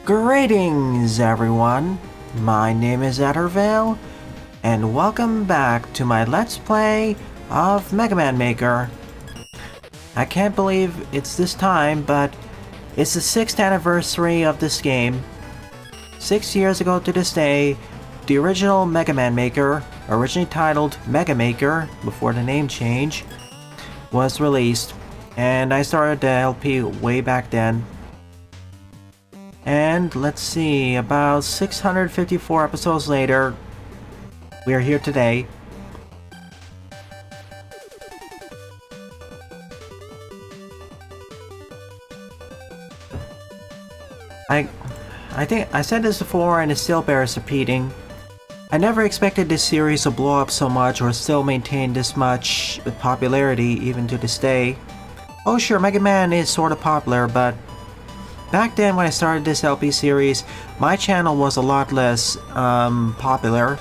Greetings, everyone. My name is Ettervale, and welcome back to my Let's Play of Mega Man Maker. I can't believe it's this time, but it's the 6th anniversary of this game. 6 years ago to this day, the original Mega Man Maker, originally titled Mega Maker before the name change, was released, and I started the LP way back then. And let's see, about 654 episodes later, we are here today. I think I said this before and it still bears repeating. I never expected this series to blow up so much or still maintain this much popularity even to this day. Oh sure, Mega Man is sort of popular, but back then when I started this LP series, my channel was a lot less popular.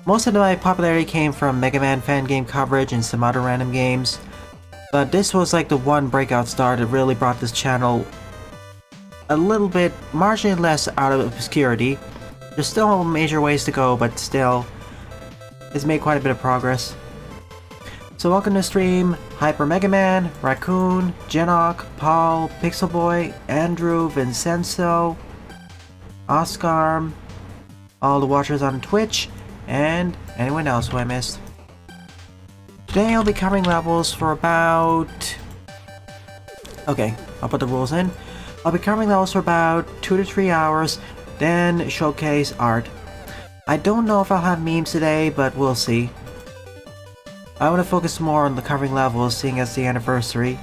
Most of my popularity came from Mega Man fan game coverage and some other random games, but this was like the one breakout star that really brought this channel a little bit marginally less out of obscurity. There's still major ways to go, but still, it's made quite a bit of progress. So welcome to the stream, Hyper Mega Man, Raccoon, Genok, Paul, Pixel Boy, Andrew, Vincenzo, Oscar, all the watchers on Twitch, and anyone else who I missed. Today I'll be covering levels for about... Okay, I'll put the rules in. I'll be covering levels for about 2 to 3 hours, then showcase art. I don't know if I'll have memes today, but we'll see. I want to focus more on the covering levels, seeing as the anniversary.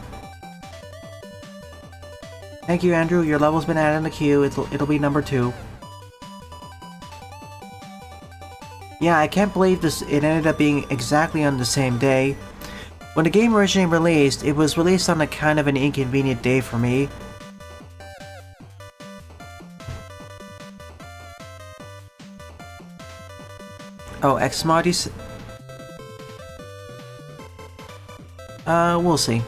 Thank you, Andrew. Your level's been added in the queue. It'll be number 2. Yeah, I can't believe this. It ended up being exactly on the same day. When the game originally released, it was released on a kind of an inconvenient day for me. Oh, Xmodis. We'll see.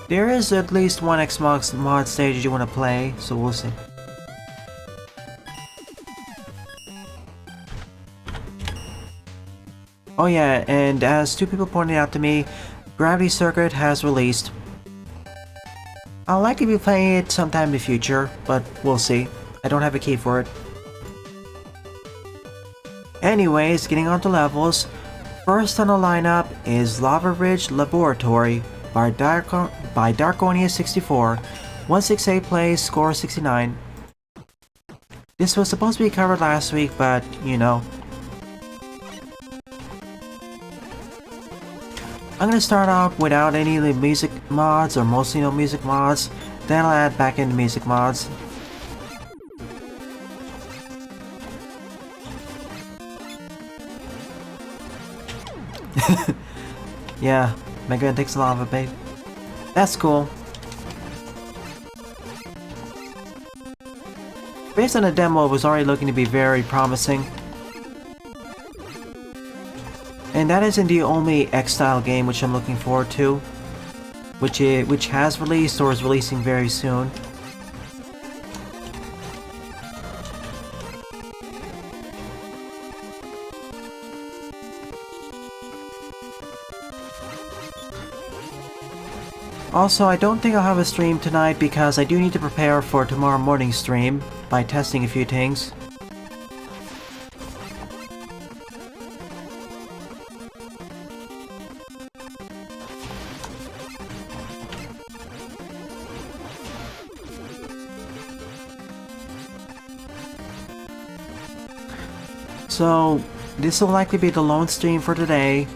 There is at least one Xbox mod stage you want to play, so we'll see. Oh yeah, and as 2 people pointed out to me, Gravity Circuit has released. I'll likely be playing it sometime in the future, but we'll see. I don't have a key for it. Anyways, getting on to levels. First on the lineup is Lava Ridge Laboratory by Darkonia64. 168 plays, score 69. This was supposed to be covered last week, but you know. I'm gonna start off without any of the music mods, or mostly no music mods. Then I'll add back in the music mods. Yeah, Mega Man takes lava, babe. That's cool. Based on the demo, it was already looking to be very promising. And that isn't the only X-style game which I'm looking forward to, which has released or is releasing very soon. Also, I don't think I'll have a stream tonight because I do need to prepare for tomorrow morning's stream by testing a few things. So, this will likely be the lone stream for today.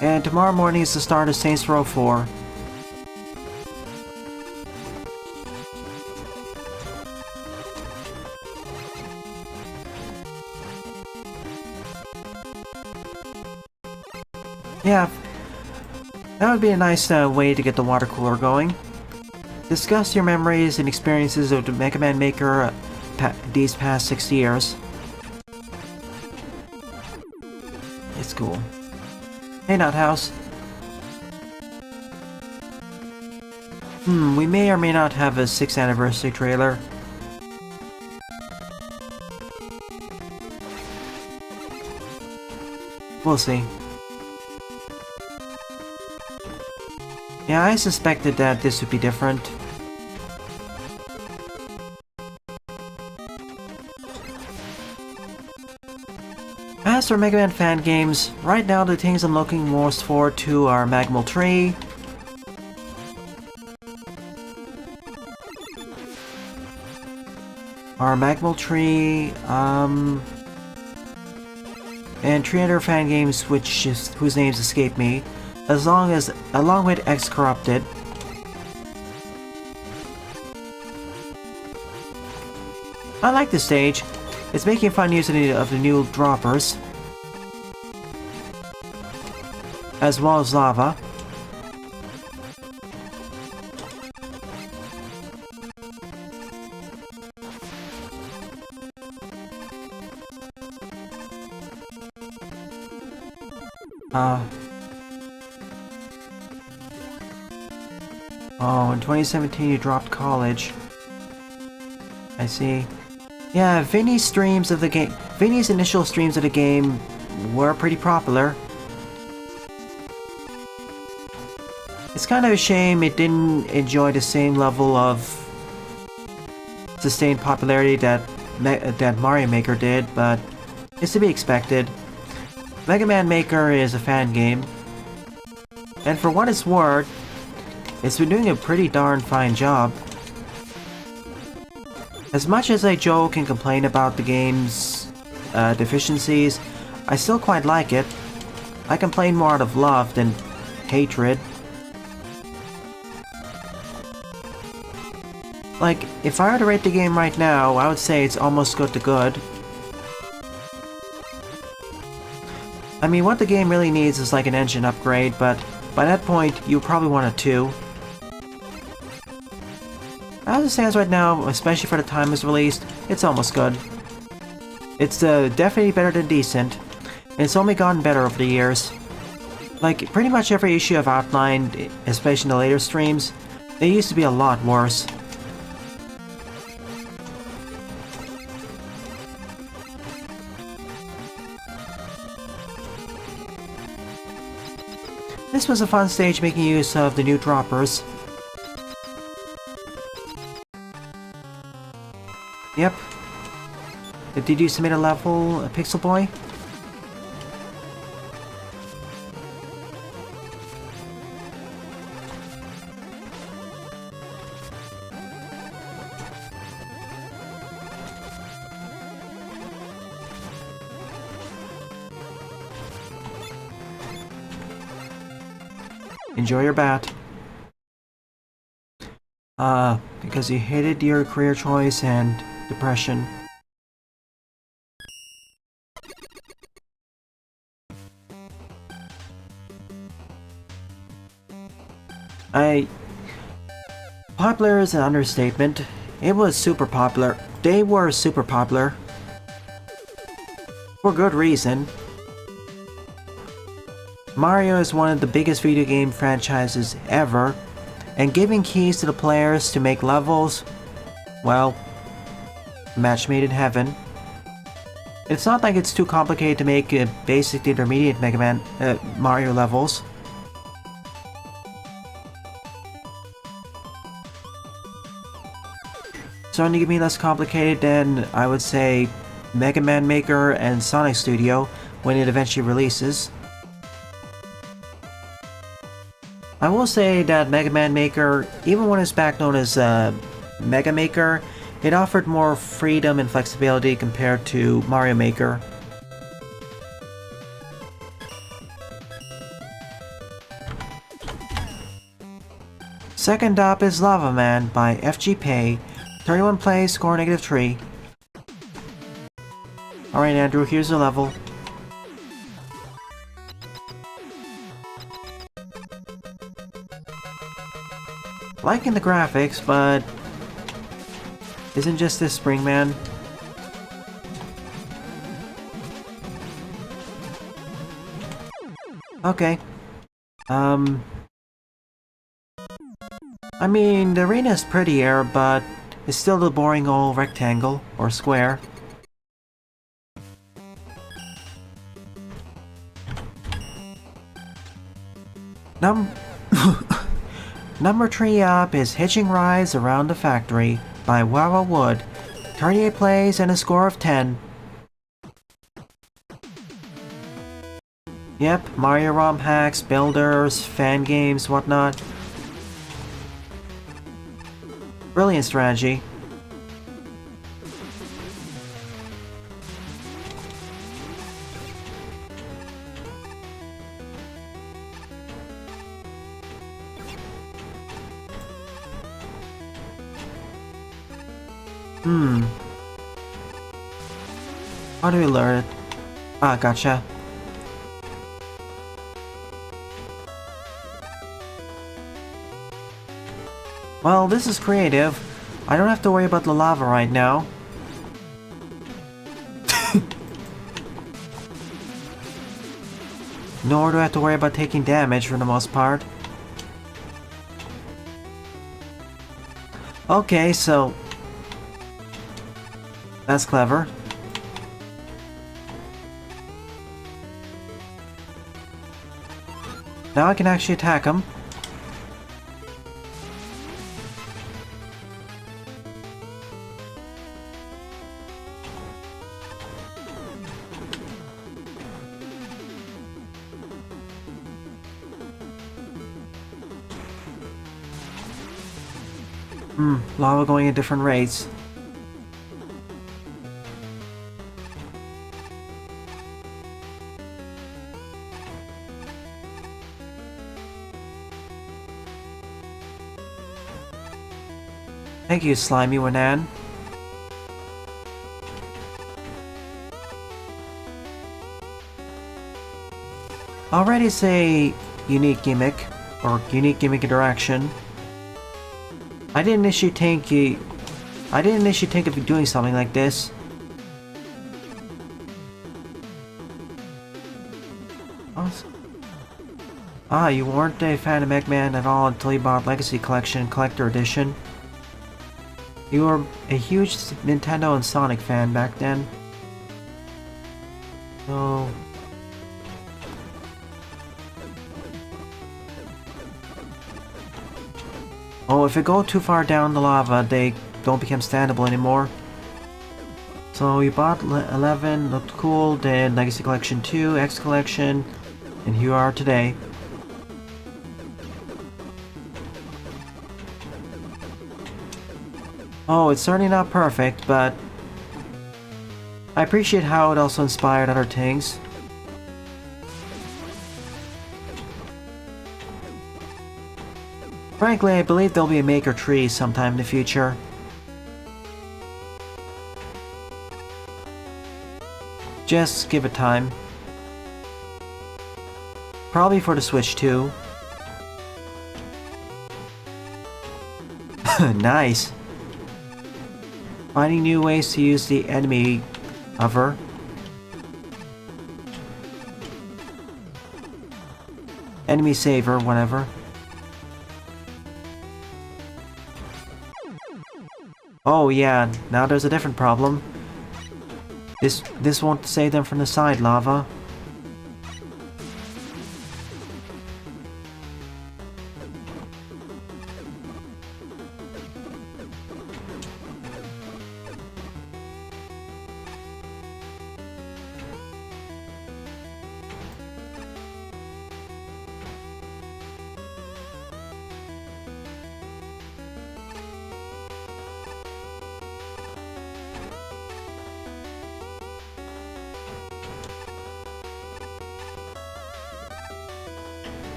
And tomorrow morning is the start of Saints Row 4. Yeah, that would be a nice way to get the water cooler going. Discuss your memories and experiences of the Mega Man Maker these past 6 years. It's cool. Hey, Nuthouse. We may or may not have a 6th anniversary trailer. We'll see. Yeah, I suspected that this would be different. As for Mega Man fan games, right now the things I'm looking most forward to are Magmal Tree, and 3 other fan games whose names escape me, along with X Corrupted. I like this stage. It's making fun use of the new droppers, as well as lava. Oh, in 2017 you dropped college. I see. Yeah, Vinny's initial streams of the game were pretty popular. It's kind of a shame it didn't enjoy the same level of sustained popularity that Mario Maker did, but it's to be expected. Mega Man Maker is a fan game, and for what it's worth, it's been doing a pretty darn fine job. As much as I joke and complain about the game's deficiencies, I still quite like it. I complain more out of love than hatred. Like, if I were to rate the game right now, I would say it's almost good to good. I mean, what the game really needs is like an engine upgrade, but by that point, you probably want a 2. As it stands right now, especially for the time it's released, it's almost good. It's definitely better than decent, and it's only gotten better over the years. Like, pretty much every issue I've outlined, especially in the later streams, they used to be a lot worse. This was a fun stage making use of the new droppers. Yep. Did you submit a level, Pixel Boy? Enjoy your bat. Because you hated your career choice and depression. Popular is an understatement. It was super popular. They were super popular. For good reason. Mario is one of the biggest video game franchises ever, and giving keys to the players to make levels, well, match made in heaven. It's not like it's too complicated to make basic to intermediate Mega Man Mario levels. It's only gonna be less complicated than, I would say, Mega Man Maker and Sonic Studio when it eventually releases. I will say that Mega Man Maker, even when it's back known as Mega Maker, it offered more freedom and flexibility compared to Mario Maker. Second up is Lava Man by FG Pay. 31 plays, score -3. Alright Andrew, here's the level. Liking the graphics, but isn't just this Spring Man? Okay. I mean, the arena is prettier, but it's still the boring old rectangle, or square. Number 3 up is Hitching Rides Around the Factory by Wawa Wood. 38 plays and a score of 10. Yep, Mario ROM hacks, builders, fan games, whatnot. Brilliant strategy. How do we learn it? Ah, gotcha. Well, this is creative. I don't have to worry about the lava right now. Nor do I have to worry about taking damage for the most part. Okay, so... that's clever. Now I can actually attack him. Lava going at different rates. Thank you, Slimy Wanan. Already say unique gimmick, or unique gimmick interaction. I didn't initially think of doing something like this. Ah, you weren't a fan of Mega Man at all until you bought Legacy Collection Collector Edition. You were a huge Nintendo and Sonic fan back then. So... oh, if you go too far down the lava, they don't become standable anymore. So you bought 11, looked cool, then Legacy Collection 2, X Collection, and here you are today. Oh, it's certainly not perfect, but I appreciate how it also inspired other things. Frankly, I believe there'll be a Maker 3 sometime in the future. Just give it time. Probably for the Switch too. Nice. Finding new ways to use the enemy hover. Enemy saver, whatever. Oh yeah, now there's a different problem. This won't save them from the side lava.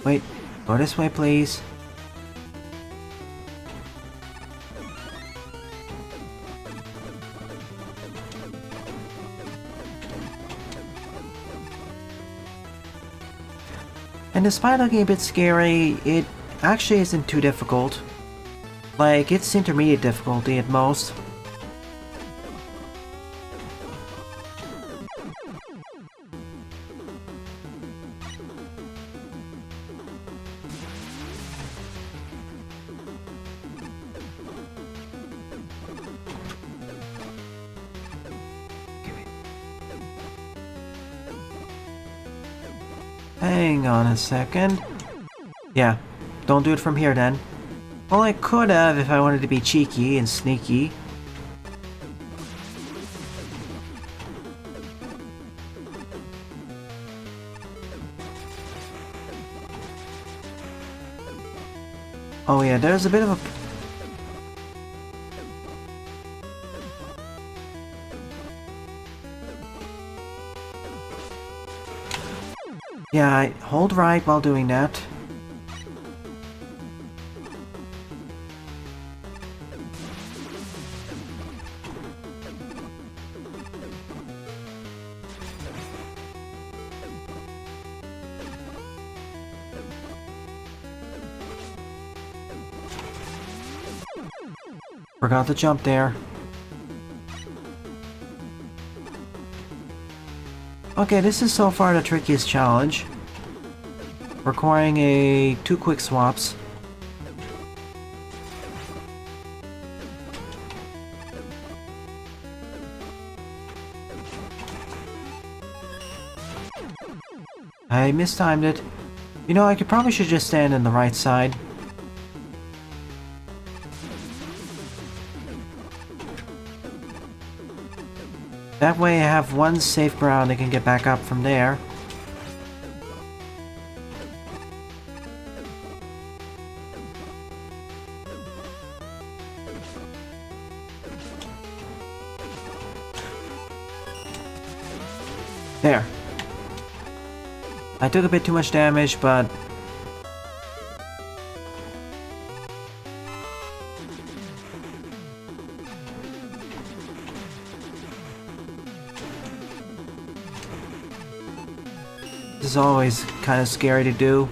Wait, go this way, please. And despite looking a bit scary, it actually isn't too difficult. Like, it's intermediate difficulty at most. Hang on a second. Yeah, don't do it from here then. Well, I could have if I wanted to be cheeky and sneaky. Oh yeah, there's a bit of a... Yeah, hold right while doing that. Forgot to jump there. Okay, this is so far the trickiest challenge. Requiring 2 quick swaps. I mistimed it. You know, I probably should just stand on the right side. That way I have one safe ground I can get back up from there. There. I took a bit too much damage, but... this is always kind of scary to do.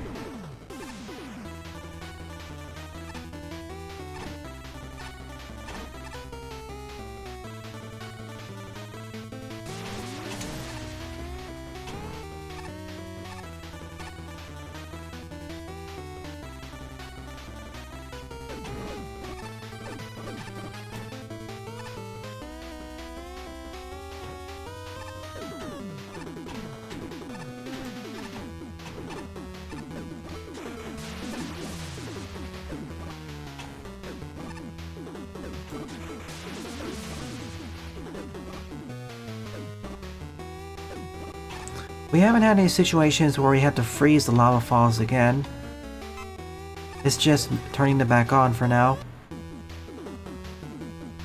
We haven't had any situations where we had to freeze the lava falls again. It's just turning them back on for now.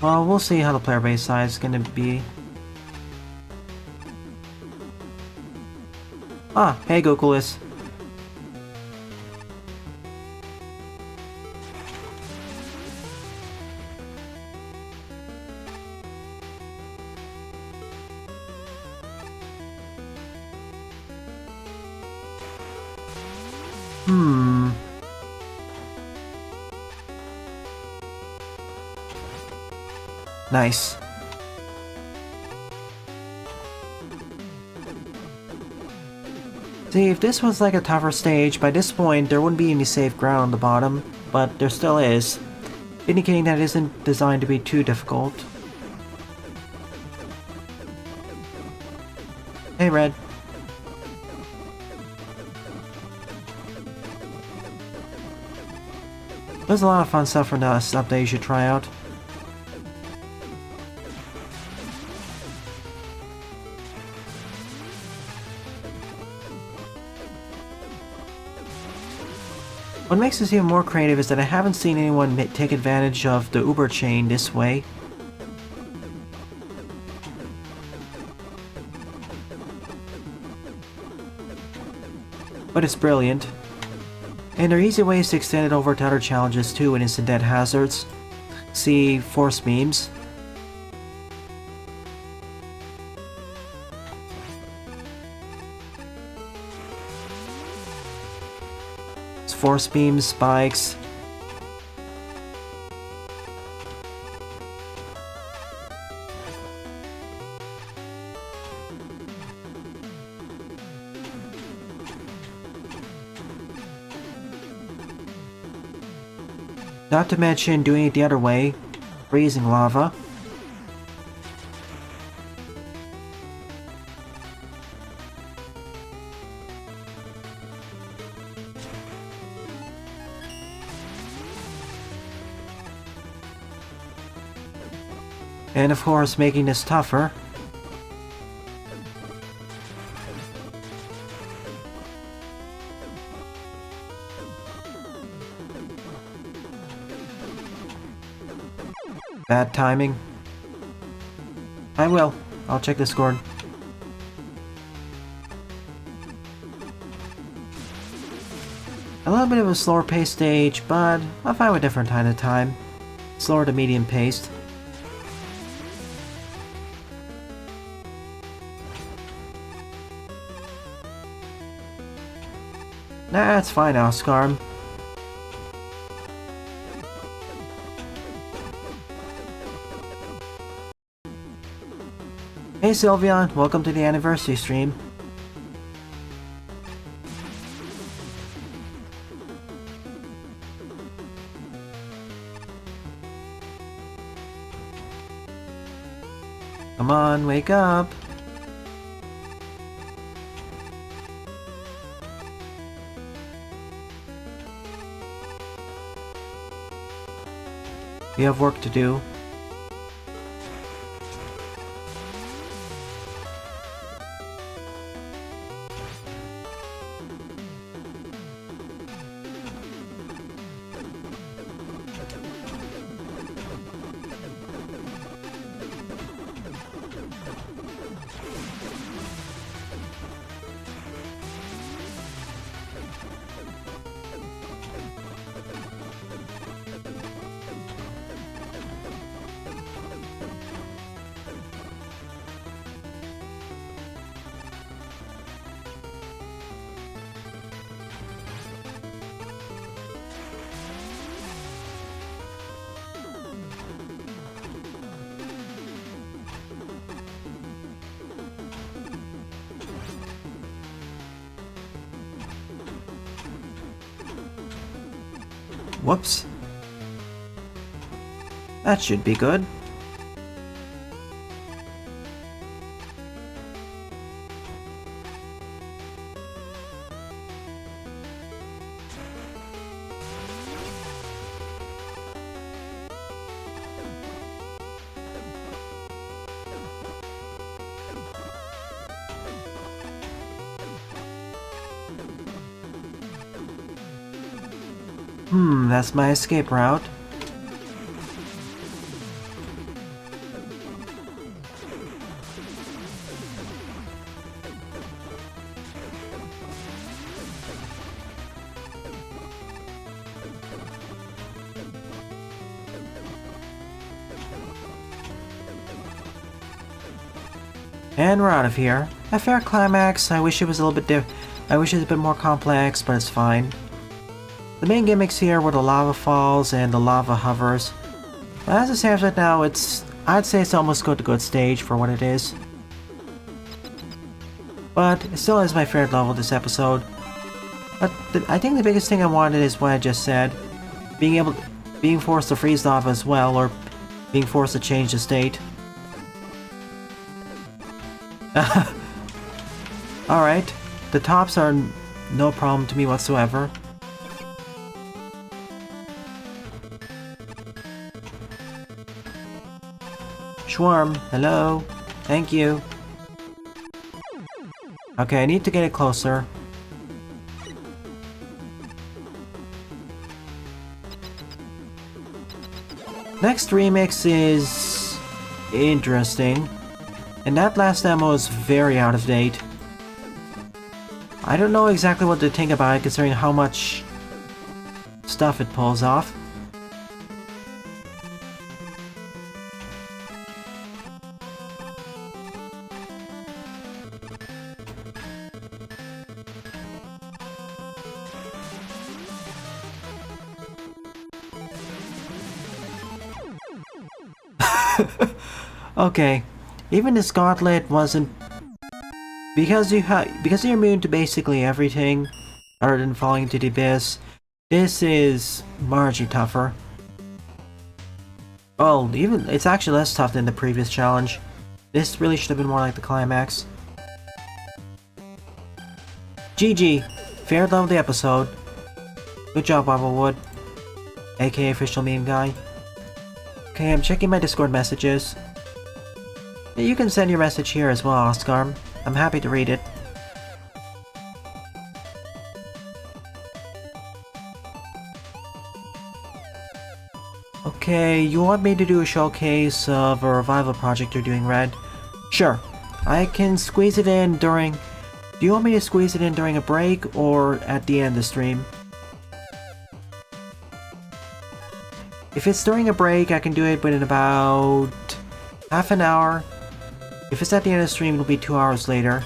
Well, we'll see how the player base size is gonna be. Ah, hey Gokulis. Nice. See, if this was like a tougher stage, by this point there wouldn't be any safe ground on the bottom, but there still is, indicating that it isn't designed to be too difficult. Hey, Red. There's a lot of fun stuff from this update you should try out. What makes this even more creative is that I haven't seen anyone take advantage of the Uber chain this way. But it's brilliant. And there are easy ways to extend it over to other challenges too and instant dead hazards. See force beams. Force beams, spikes. Not to mention doing it the other way, freezing lava. And of course, making this tougher. Bad timing. I will. I'll check the score. A little bit of a slower paced stage, but I'll find a different kind of time. Slower to medium paced. Nah, it's fine, Oscar. Hey Sylveon, welcome to the anniversary stream. Come on, wake up. We have work to do. Whoops. That should be good. That's my escape route. And we're out of here. A fair climax. I wish it was a little bit I wish it was a bit more complex, but it's fine. The main gimmicks here were the lava falls and the lava hovers. But as it stands right now, I'd say it's almost a good stage for what it is. But it still is my favorite level this episode. But I think the biggest thing I wanted is what I just said. Being forced to freeze lava as well, or being forced to change the state. Alright, the tops are no problem to me whatsoever. Swarm, hello. Thank you. Okay, I need to get it closer. Next remix is interesting. And that last demo is very out of date. I don't know exactly what to think about it considering how much stuff it pulls off. Okay, even this gauntlet wasn't because you're immune to basically everything other than falling into the abyss. This is marginally tougher. Oh, even it's actually less tough than the previous challenge. This really should have been more like the climax. GG! Fair love of the episode. Good job, Wood, aka Official Meme Guy. Okay, I'm checking my Discord messages. Yeah, you can send your message here as well, Oscar. I'm happy to read it. Okay, you want me to do a showcase of a revival project you're doing, Red? Sure. I can squeeze it in during... Do you want me to squeeze it in during a break or at the end of the stream? If it's during a break, I can do it within about half an hour. If it's at the end of the stream, it'll be 2 hours later.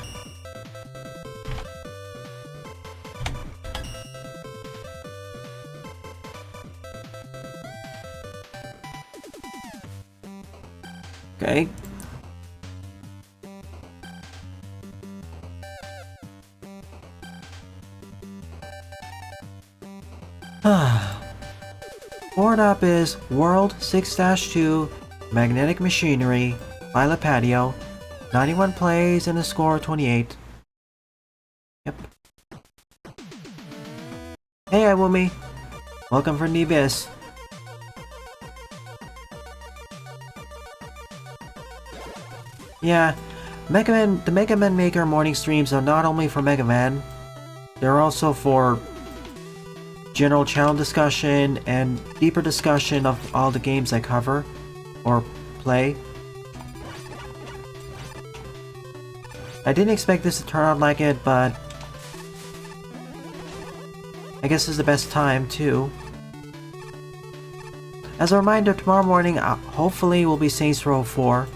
Okay. Board up is World 6-2, Magnetic Machinery, Pilot Patio, 91 plays and a score of 28. Yep. Hey, Iwumi. Welcome from the Abyss. Yeah, the Mega Man Maker morning streams are not only for Mega Man, they're also for general channel discussion and deeper discussion of all the games I cover or play. I didn't expect this to turn out like it, but I guess it's the best time too. As a reminder, tomorrow morning hopefully will be Saints Row 4.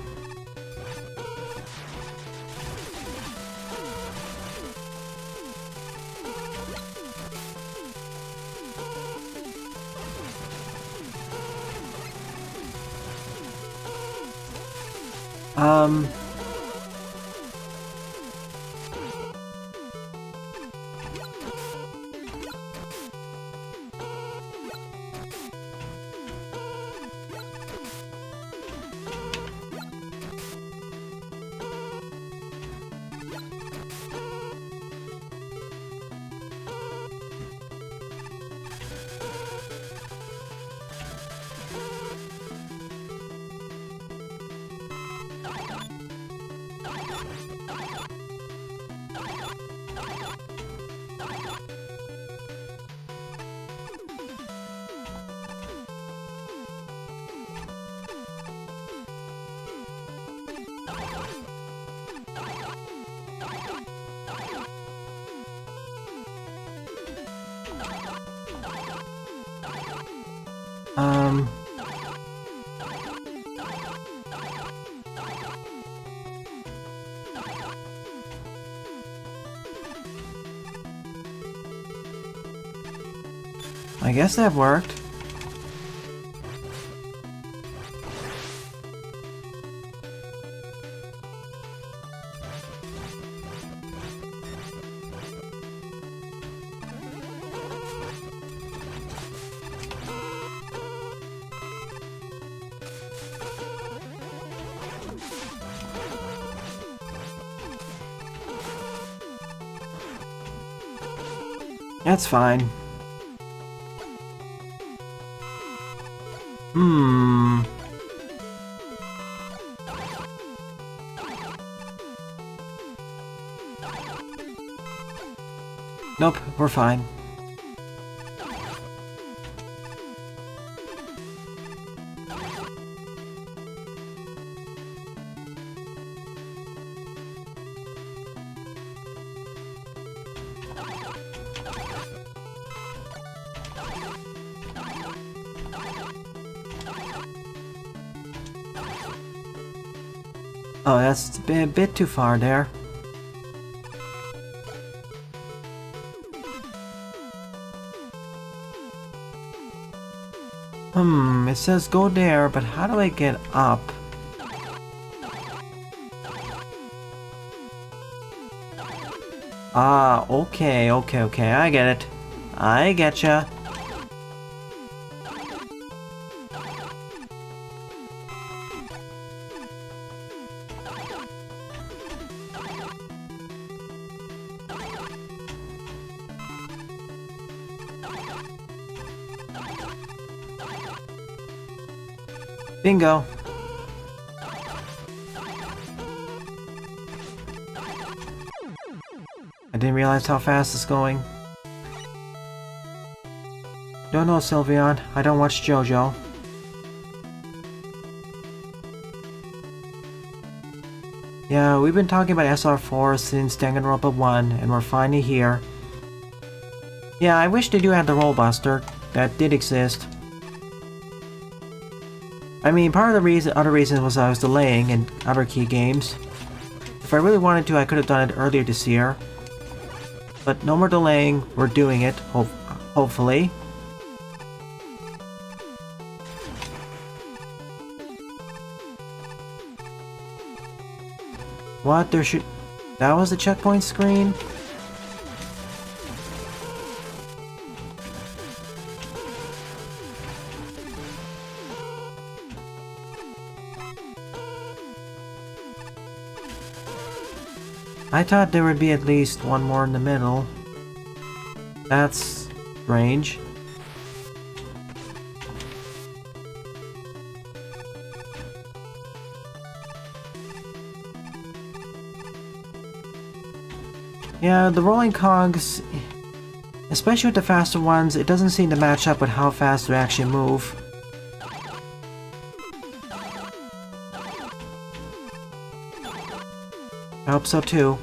I guess that worked. That's fine. Nope, we're fine. Oh, that's a bit too far there. It says go there, but how do I get up? Ah, okay, I get it. I getcha. Bingo! I didn't realize how fast it's going. Don't know, Sylveon. I don't watch JoJo. Yeah, we've been talking about SR4 since Danganronpa 1, and we're finally here. Yeah, I wish they do have the Roll Buster. That did exist. I mean, part of the other reason was I was delaying in other key games. If I really wanted to, I could have done it earlier this year. But no more delaying, we're doing it, hopefully. What? There should... That was the checkpoint screen? I thought there would be at least one more in the middle. That's strange. Yeah, the rolling cogs, especially with the faster ones, it doesn't seem to match up with how fast they actually move. I hope so too.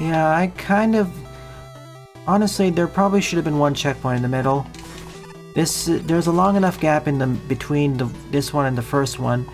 Yeah, I kind of... Honestly, there probably should have been one checkpoint in the middle. There's a long enough gap in between this one and the first one.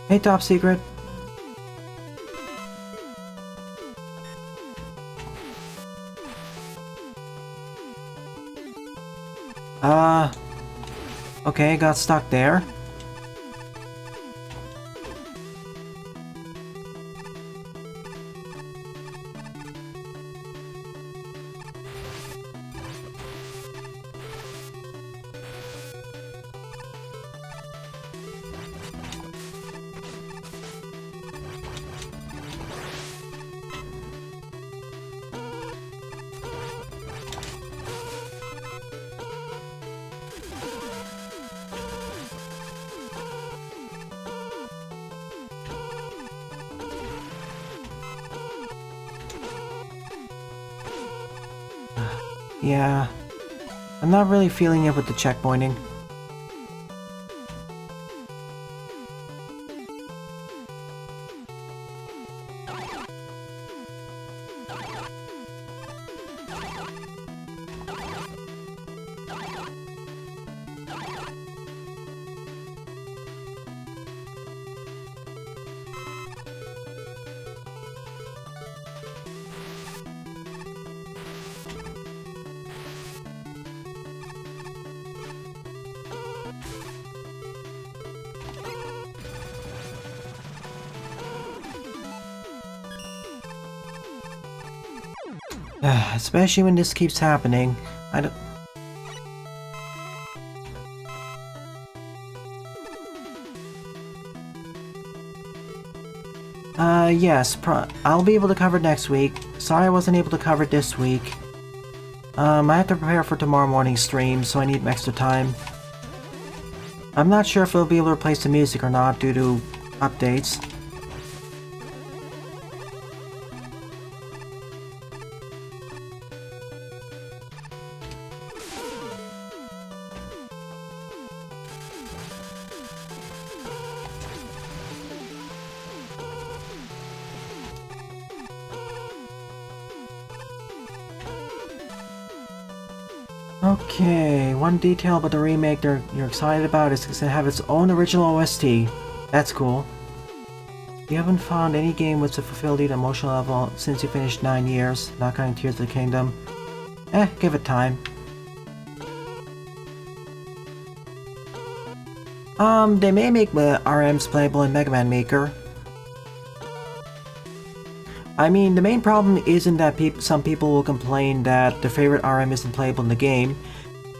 Hey, Top Secret. Okay, got stuck there. Yeah, I'm not really feeling it with the checkpointing. Especially when this keeps happening. I don't... Yes, I'll be able to cover it next week. Sorry I wasn't able to cover it this week. I have to prepare for tomorrow morning's stream, so I need extra time. I'm not sure if I'll be able to replace the music or not due to updates. Okay, one detail about the remake you're excited about is it's gonna have its own original OST. That's cool. You haven't found any game with a fulfilled emotional level since you finished 9 years, not counting Tears of the Kingdom. Give it time. They may make RMs playable in Mega Man Maker. I mean, the main problem isn't that some people will complain that their favorite RM isn't playable in the game.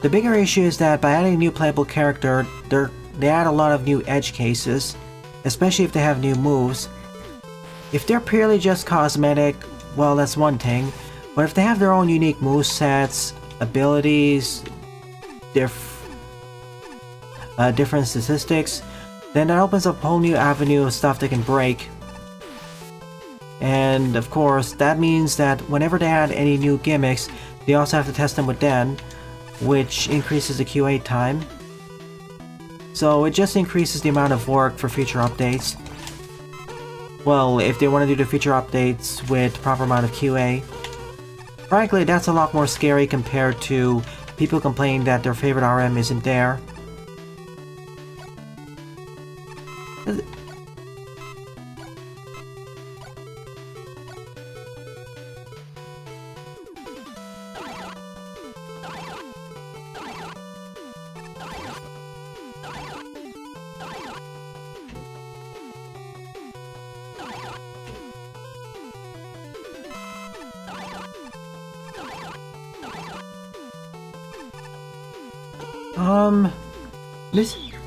The bigger issue is that by adding a new playable character, they add a lot of new edge cases, especially if they have new moves. If they're purely just cosmetic, well, that's one thing, but if they have their own unique movesets, abilities, different statistics, then that opens up a whole new avenue of stuff they can break. And of course, that means that whenever they add any new gimmicks, they also have to test them with Den, which increases the QA time. So it just increases the amount of work for future updates. Well, if they want to do the future updates with the proper amount of QA. Frankly, that's a lot more scary compared to people complaining that their favorite RM isn't there.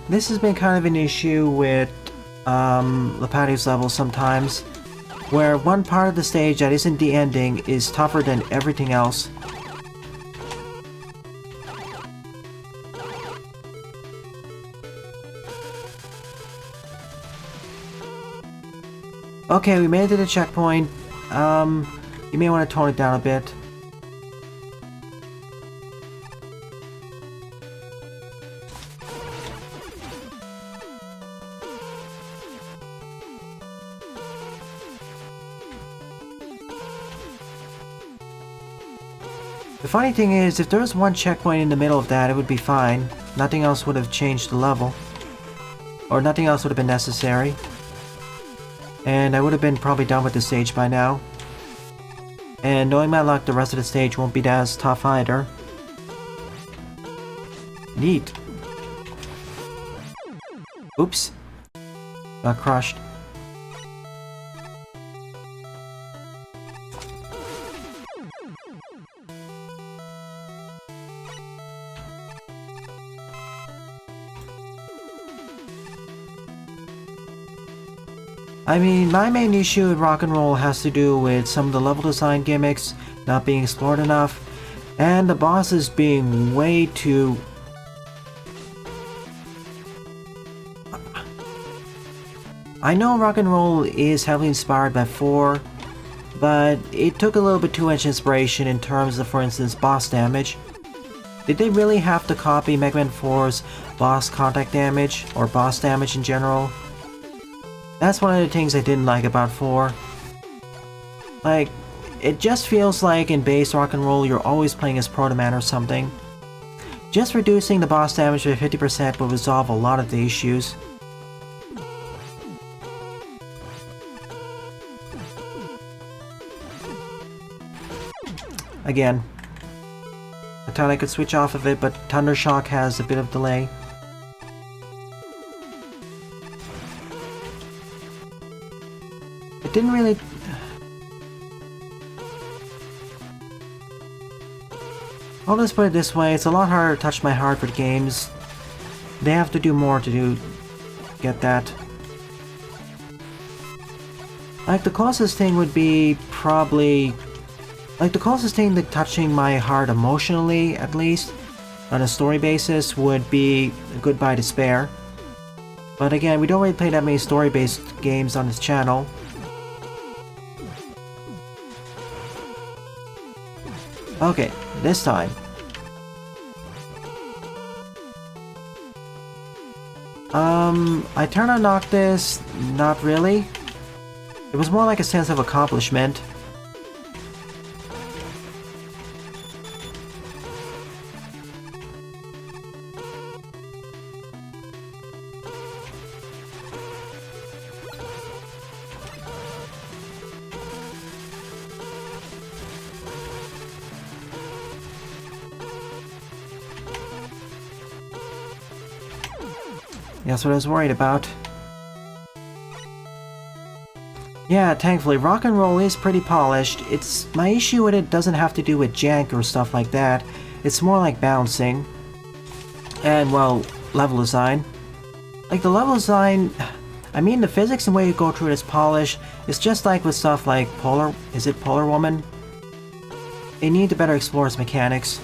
This has been kind of an issue with Lapati's level sometimes, where one part of the stage that isn't the ending is tougher than everything else. Okay, we made it to the checkpoint. You may want to tone it down a bit. The funny thing is, if there was one checkpoint in the middle of that, it would be fine. Nothing else would have changed the level. Or nothing else would have been necessary. And I would have been probably done with the stage by now. And knowing my luck, the rest of the stage won't be as tough either. Neat. Oops. Got crushed. I mean, my main issue with Rock and Roll has to do with some of the level design gimmicks not being explored enough, and the bosses being way too... I know Rock and Roll is heavily inspired by 4, but it took a little bit too much inspiration in terms of, for instance, boss damage. Did they really have to copy Mega Man 4's boss contact damage, or boss damage in general? That's one of the things I didn't like about 4. Like, it just feels like in base Rock and Roll you're always playing as Proto Man or something. Just reducing the boss damage by 50% would resolve a lot of the issues. Again, I thought I could switch off of it, but Thundershock has a bit of delay. It didn't really... I'll just put it this way, it's a lot harder to touch my heart with games. They have to do more to get that. Like, the closest thing would be probably... Like, the closest thing to touching my heart emotionally, at least, on a story basis, would be Goodbye Despair. But again, we don't really play that many story-based games on this channel. Okay, this time. I turn on Noctis, not really. It was more like a sense of accomplishment. That's what I was worried about. Yeah, thankfully, rock and roll is pretty polished. My issue with it doesn't have to do with jank or stuff like that. It's more like bouncing. And, well, level design. Like, the level design... I mean, the physics and way you go through it is polished. It's just like with stuff like Polar... Is it Polar Woman? They need to better explore its mechanics.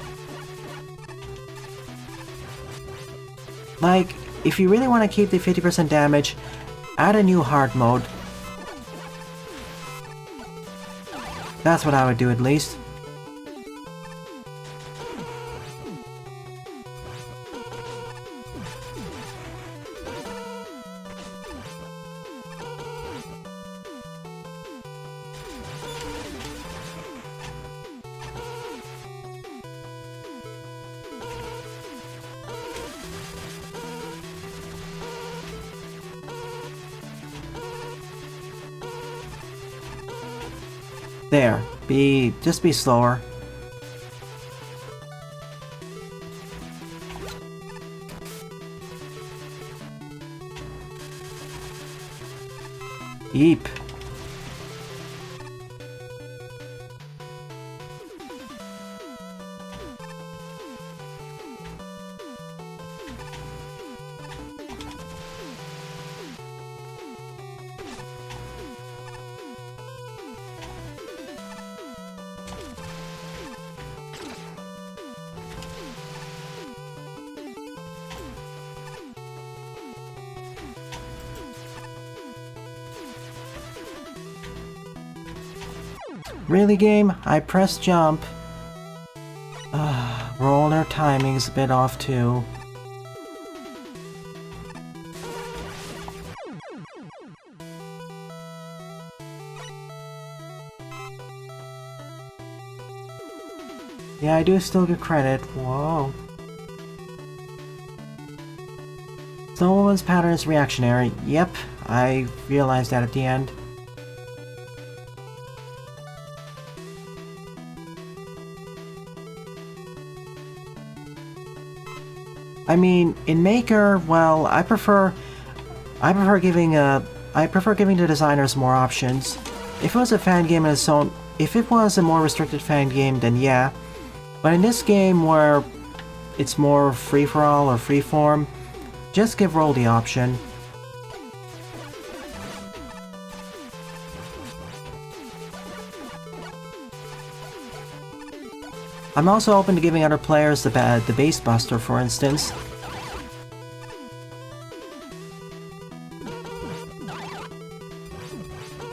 Like... If you really want to keep the 50% damage, add a new hard mode. That's what I would do at least. There. Just be slower. Yeep. Really, game? I pressed jump. Roller timing's a bit off too. Yeah, I do still get credit. Whoa. Snow Woman's pattern is reactionary. Yep, I realized that at the end. I mean, in Maker, well, I prefer giving the designers more options. If it was a fan game in its own, if it was a more restricted fan game, then yeah. But in this game where it's more free-for-all or free-form, just give Roll the option. I'm also open to giving other players the Base Buster, for instance.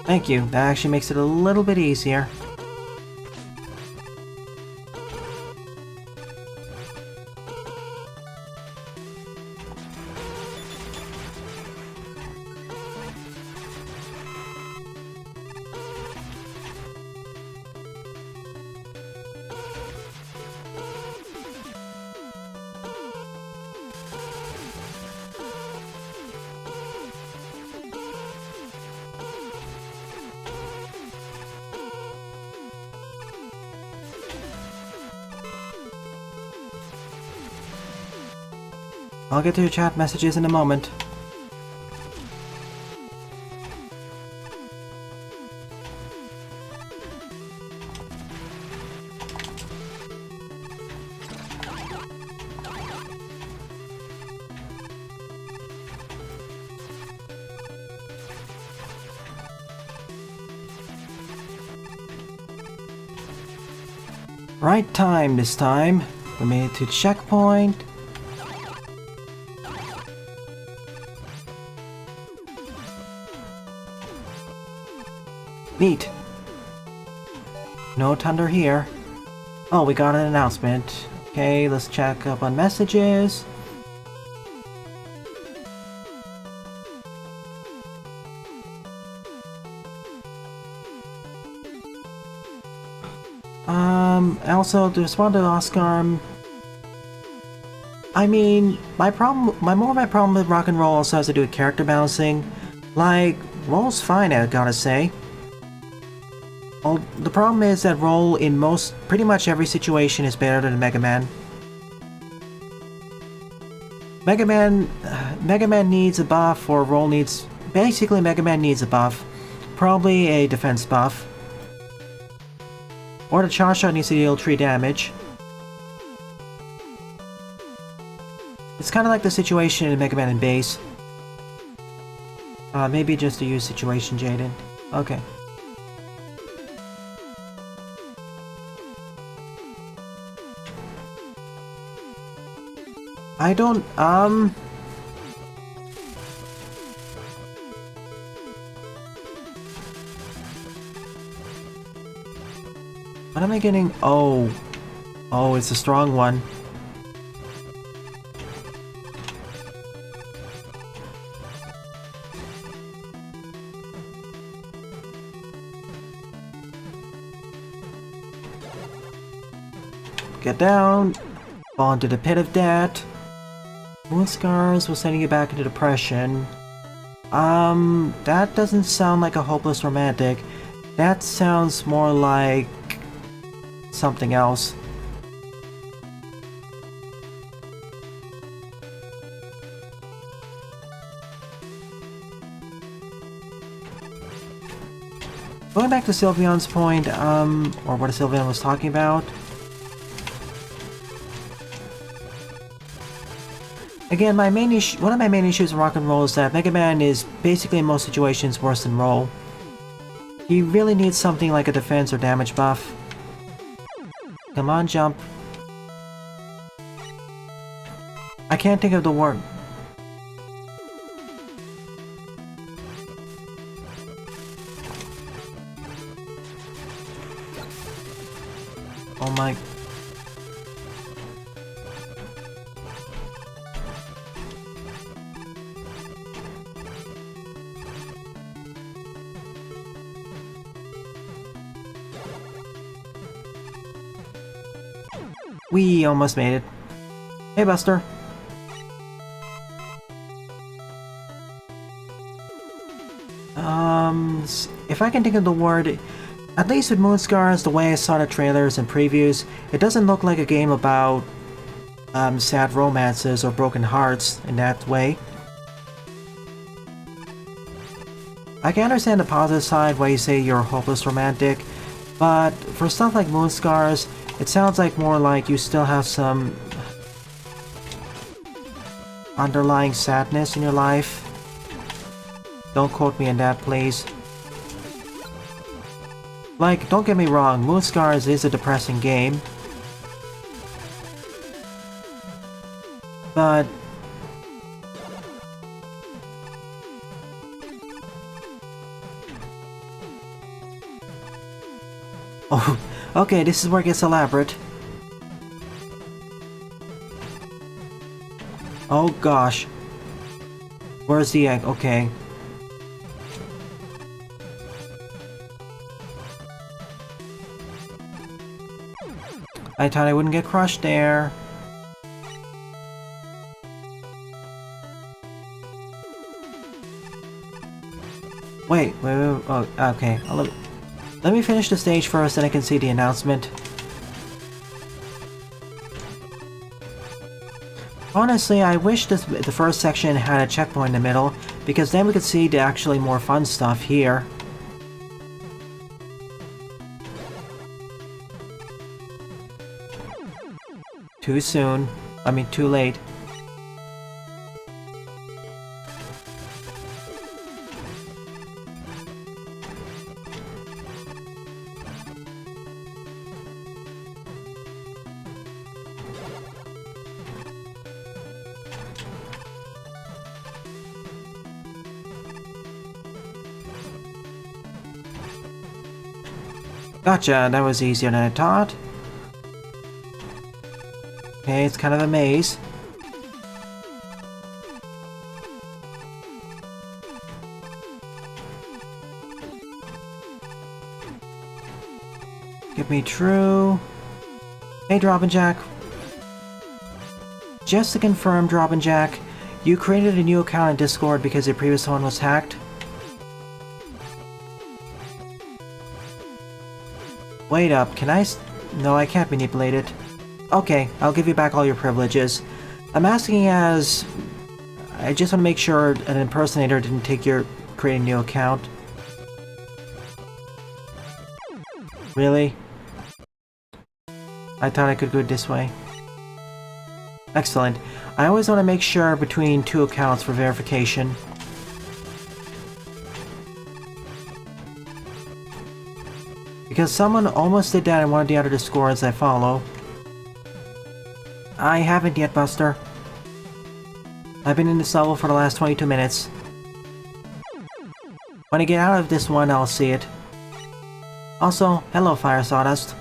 Thank you, that actually makes it a little bit easier. I'll get to your chat messages in a moment. Right time this time. We made it to checkpoint. Neat. No thunder here. Oh, we got an announcement. Okay, let's check up on messages. Also, to respond to Oscar, I mean, my problem with rock and roll also has to do with character balancing. Like, roll's fine, I gotta say. Well, the problem is that roll in pretty much every situation is better than Mega Man. Mega Man needs a buff, or roll needs... Basically, Mega Man needs a buff. Probably a defense buff. Or the charge shot needs to deal 3 damage. It's kind of like the situation in Mega Man in base. Maybe just to use situation, Jaden. Okay. I don't, What am I getting? Oh. Oh, it's a strong one. Get down. Fall into the pit of death. Wound scars will send you back into depression. That doesn't sound like a hopeless romantic. That sounds more like something else. Going back to Sylveon's point, or what Sylveon was talking about. Again, one of my main issues in rock and roll is that Mega Man is basically in most situations worse than roll. He really needs something like a defense or damage buff. Come on, jump. I can't think of the word. Oh my... We almost made it. Hey, Buster. If I can think of the word, at least with Moonscars, the way I saw the trailers and previews, it doesn't look like a game about sad romances or broken hearts in that way. I can understand the positive side where you say you're a hopeless romantic, but for stuff like Moonscars, it sounds like more like you still have some underlying sadness in your life. Don't quote me on that, please. Like, don't get me wrong, Moonscars is a depressing game. But... Oh, okay, this is where it gets elaborate. Oh gosh. Where's the egg? Okay. I thought I wouldn't get crushed there. Wait. Oh, okay. Let me finish the stage first, then I can see the announcement. Honestly, I wish the first section had a checkpoint in the middle, because then we could see the actually more fun stuff here. Too soon. I mean, too late. Gotcha, that was easier than I thought. Okay, it's kind of a maze. Get me through. Hey, Drop and Jack. Just to confirm, Drop and Jack, you created a new account in Discord because your previous one was hacked? Wait up, can I No, I can't manipulate it. Okay, I'll give you back all your privileges. I'm asking as... I just want to make sure an impersonator didn't take your creating a new account. Really? I thought I could go this way. Excellent. I always want to make sure between two accounts for verification. Because someone almost did that in one of the other Discords I follow. I haven't yet, Buster. I've been in this level for the last 22 minutes. When I get out of this one, I'll see it. Also, hello, Fire Sawdust.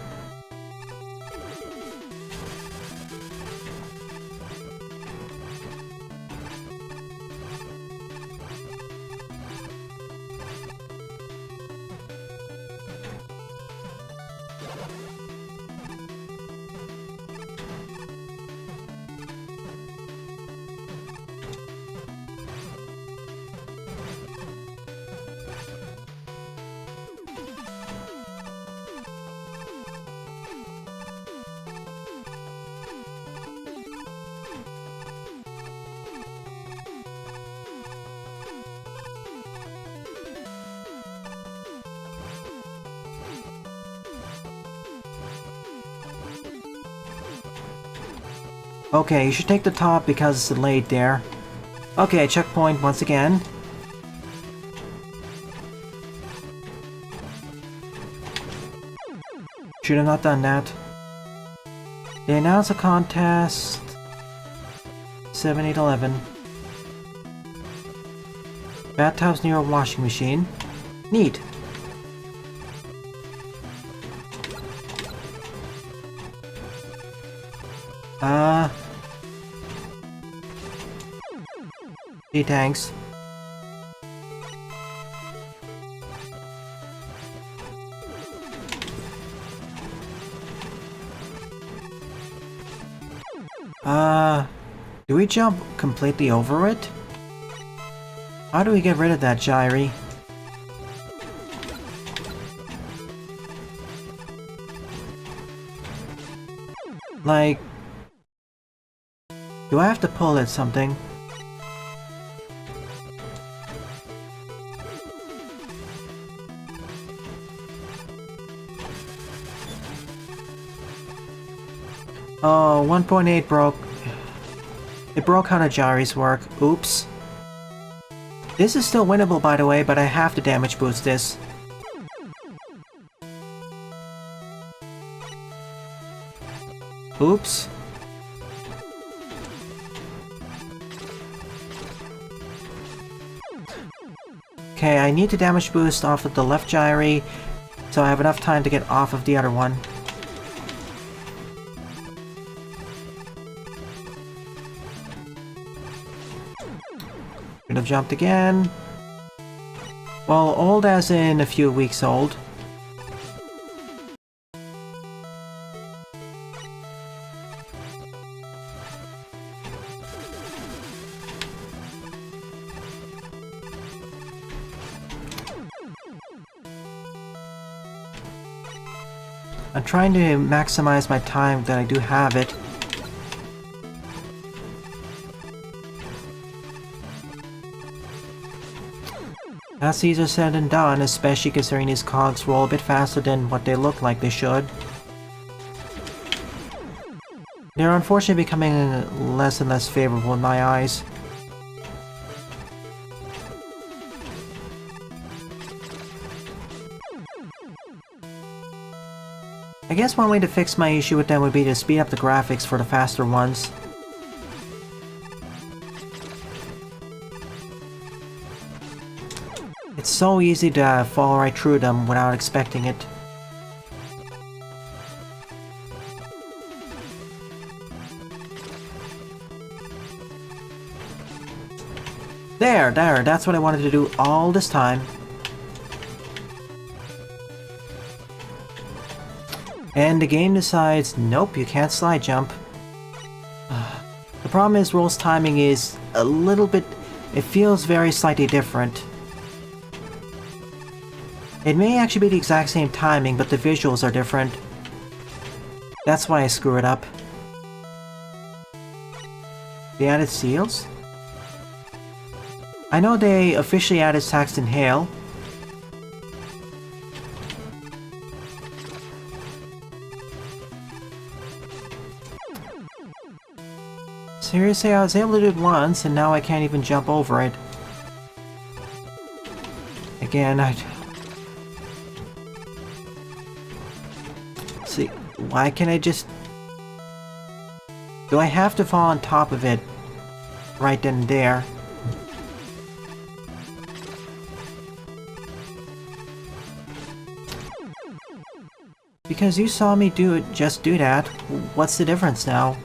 Okay, you should take the top because it's delayed there. Okay, checkpoint once again. Should have not done that. They announced a contest... 7-8-11. Bathtubs near a washing machine. Neat. Gee, thanks. Do we jump completely over it? How do we get rid of that gyre? Like... do I have to pull at something? Oh, 1.8 broke. It broke how the gyres work. Oops. This is still winnable, by the way, but I have to damage boost this. Oops. Okay, I need to damage boost off of the left gyre, so I have enough time to get off of the other one. Should have jumped again. Well, old as in a few weeks old. I'm trying to maximize my time that I do have it. That's easier said than done, especially considering these cogs roll a bit faster than what they look like they should. They're unfortunately becoming less and less favorable in my eyes. I guess one way to fix my issue with them would be to speed up the graphics for the faster ones. It's so easy to fall right through them without expecting it. There, that's what I wanted to do all this time. And the game decides, nope, you can't slide jump. The problem is Roll's timing is a little bit... it feels very slightly different. It may actually be the exact same timing, but the visuals are different. That's why I screw it up. They added seals? I know they officially added Saxton Hale. Seriously, I was able to do it once, and now I can't even jump over it. Again, see, why can't I just... do I have to fall on top of it right then and there? Because you saw me just do that. What's the difference now?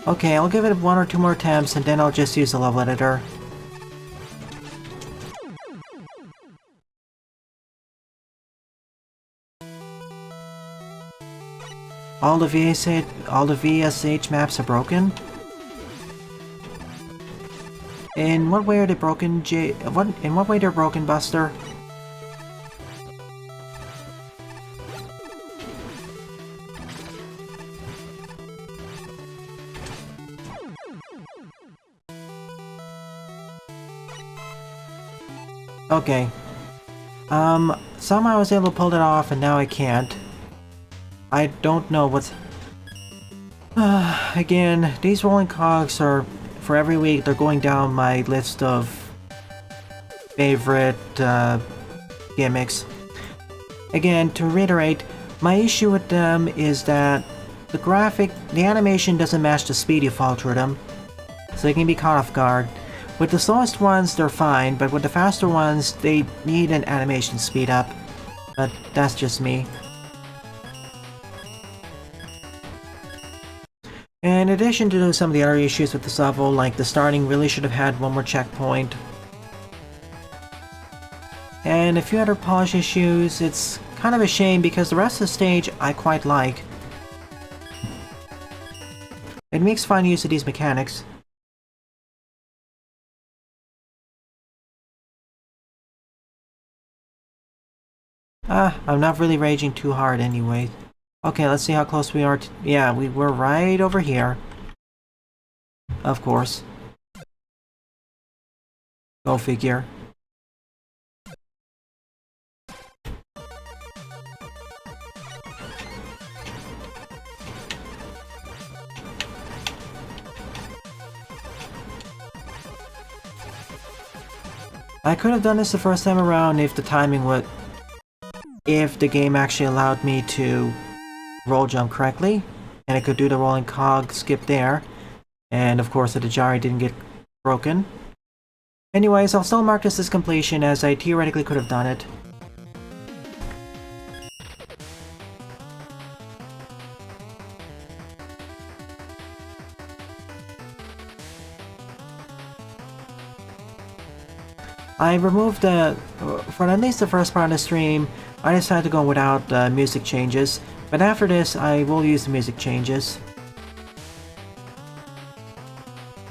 Okay, I'll give it 1 or 2 more attempts and then I'll just use the level editor. All the VSH maps are broken? In what way are they broken, in what way they're broken, Buster? Okay. Somehow I was able to pull it off and now I can't. I don't know what's... again, these rolling cogs are... for every week, they're going down my list of... favorite, gimmicks. Again, to reiterate, my issue with them is that... the animation doesn't match the speed you fall through them. So they can be caught off guard. With the slowest ones, they're fine, but with the faster ones, they need an animation speed up. But that's just me. In addition to some of the other issues with this level, like the starting really should have had 1 more checkpoint. And a few other polish issues, it's kind of a shame because the rest of the stage I quite like. It makes fine use of these mechanics. I'm not really raging too hard anyway. Okay, let's see how close we are to... yeah, we were right over here. Of course. Go figure. I could have done this the first time around if the timing would... if the game actually allowed me to roll jump correctly, and I could do the rolling cog skip there, and of course the Dajari didn't get broken. Anyways, I'll still mark this as completion as I theoretically could have done it. I removed the... for at least the first part of the stream, I decided to go without music changes, but after this I will use the music changes.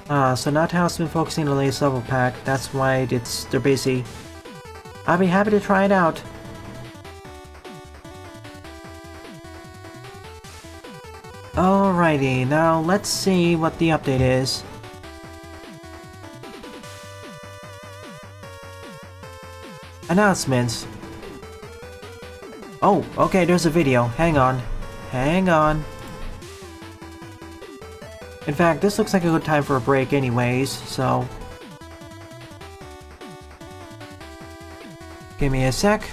So not how it's been focusing on the latest level pack, that's why they're busy. I'll be happy to try it out. Alrighty, now let's see what the update is. Announcements. Oh, okay, there's a video. Hang on. Hang on. In fact, this looks like a good time for a break anyways, so... give me a sec.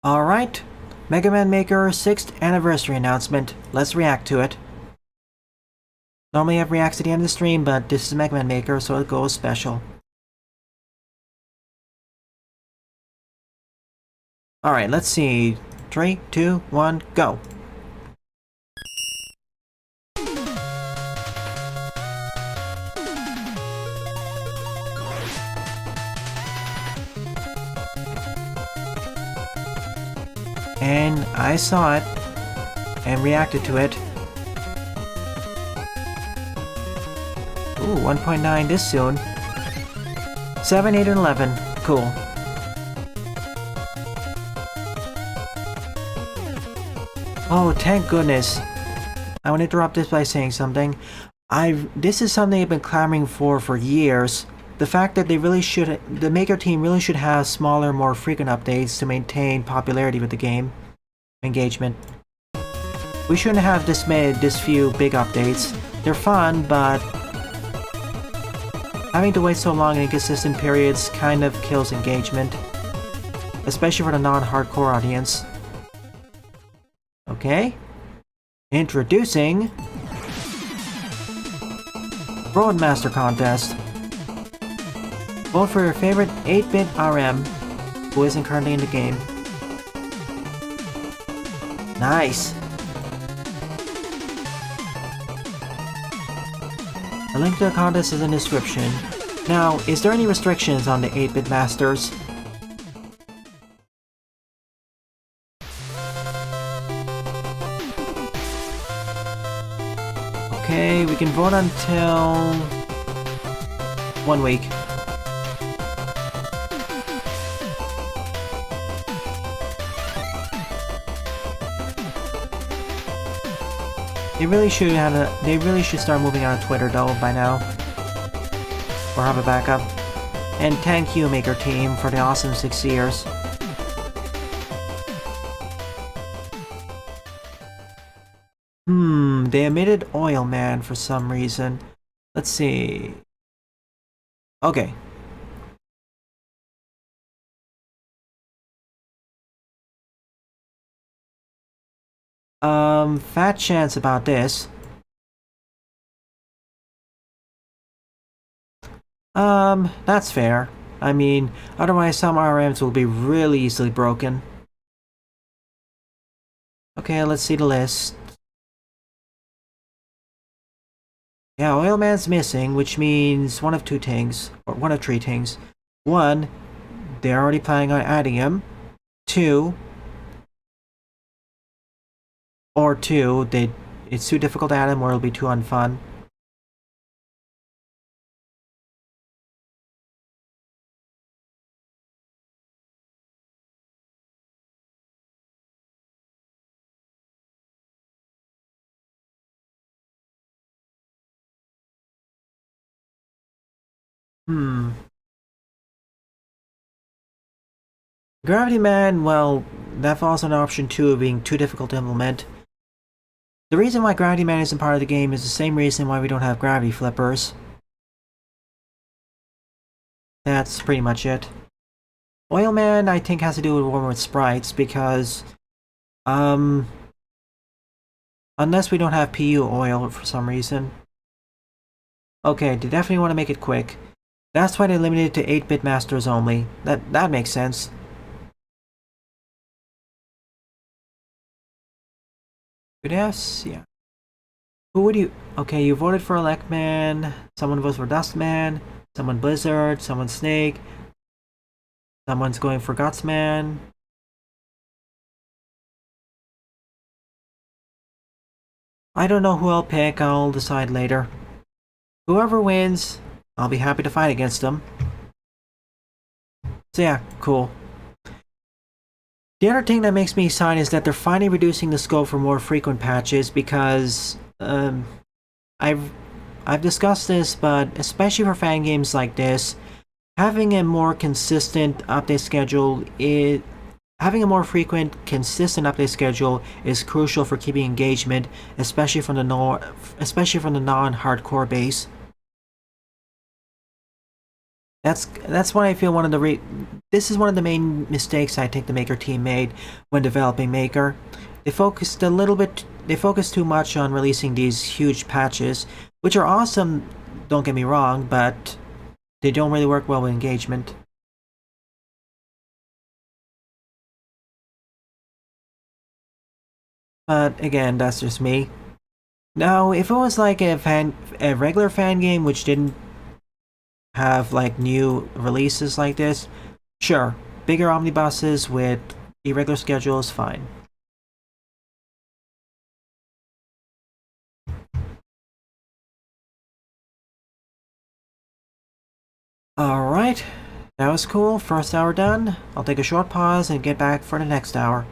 Alright, Mega Man Maker 6th anniversary announcement. Let's react to it. Normally I react at the end of the stream, but this is Mega Man Maker, so it goes special. Alright, let's see. 3, 2, 1, go. And I saw it and reacted to it. Ooh, 1.9 this soon. 7, 8, and 11. Cool. Oh, thank goodness. I want to interrupt this by saying something. This is something I've been clamoring for years. The fact that the Maker team really should have smaller, more frequent updates to maintain popularity with the game. Engagement. We shouldn't have this few big updates. They're fun, but having to wait so long in inconsistent periods kind of kills engagement. Especially for the non-hardcore audience. Okay. Introducing Roadmaster Contest. Vote for your favorite 8-bit RM who isn't currently in the game. Nice! A link to the contest is in the description. Now, is there any restrictions on the 8-bit masters? Okay, we can vote until 1 week. They really should start moving on Twitter though by now. Or have a backup. And thank you, Maker Team, for the awesome 6 years. They omitted Oil Man for some reason. Let's see. Okay. Fat chance about this. That's fair. I mean, otherwise some RMs will be really easily broken. Okay, let's see the list. Yeah, Oil Man's missing, which means one of 2 things, or one of 3 things. 1, they're already planning on adding him. 2, it's too difficult to add him or it'll be too unfun. Gravity Man, well, that falls on option 2 of being too difficult to implement. The reason why Gravity Man isn't part of the game is the same reason why we don't have gravity flippers. That's pretty much it. Oil Man, I think, has to do with sprites because, unless we don't have PU oil for some reason. Okay, they definitely want to make it quick. That's why they limited it to 8-bit masters only. That makes sense. Good ass, yeah. Who would you... Okay, you voted for Elect Man, someone votes for Dust Man, someone Blizzard, someone Snake, someone's going for Guts Man. I don't know who I'll pick, I'll decide later. Whoever wins, I'll be happy to fight against them. So yeah, cool. The other thing that makes me excited is that they're finally reducing the scope for more frequent patches because I've discussed this, but especially for fan games like this, having a more consistent update schedule having a more frequent, consistent update schedule is crucial for keeping engagement, especially from the non-hardcore base. That's what I feel one of the this is one of the main mistakes I think the Maker team made when developing Maker. They focused too much on releasing these huge patches, which are awesome, don't get me wrong, but they don't really work well with engagement. But again, that's just me. Now, if it was like a regular fan game which didn't have like new releases like this, sure, bigger omnibuses with irregular schedules, fine. Alright, that was cool. First hour done. I'll take a short pause and get back for the next hour.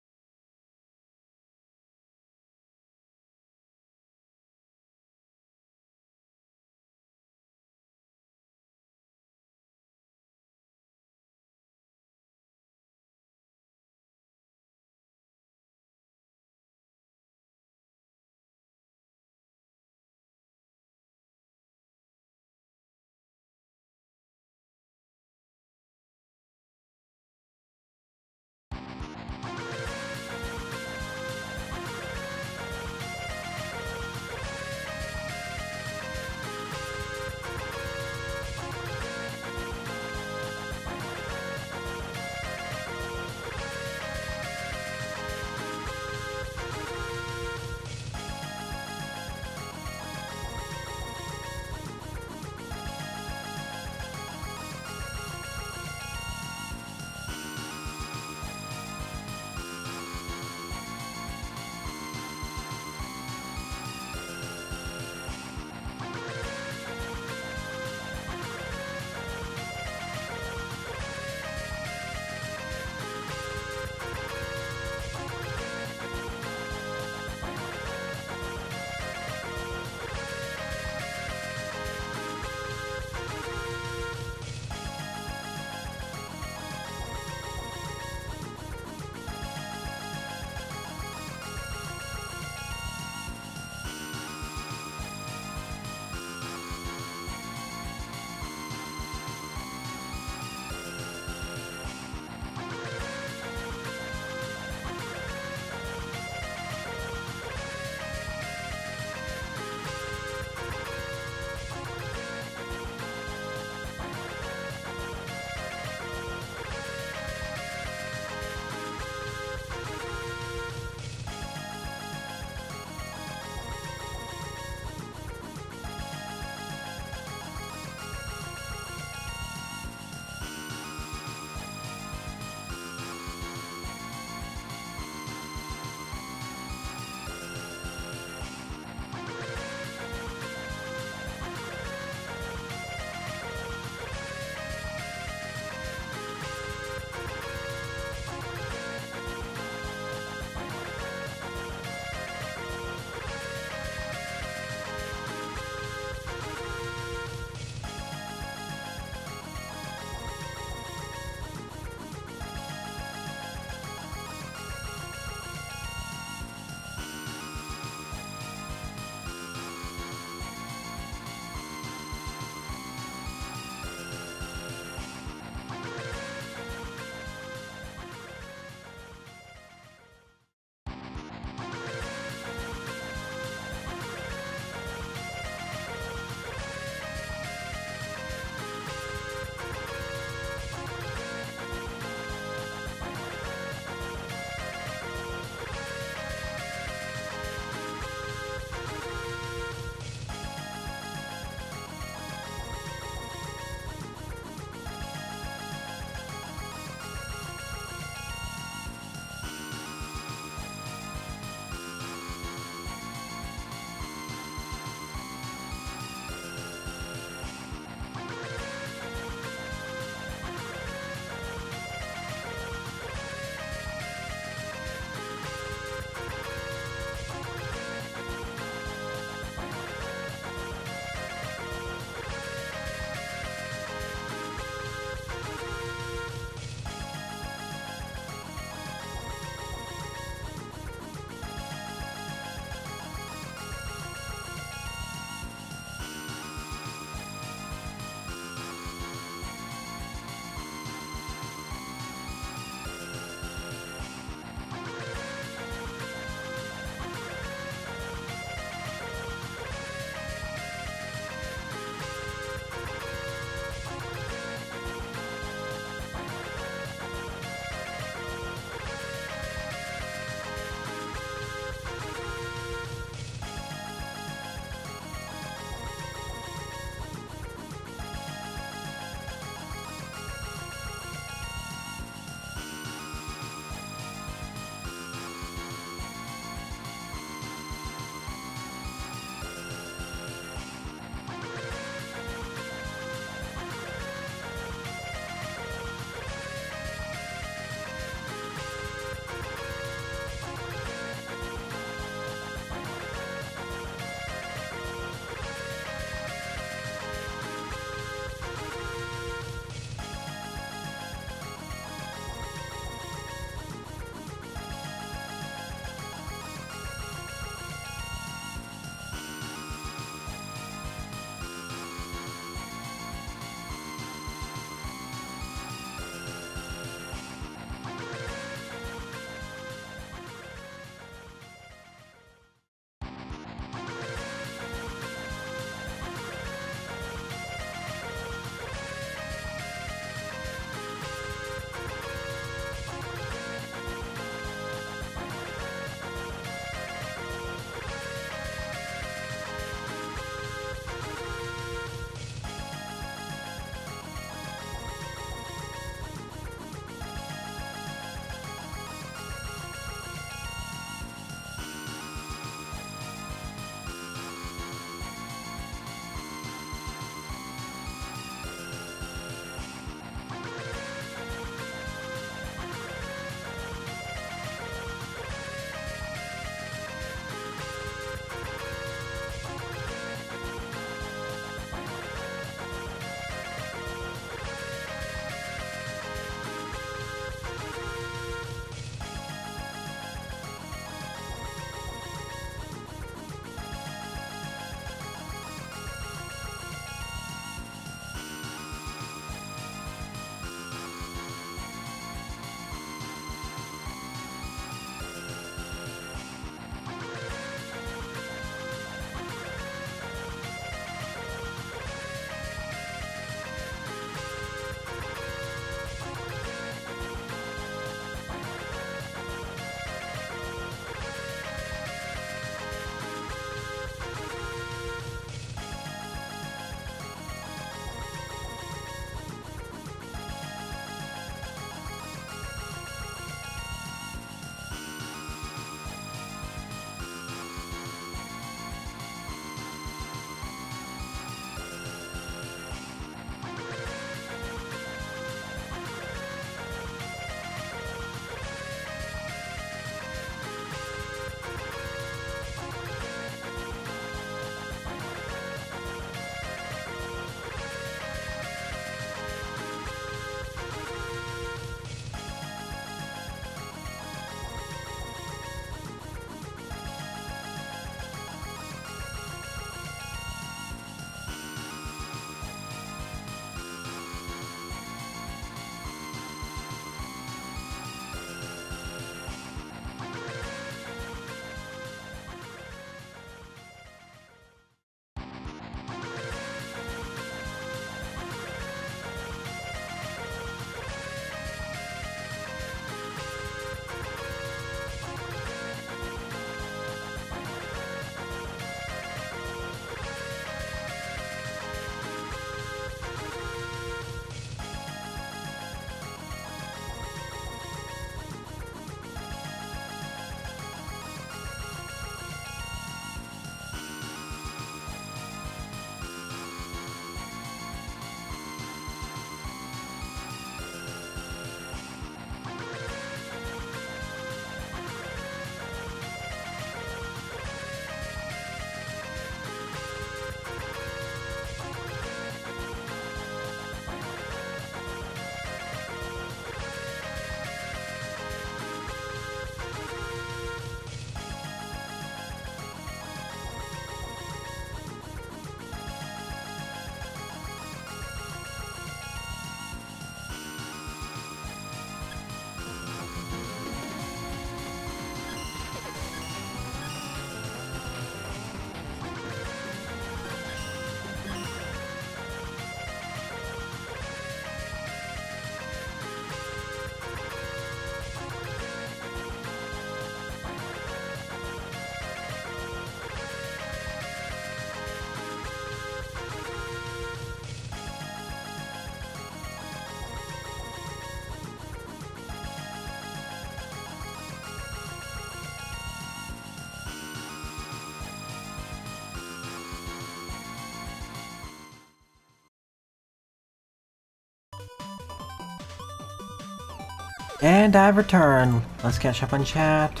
And I've returned. Let's catch up on chat.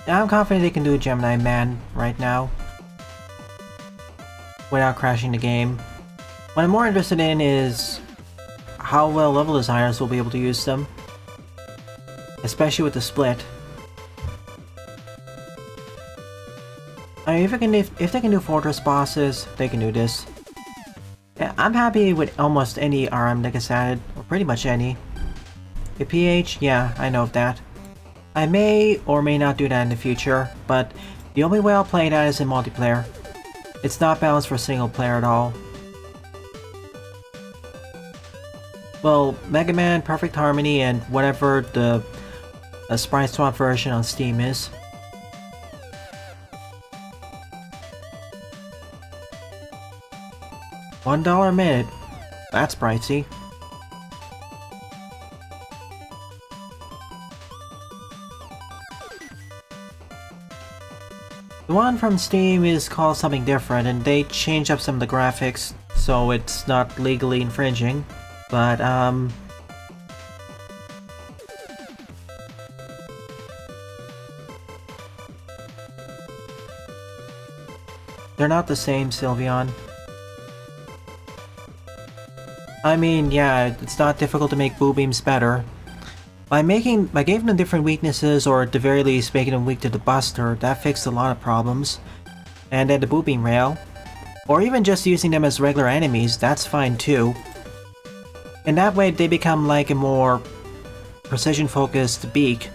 I'm confident they can do Gemini Man right now without crashing the game. What I'm more interested in is how well level designers will be able to use them, especially with the split. I mean, if they can do Fortress bosses, they can do this. Yeah, I'm happy with almost any RM that gets added, or pretty much any. The PH, yeah, I know of that. I may or may not do that in the future, but the only way I'll play that is in multiplayer. It's not balanced for single player at all. Well, Mega Man, Perfect Harmony, and whatever the sprite swap version on Steam is. $1 a minute. That's pricey. The one from Steam is called something different, and they changed up some of the graphics, so it's not legally infringing. But, they're not the same, Sylveon. I mean, yeah, it's not difficult to make Boo Beams better. By giving them different weaknesses, or at the very least making them weak to the Buster, that fixed a lot of problems. And then the Boo Beam rail. Or even just using them as regular enemies, that's fine too. And that way they become like a more precision-focused beak.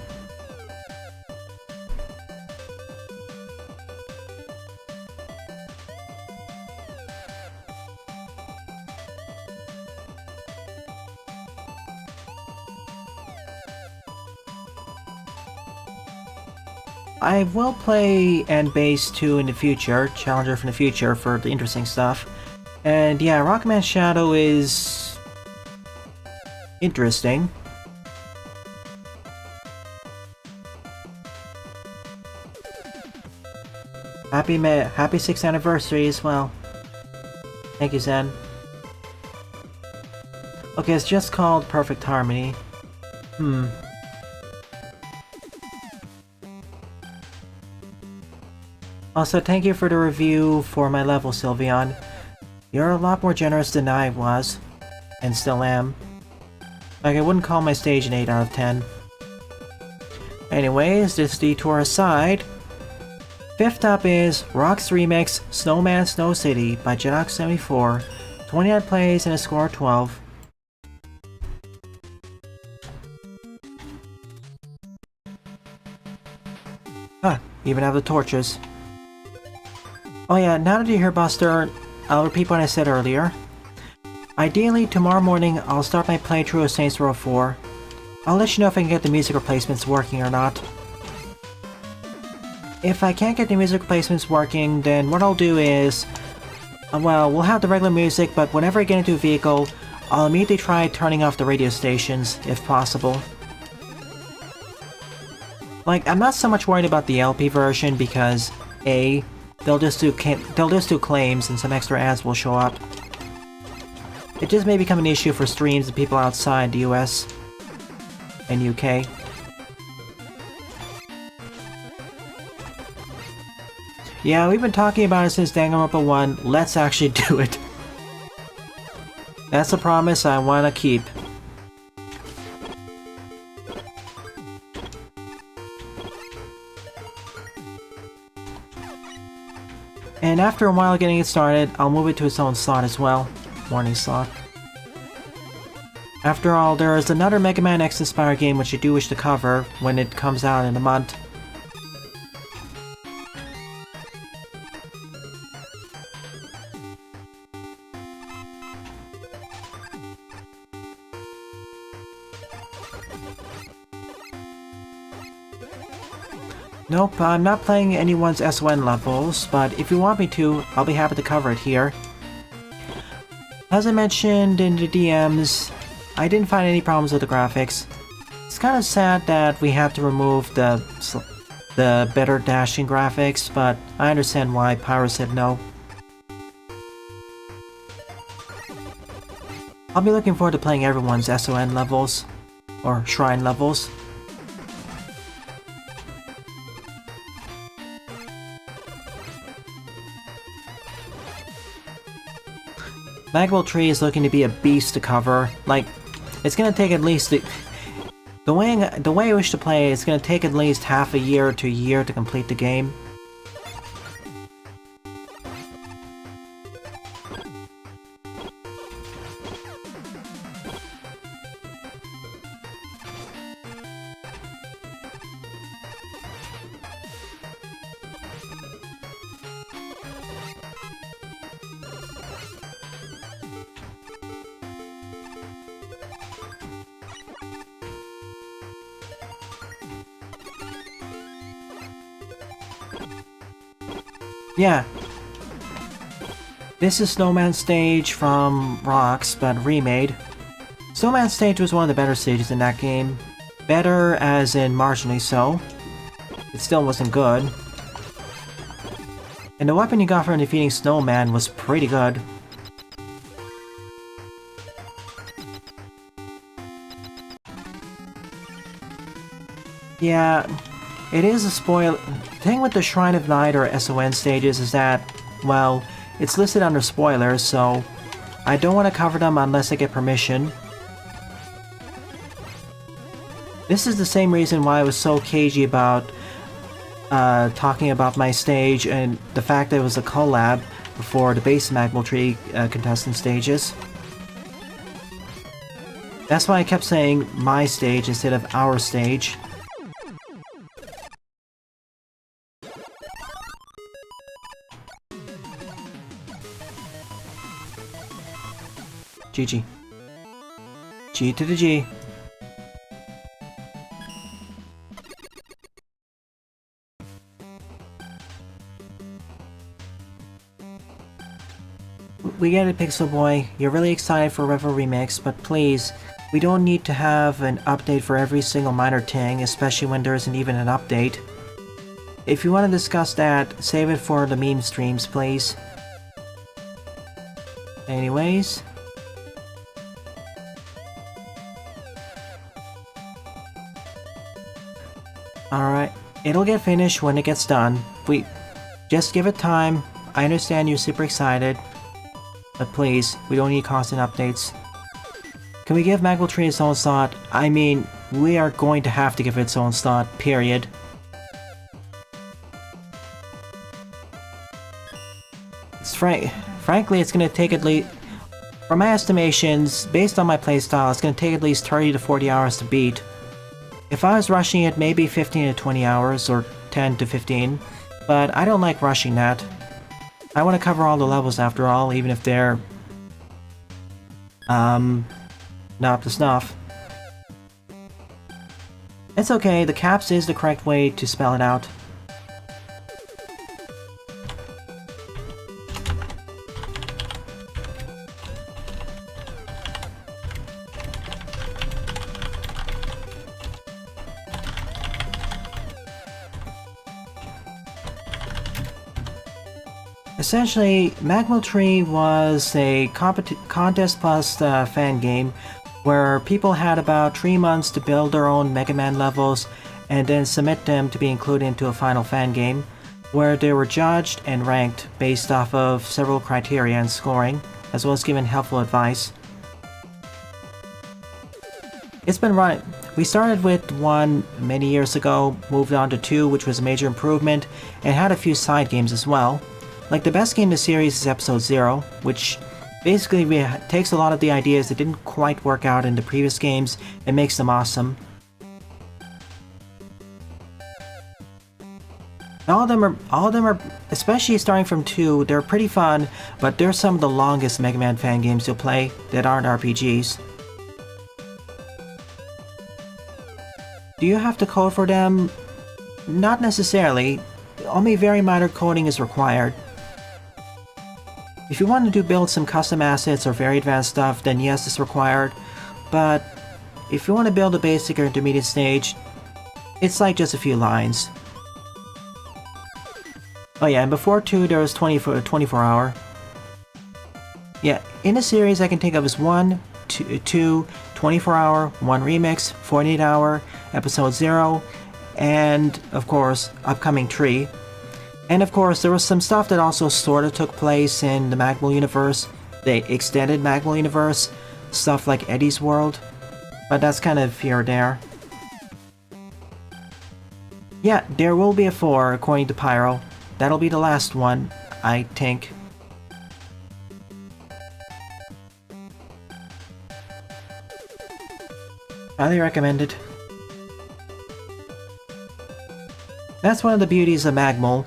I will play N-Base 2 in the future, Challenger from the future, for the interesting stuff. And yeah, Rockman Shadow is interesting. Happy 6th anniversary as well. Thank you, Zen. Okay, it's just called Perfect Harmony. Also, thank you for the review for my level, Sylveon. You're a lot more generous than I was, and still am. Like, I wouldn't call my stage an 8 out of 10. Anyways, this detour aside, fifth up is Rock's Remix Snowman Snow City by Jedi74, 29 plays and a score of 12. Huh, even have the torches. Oh yeah, now that you're here, Buster, I'll repeat what I said earlier. Ideally, tomorrow morning, I'll start my playthrough of Saints Row 4. I'll let you know if I can get the music replacements working or not. If I can't get the music replacements working, then what I'll do is... well, we'll have the regular music, but whenever I get into a vehicle, I'll immediately try turning off the radio stations, if possible. Like, I'm not so much worried about the LP version because, A, they'll just do claims and some extra ads will show up. It just may become an issue for streams and people outside the US and UK. Yeah, we've been talking about it since Danganronpa 1. Let's actually do it. That's a promise I want to keep. And after a while getting it started, I'll move it to its own slot as well. Morning slot. After all, there is another Mega Man X inspired game which I do wish to cover when it comes out in a month. Nope, I'm not playing anyone's SON levels, but if you want me to, I'll be happy to cover it here. As I mentioned in the DMs, I didn't find any problems with the graphics. It's kind of sad that we had to remove the better dashing graphics, but I understand why Pyro said no. I'll be looking forward to playing everyone's SON levels. or shrine levels. Magwell Tree is looking to be a beast to cover. Like, it's gonna take at least the way I wish to play, it's gonna take at least half a year to a year to complete the game. Yeah. This is Snowman Stage from Rocks, but remade. Snowman Stage was one of the better stages in that game. Better as in marginally so. It still wasn't good. And the weapon you got for defeating Snowman was pretty good. Yeah, it is a spoil. The thing with the Shrine of Night or SON stages is that, well, it's listed under spoilers, so I don't want to cover them unless I get permission. This is the same reason why I was so cagey about talking about my stage and the fact that it was a collab before the base Magwell Tree contestant stages. That's why I kept saying my stage instead of our stage. GG. G to the G. We get it, Pixel Boy. You're really excited for Revo Remix, but please, we don't need to have an update for every single minor thing, especially when there isn't even an update. If you want to discuss that, save it for the meme streams, please. Anyways. Alright, it'll get finished when it gets done. We just give it time. I understand you're super excited. But please, we don't need constant updates. Can we give Magwell Tree its own slot? I mean, we are going to have to give it its own slot, period. Frankly, it's gonna take at least... From my estimations, based on my playstyle, it's gonna take at least 30 to 40 hours to beat. If I was rushing it, maybe 15 to 20 hours, or 10 to 15, but I don't like rushing that. I want to cover all the levels after all, even if they're... not up to snuff. It's okay, the caps is the correct way to spell it out. Essentially, Magwell Tree was a contest plus fan game where people had about 3 months to build their own Mega Man levels and then submit them to be included into a final fan game, where they were judged and ranked based off of several criteria and scoring, as well as given helpful advice. It's been running. We started with 1 many years ago, moved on to 2, which was a major improvement, and had a few side games as well. Like, the best game in the series is Episode 0, which basically takes a lot of the ideas that didn't quite work out in the previous games and makes them awesome. All of them are, especially starting from 2, they're pretty fun, but they're some of the longest Mega Man fan games you'll play that aren't RPGs. Do you have to code for them? Not necessarily. Only very minor coding is required. If you want to build some custom assets or very advanced stuff, then yes, it's required. But if you want to build a basic or intermediate stage, it's like just a few lines. Oh yeah, and before 2 there was 24 hour. Yeah, in the series I can think of as 1, 2 24-hour, 1 remix, 48-hour, episode 0, and of course, upcoming tree. And of course, there was some stuff that also sort of took place in the Magmul universe, the extended Magmul universe, stuff like Eddie's World, but that's kind of here or there. Yeah, there will be a 4 according to Pyro. That'll be the last one, I think. Highly recommended. That's one of the beauties of Magmul.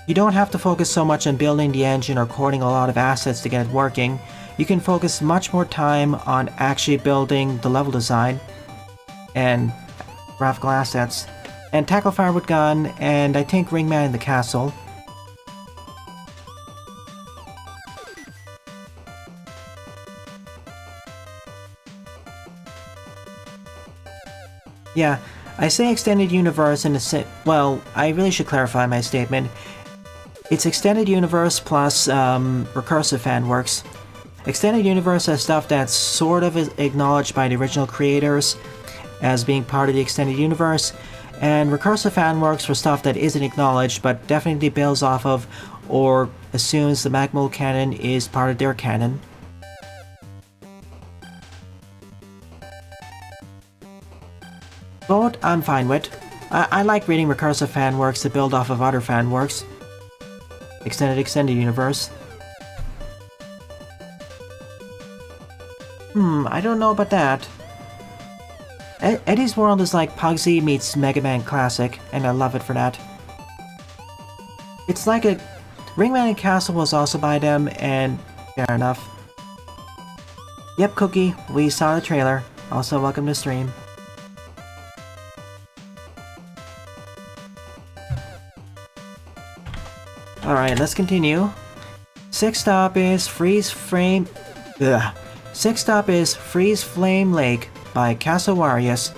You don't have to focus so much on building the engine or coding a lot of assets to get it working. You can focus much more time on actually building the level design and graphical assets. And tackle fire with gun, and I think Ringman in the castle. Yeah, I say extended universe in the well, I really should clarify my statement. It's extended universe plus recursive fan works. Extended universe has stuff that's sort of acknowledged by the original creators as being part of the extended universe, and recursive fan works for stuff that isn't acknowledged but definitely builds off of or assumes the Magmul canon is part of their canon. Both I'm fine with. I like reading recursive fan works that build off of other fan works. Extended universe. I don't know about that. Eddie's World is like Pugsy meets Mega Man Classic, and I love it for that. It's like a... Ringman and Castle was also by them, and fair enough. Yep, Cookie, we saw the trailer. Also, welcome to stream. Alright, let's continue. Sixth stop is Freeze Flame Lake by Casawarius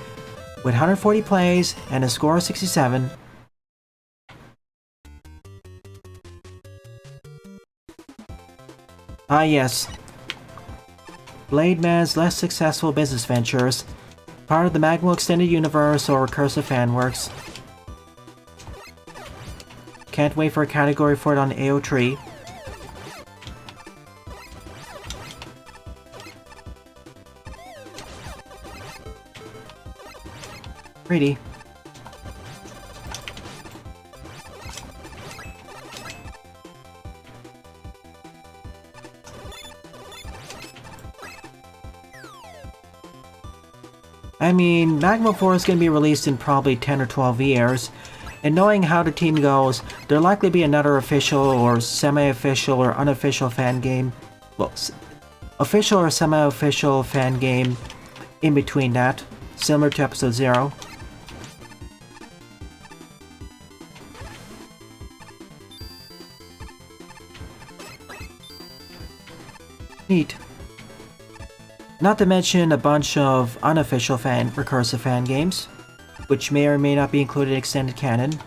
with 140 plays and a score of 67. Ah yes. Blade Man's less successful business ventures, part of the Magmul Extended Universe or recursive fan works. Can't wait for a category for it on AO3. Pretty. I mean, Magma 4 is going to be released in probably 10 or 12 years, and knowing how the team goes, there'll likely be another official or semi-official or unofficial fan game. Well, official or semi-official fan game in between that, similar to episode 0. Neat. Not to mention a bunch of unofficial recursive fan games, which may or may not be included in extended canon.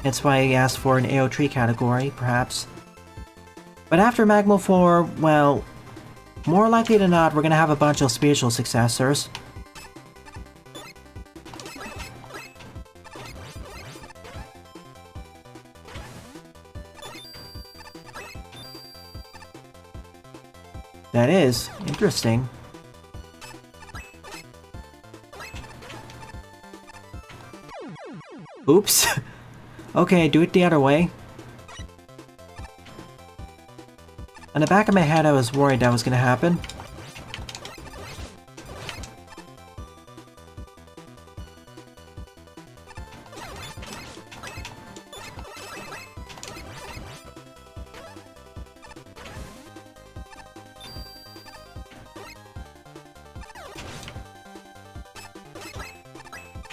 That's why I asked for an AO3 category, perhaps. But after Magmul 4, well, more likely than not, we're gonna have a bunch of spiritual successors. That is interesting. Oops. Okay, do it the other way. On the back of my head, I was worried that was gonna happen.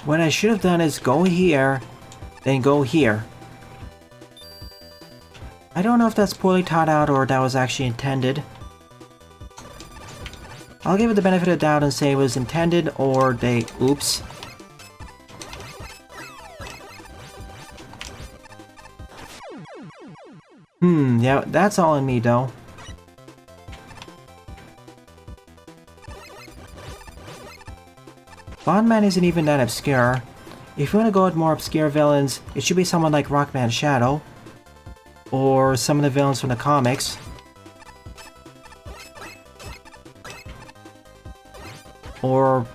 What I should have done is go here, then go here. I don't know if that's poorly thought out or that was actually intended. I'll give it the benefit of the doubt and say it was intended or they... Oops. Yeah, that's all on me though. Bondman isn't even that obscure. If you want to go with more obscure villains, it should be someone like Rockman Shadow. Or some of the villains from the comics. Or...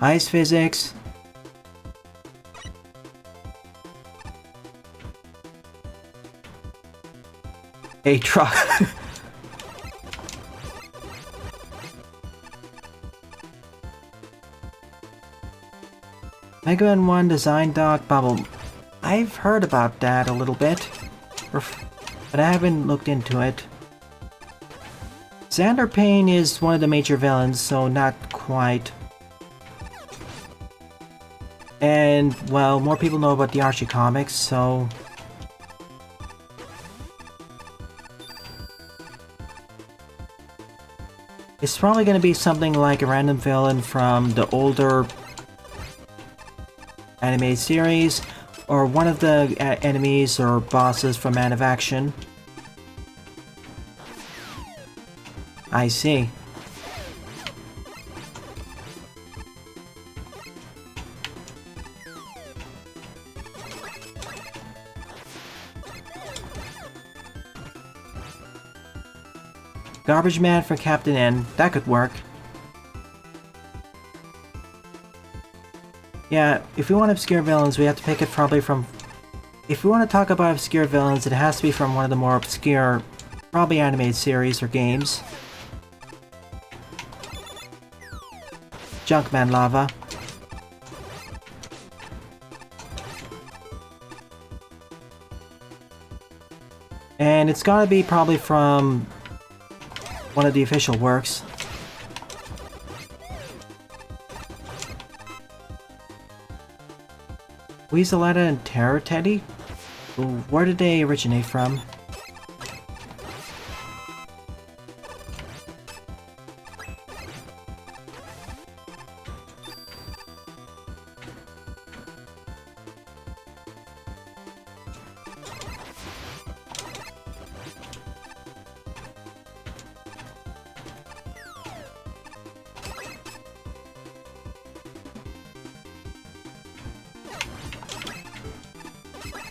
ice physics. A truck. Mega Man 1 Design Dock Bubble. I've heard about that a little bit, but I haven't looked into it. Xander Payne is one of the major villains, so not quite. And, well, more people know about the Archie comics, so... it's probably going to be something like a random villain from the older animated series, or one of the enemies or bosses from Man of Action. I see. Garbage Man for Captain N. That could work. Yeah, if we want obscure villains, we have to pick it probably from... if we want to talk about obscure villains, it has to be from one of the more obscure, probably animated series or games. Junkman Lava. And it's gotta be probably from one of the official works. Weaseletta and Terror Teddy? Where did they originate from?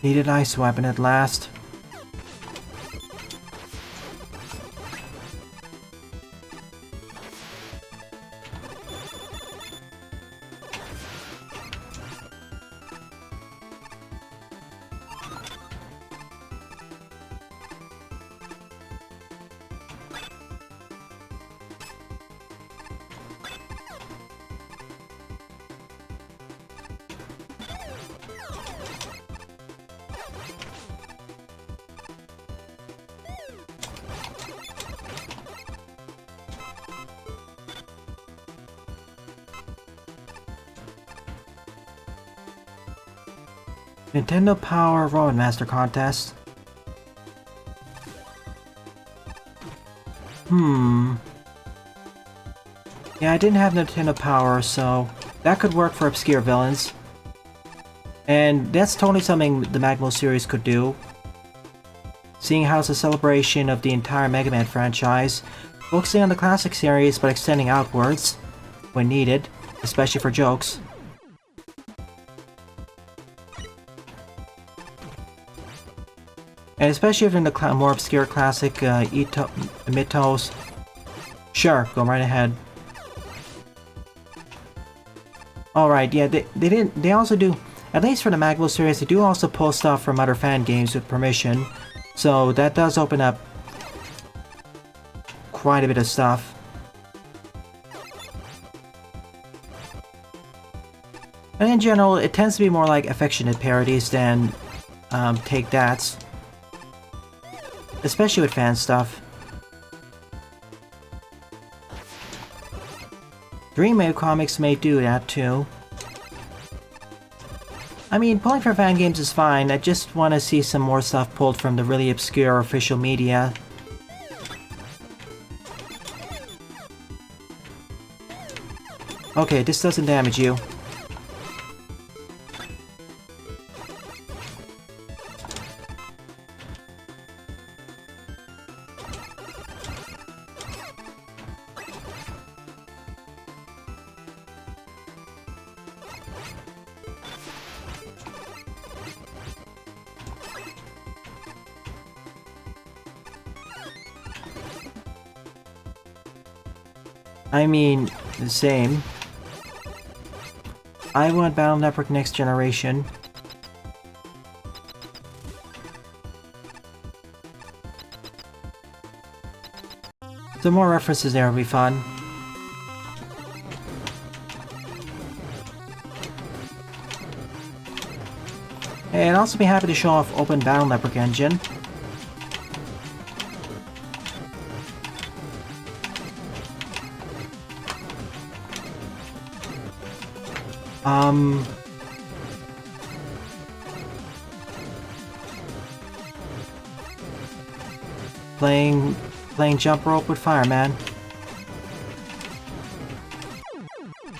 Need an ice weapon at last. Nintendo Power Roadmaster Contest. Yeah, I didn't have Nintendo Power, so that could work for obscure villains. And that's totally something the Magmo series could do. Seeing how it's a celebration of the entire Mega Man franchise, focusing on the classic series but extending outwards when needed, especially for jokes. And especially if in the more obscure classic Mythos. Sure, go right ahead. Alright, yeah, they also do, at least for the Magmo series, they do also pull stuff from other fan games with permission. So that does open up quite a bit of stuff. And in general, it tends to be more like affectionate parodies than take-that's. Especially with fan stuff. Dreamwave comics may do that too. I mean, pulling from fan games is fine, I just want to see some more stuff pulled from the really obscure official media. Okay, this doesn't damage you. I mean, the same. I want Battle Network Next Generation. Some more references there would be fun. And I'd also be happy to show off Open Battle Network Engine. Playing jump rope with Fireman.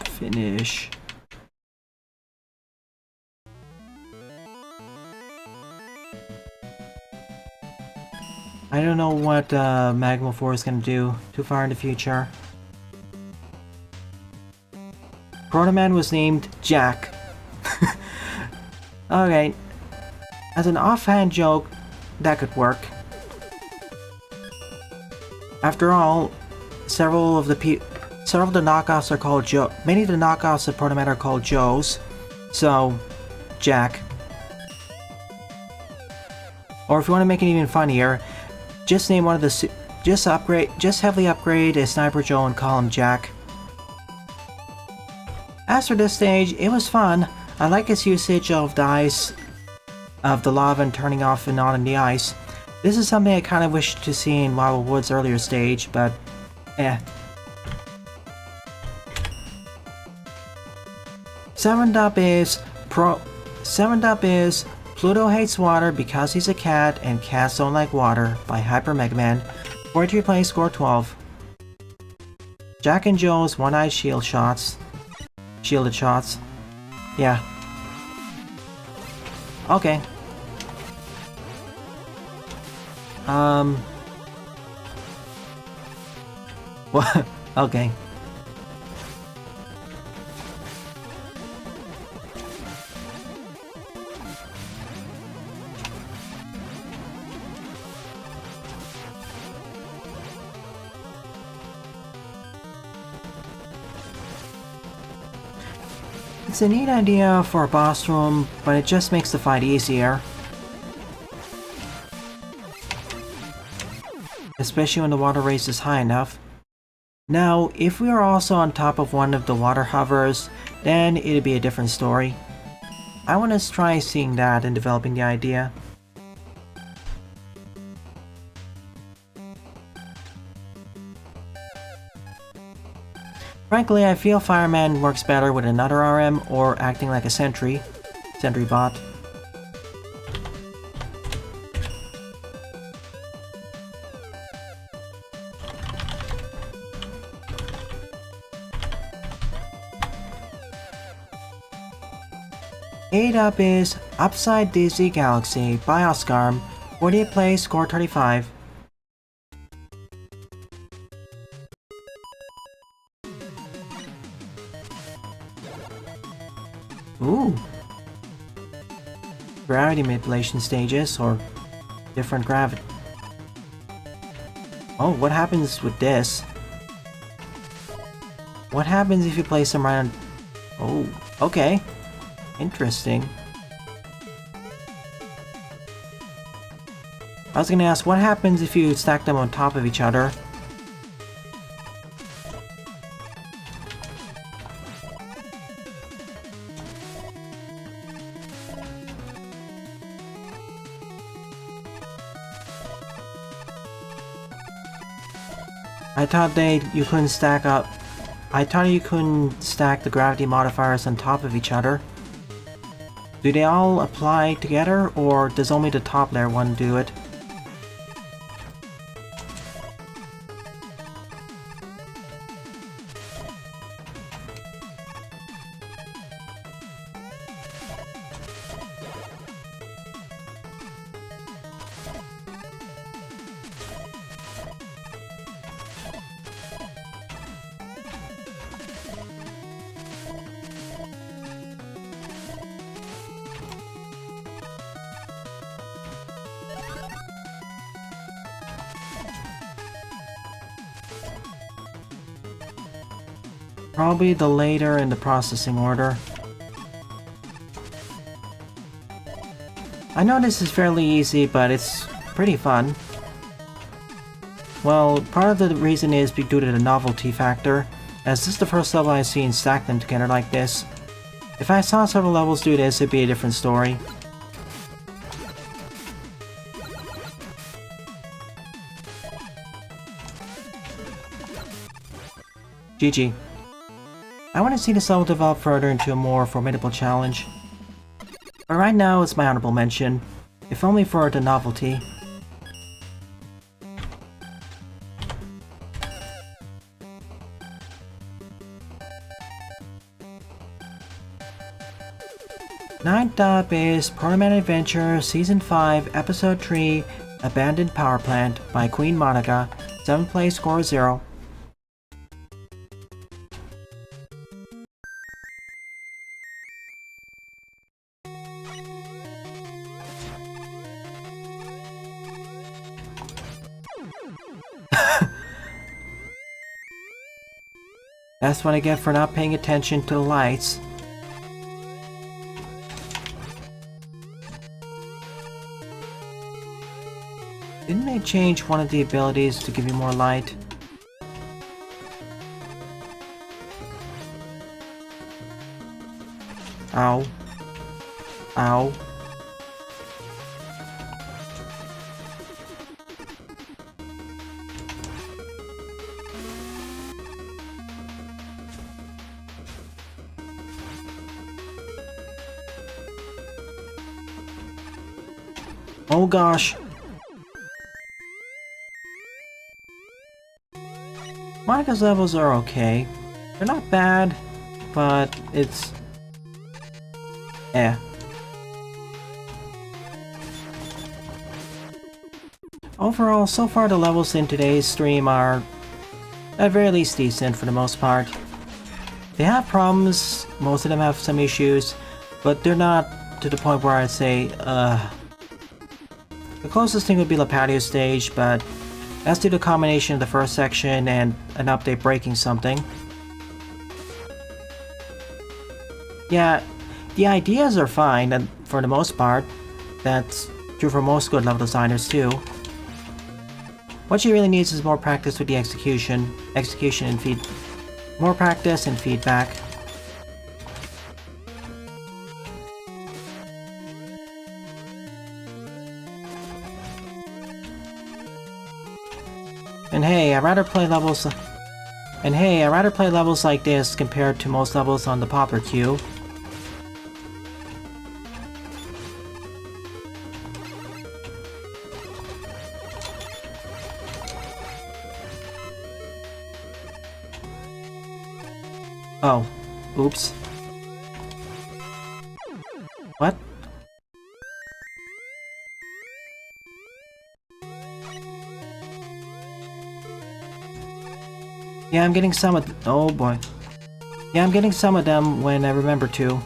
Finish. I don't know what Magma 4 is gonna do too far in the future. Proto Man was named Jack. Alright. As an offhand joke, that could work. After all, several of the knockoffs are called Joe. Many of the knockoffs of Proto Man are called Joes. So, Jack. Or if you want to make it even funnier, just name one of the just heavily upgrade a Sniper Joe and call him Jack. As for this stage, it was fun. I like its usage of the ice, of the lava and turning off and on in the ice. This is something I kind of wish to see in Wild Wood's earlier stage, but eh. 7th up is Pluto Hates Water Because He's a Cat and Cats Don't Like Water by Hyper Mega Man. 43 place, score 12. Jack and Joe's one-eyed shielded shots. Yeah. Okay. What? Okay. It's a neat idea for a boss room, but it just makes the fight easier. Especially when the water race is high enough. Now, if we are also on top of one of the water hovers, then it'd be a different story. I want to try seeing that and developing the idea. Frankly, I feel Fireman works better with another RM or acting like a sentry bot. Eighth up is Upside Dizzy Galaxy by Oscar. 48th place, score 35. Ooh. Gravity manipulation stages, or different gravity. Oh, what happens with this? What happens if you place them right on... Oh, okay. Interesting. I was gonna ask, what happens if you stack them on top of each other? I thought you couldn't stack up. I thought you couldn't stack the gravity modifiers on top of each other. Do they all apply together, or does only the top layer one do it? Probably the later in the processing order. I know this is fairly easy, but it's pretty fun. Well, part of the reason is due to the novelty factor, as this is the first level I've seen stack them together like this. If I saw several levels do this, it'd be a different story. GG. I want to see this level develop further into a more formidable challenge. But right now, it's my honorable mention, if only for the novelty. Ninth up is Mega Man Adventure Season 5, Episode 3, Abandoned Power Plant by Queen Monica, 7th place, score 0. That's what I get for not paying attention to the lights. Didn't they change one of the abilities to give you more light? Ow. Ow. Oh gosh. Monica's levels are okay. They're not bad, but it's... Overall, so far the levels in today's stream are at very least decent for the most part. They have problems, most of them have some issues, but they're not to the point where I'd say, The closest thing would be the patio stage, but that's due to the combination of the first section and an update breaking something. Yeah, the ideas are fine, and for the most part. That's true for most good level designers too. What she really needs is more practice with the execution and more practice and feedback. And hey, I'd rather play levels like this compared to most levels on the popper queue. Oh, oops. What? Yeah, I'm getting some of... Oh boy. Yeah, I'm getting some of them when I remember to.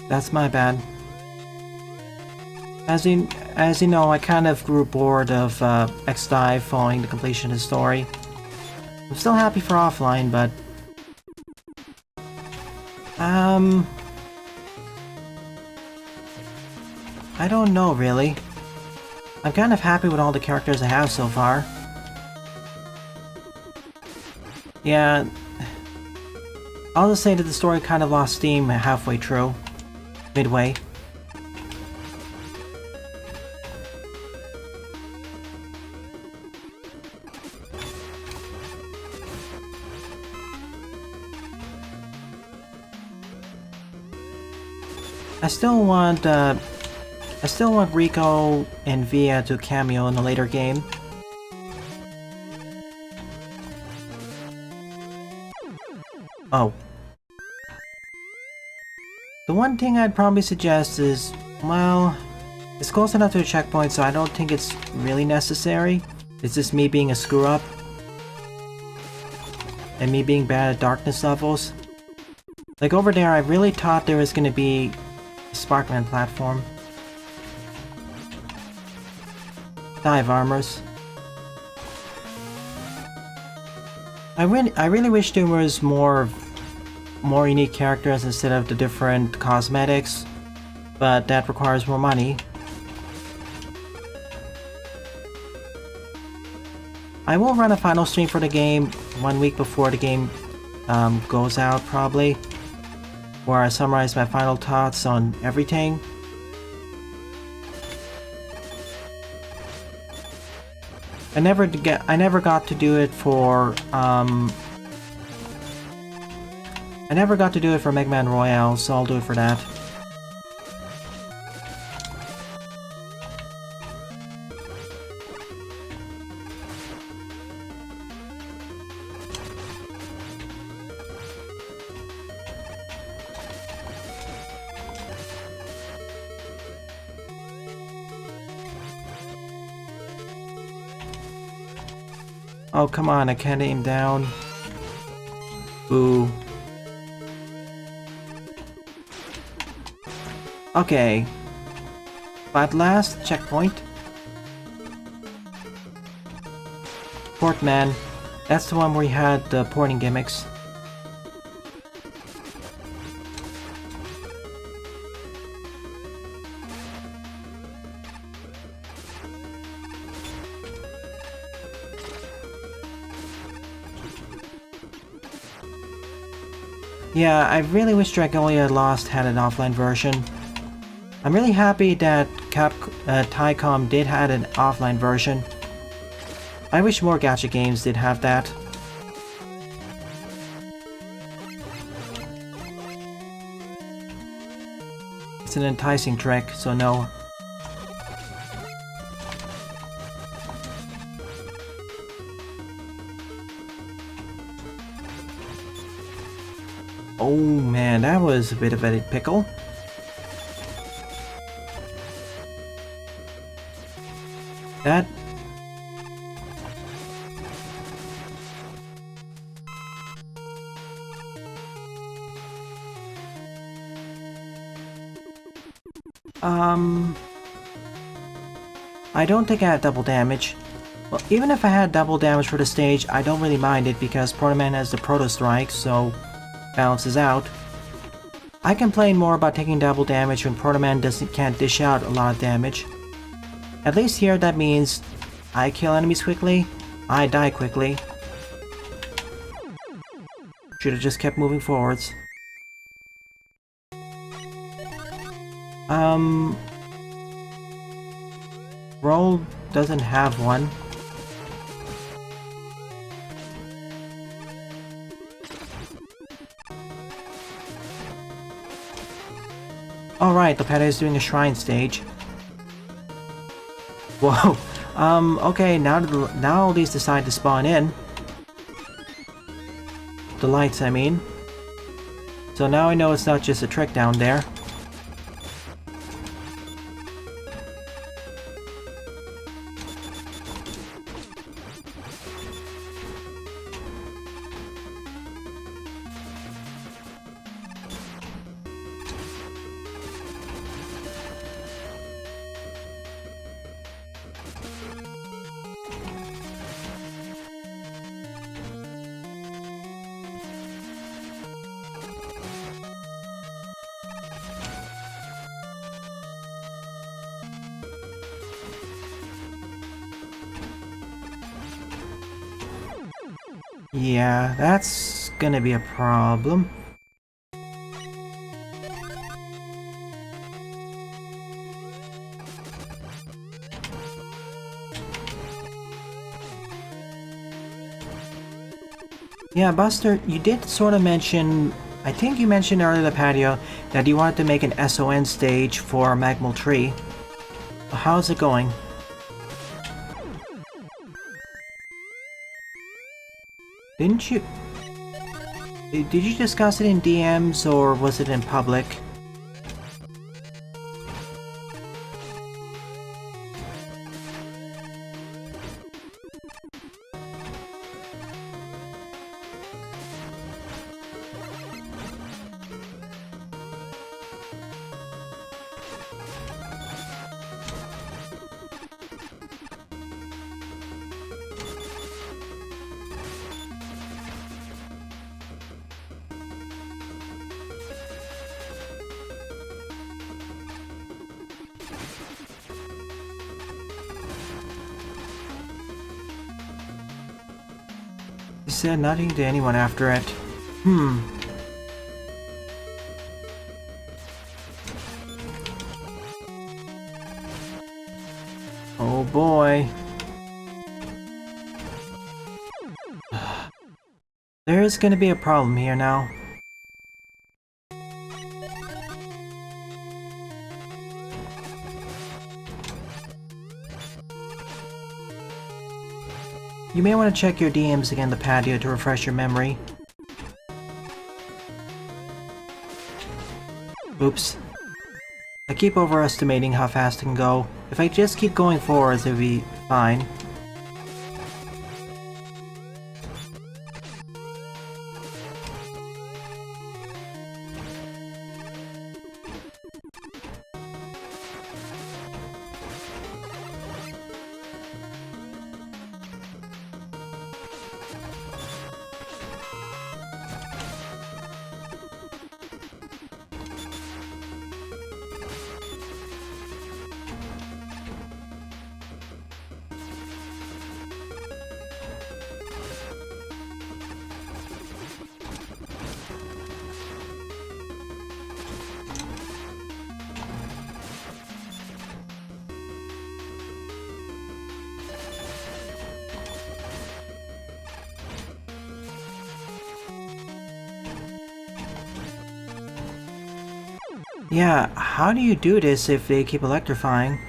That's my bad. As you know, I kind of grew bored of X-Dive following the completion of the story. I'm still happy for offline, but... I don't know, really. I'm kind of happy with all the characters I have so far. Yeah... I'll just say that the story kind of lost steam halfway through. Midway. I still want Rico and Via to cameo in a later game. Oh. The one thing I'd probably suggest is, well, it's close enough to a checkpoint, so I don't think it's really necessary. It's just me being a screw-up. And me being bad at darkness levels. Like over there, I really thought there was gonna be a Sparkman platform. Dive armors. I really wish there was more unique characters instead of the different cosmetics, but that requires more money. I will run a final stream for the game 1 week before the game goes out, probably, where I summarize my final thoughts on everything. I never got to do it for Mega Man Royale, so I'll do it for that. Oh, come on, I can't aim down. Boo. Okay. But last checkpoint. Portman. That's the one where you had the porting gimmicks. Yeah, I really wish Dragolia Lost had an offline version. I'm really happy that Capcom did have an offline version. I wish more gacha games did have that. It's an enticing trick, so no. Oh man, that was a bit of a pickle. That... I don't think I had double damage. Well, even if I had double damage for the stage, I don't really mind it because Protoman has the Proto Strike, so balances out. I complain more about taking double damage when Protoman can't dish out a lot of damage. At least here that means I kill enemies quickly, I die quickly. Should've just kept moving forwards. Roll doesn't have one. Alright, the Peta is doing a shrine stage. Whoa. Okay, now all these decide to spawn in. The lights, I mean. So now I know it's not just a trick down there. Yeah, that's gonna be a problem. Yeah, Buster, you did sort of mention, I think you mentioned earlier in the patio, that you wanted to make an SON stage for Magmal Tree. How's it going? Did you discuss it in DMs or was it in public? He said nothing to anyone after it. Oh boy. There is gonna be a problem here now. You may want to check your DMs again the patio to refresh your memory. Oops. I keep overestimating how fast I can go. If I just keep going forwards, it'll be fine. Yeah, how do you do this if they keep electrifying?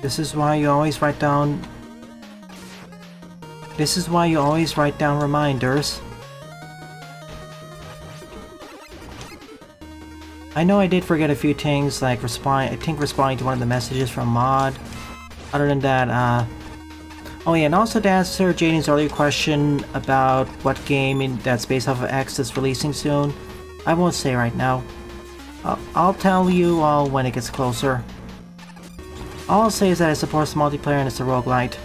This is why you always write down... This is why you always write down reminders. I know I did forget a few things, like responding to one of the messages from Mod. Other than that, oh yeah, and also to answer Jaden's earlier question about what game that's based off of X is releasing soon, I won't say right now. I'll tell you all when it gets closer. All I'll say is that it supports multiplayer and it's a roguelite.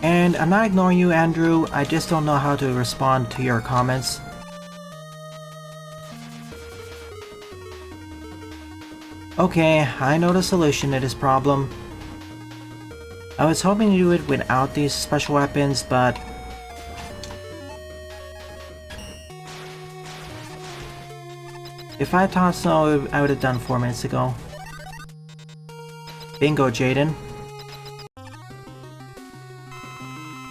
And I'm not ignoring you, Andrew, I just don't know how to respond to your comments. Okay, I know the solution to this problem. I was hoping to do it without these special weapons, but... if I thought so, I would have done 4 minutes ago. Bingo, Jaden.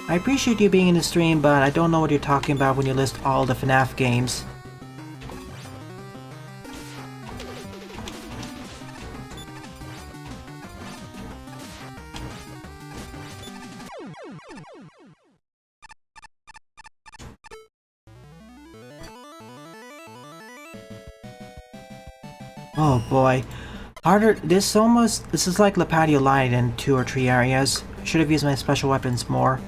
I appreciate you being in the stream, but I don't know what you're talking about when you list all the FNAF games. Oh boy. Harder, this is like the patio light in 2 or 3 areas. I should have used my special weapons more.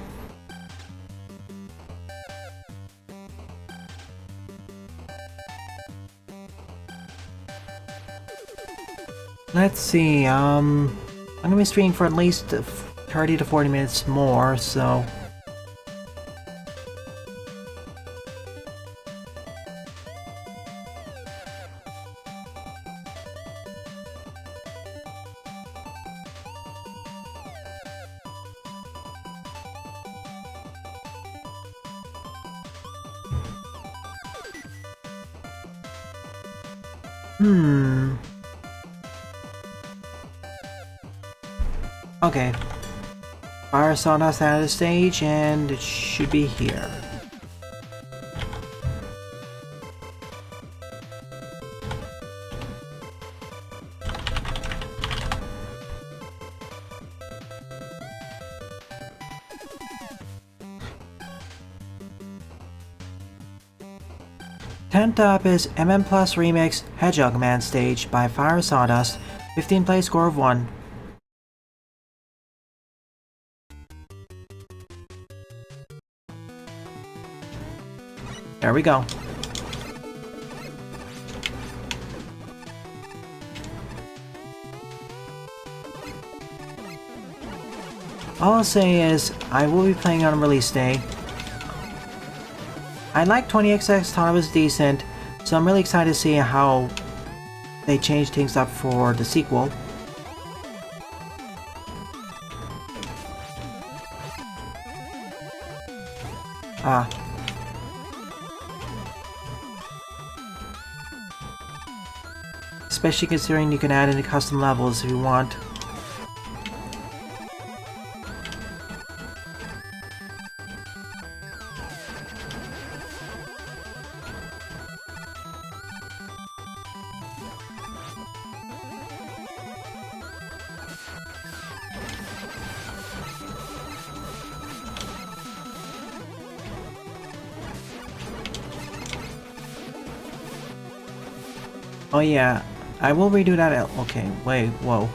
Let's see, I'm gonna be streaming for at least 30 to 40 minutes more, so... Okay. Fire sawdust out of the stage, and it should be here. Tenth up is MM Plus Remix Hedgehog Man stage by Fire Sawdust, 15 play score of 1. There we go. All I'll say is, I will be playing on release day. I like 20XX, thought it was decent, so I'm really excited to see how they change things up for the sequel. Especially considering you can add in custom levels if you want. Oh yeah, I will redo that. Okay, wait, whoa.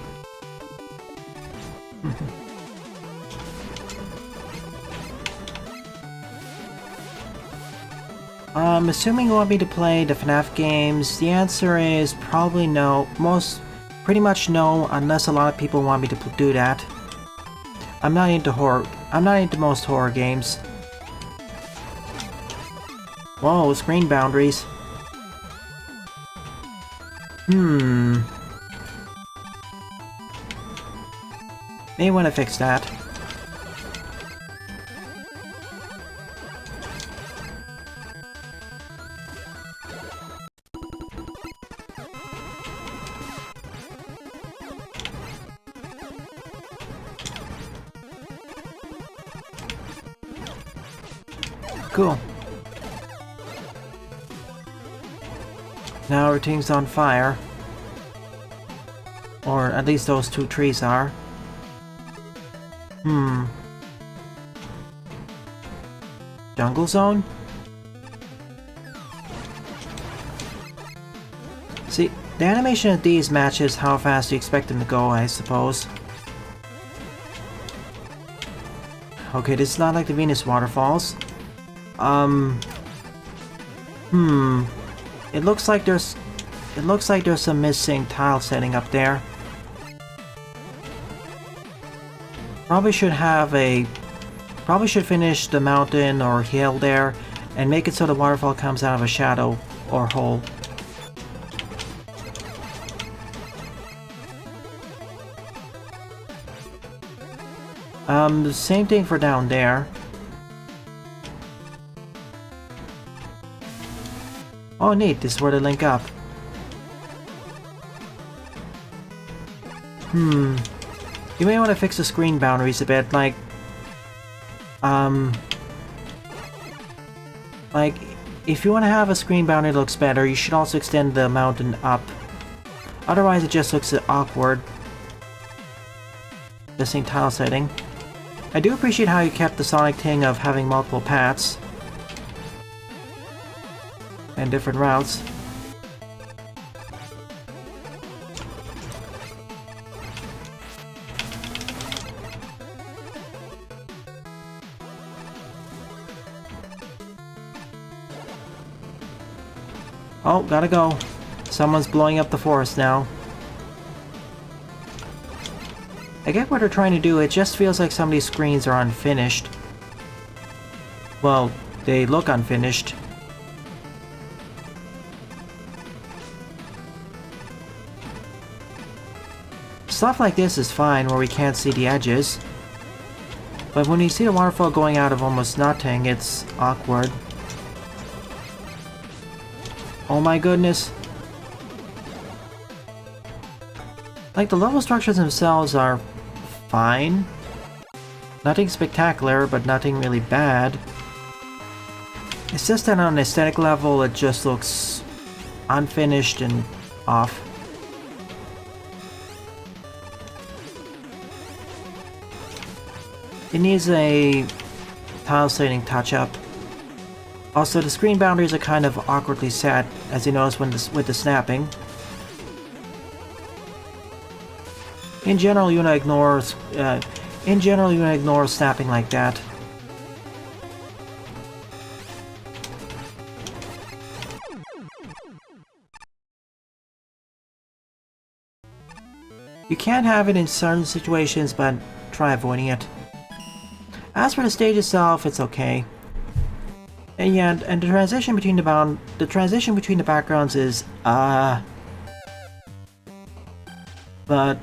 Assuming you want me to play the FNAF games, the answer is probably no. Pretty much no, unless a lot of people want me to do that. I'm not into horror. I'm not into most horror games. Whoa, screen boundaries. May want to fix that. Cool. Now everything's on fire. Or at least those two trees are. Jungle Zone? See, the animation of these matches how fast you expect them to go, I suppose. Okay, this is not like the Venus waterfalls. It looks like there's some missing tile setting up there. Probably should finish the mountain or hill there and make it so the waterfall comes out of a shadow or hole. The same thing for down there. Oh neat, this is where they link up. You may want to fix the screen boundaries a bit, like if you want to have a screen boundary that looks better, you should also extend the mountain up. Otherwise it just looks awkward. The same tile setting. I do appreciate how you kept the Sonic thing of having multiple paths. And different routes. Oh, gotta go. Someone's blowing up the forest now. I get what they're trying to do, it just feels like some of these screens are unfinished. Well, they look unfinished. Stuff like this is fine where we can't see the edges. But when you see the waterfall going out of almost nothing, it's awkward. Oh my goodness. Like, the level structures themselves are fine. Nothing spectacular, but nothing really bad. It's just that on an aesthetic level, it just looks unfinished and off. It needs a tile setting touch-up. Also, the screen boundaries are kind of awkwardly set, as you notice with the snapping. In general, you wanna ignore snapping like that. You can have it in certain situations, but try avoiding it. As for the stage itself, it's okay. And yeah, and the transition between the backgrounds is but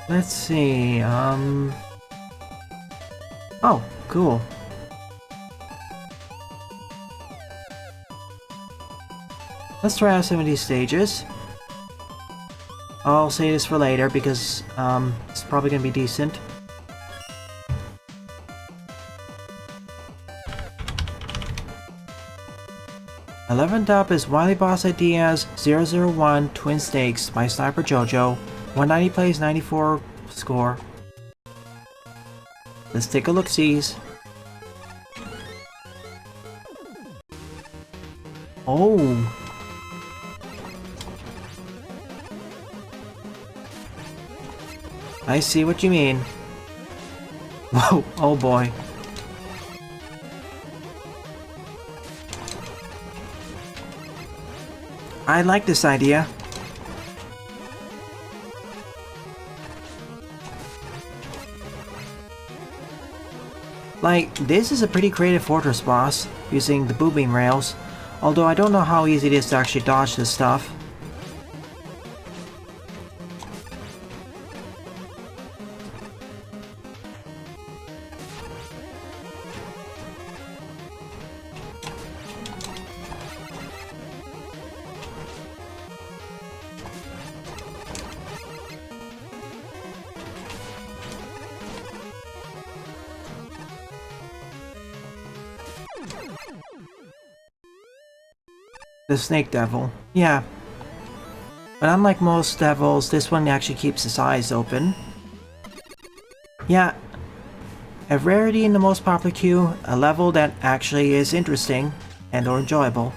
let's see, oh, cool. Let's try out some of these stages. I'll say this for later because it's probably gonna be decent. Eleventh up is Wily Boss Ideas 001 Twin Stakes by Sniper Jojo. 190 plays, 94 score. Let's take a look-sees. Oh! I see what you mean. Whoa, oh boy. I like this idea. Like, this is a pretty creative fortress boss, using the boo beam rails, although I don't know how easy it is to actually dodge this stuff. The Snake Devil. Yeah. But unlike most devils, this one actually keeps its eyes open. Yeah. A rarity in the most popular queue, a level that actually is interesting and or enjoyable.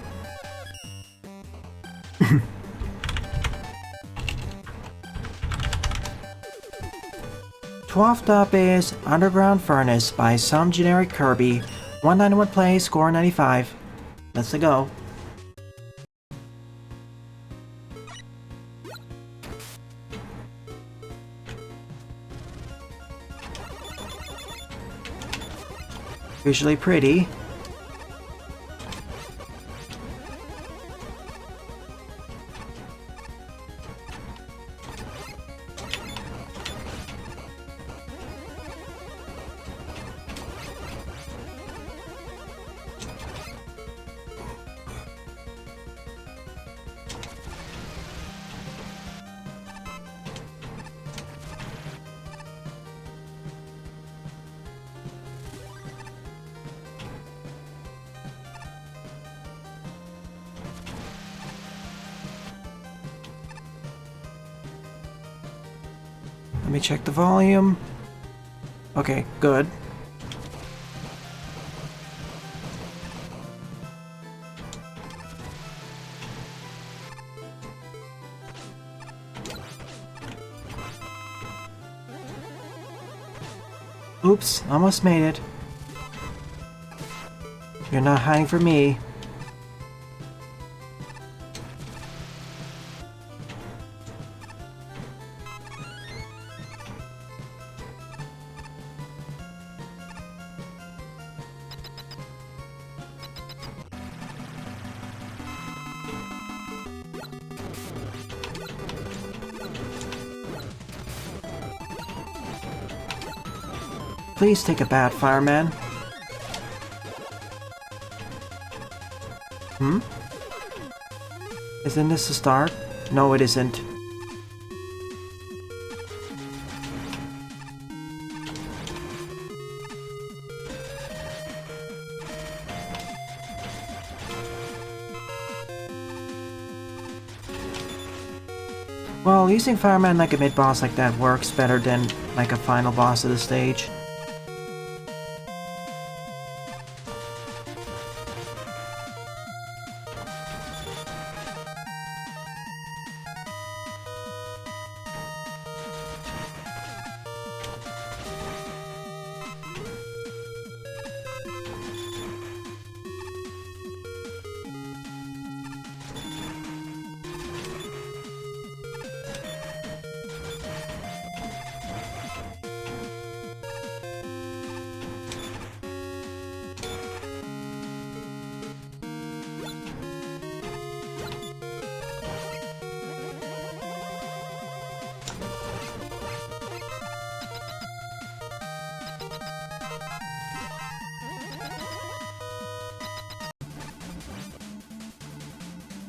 12th up is Underground Furnace by some generic Kirby. 191 plays, score 95. Let's go. Visually pretty. Let me check the volume. Okay, good. Oops, almost made it. You're not hiding from me. Please take a bat, fireman. Isn't this the start? No, it isn't. Well, using fireman like a mid-boss like that works better than like a final boss of the stage.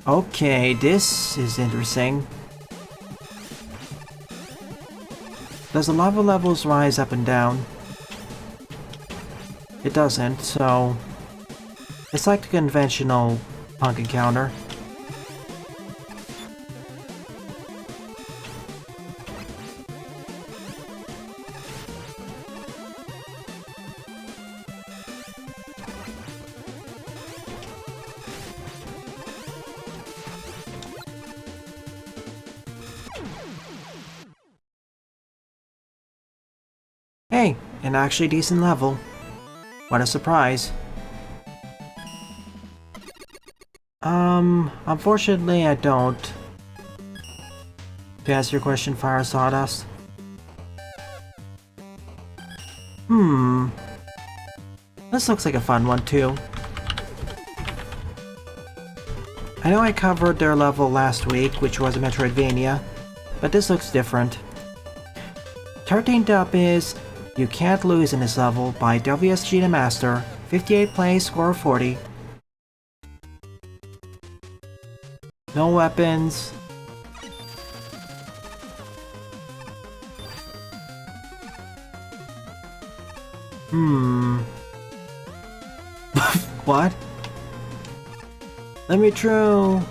Okay, this is interesting. Does the lava levels rise up and down? It doesn't, so... It's like the conventional punk encounter. Hey, an actually decent level. What a surprise. Unfortunately I don't. To answer your question, Fire Sawdust. This looks like a fun one too. I know I covered their level last week, which was a Metroidvania, but this looks different. 13th up is You Can't Lose in this level by WSG the Master, 58 plays, score of 40. No weapons. What? Let me through.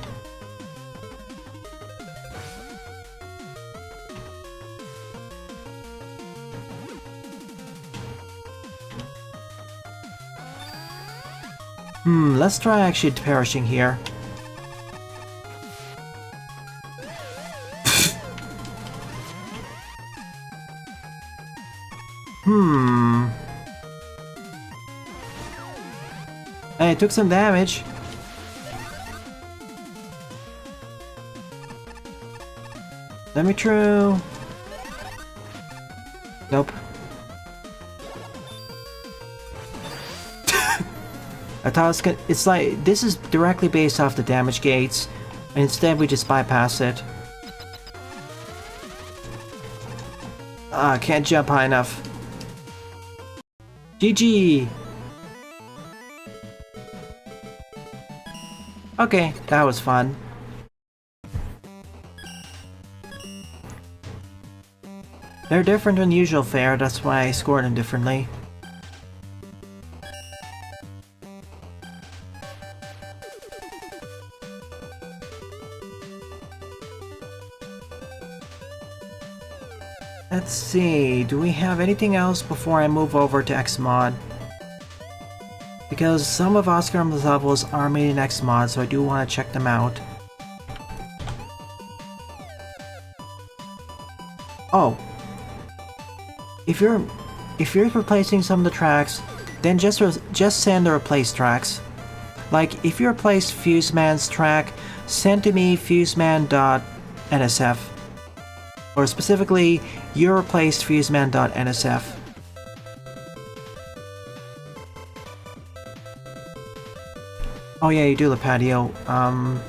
Let's try actually perishing here. Hey, it took some damage. Let me through. Nope. I thought it's like, this is directly based off the damage gates, and instead we just bypass it. Can't jump high enough. GG! Okay, that was fun. They're different than usual fare, that's why I scored them differently. Let's see, do we have anything else before I move over to Xmod? Because some of Oscar's levels are made in Xmod, so I do want to check them out. Oh. If you're replacing some of the tracks, then just send the replaced tracks. Like, if you replace Fuseman's track, send to me fuseman.nsf. Or specifically, you replaced fuseman.nsf. Oh yeah, you do the patio. I'm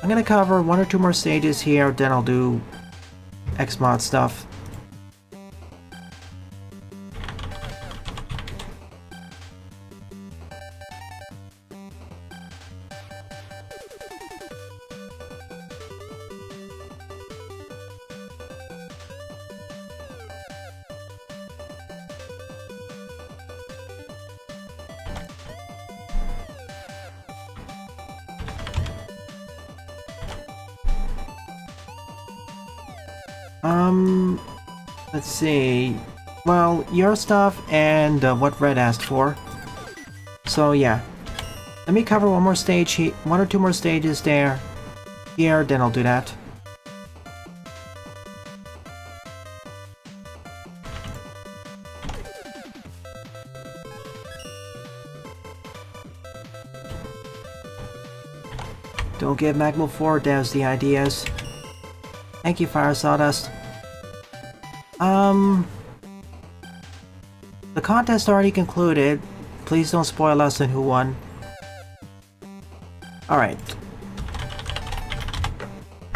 gonna cover 1 or 2 more stages here, then I'll do Xmod stuff. Let's see. Well, your stuff and what Red asked for. So yeah. Let me cover 1 more stage, 1 or 2 more stages there. Here, then I'll do that. Don't give Magma 4 devs the ideas. Thank you, Fire Sawdust. The contest already concluded. Please don't spoil us on who won. Alright.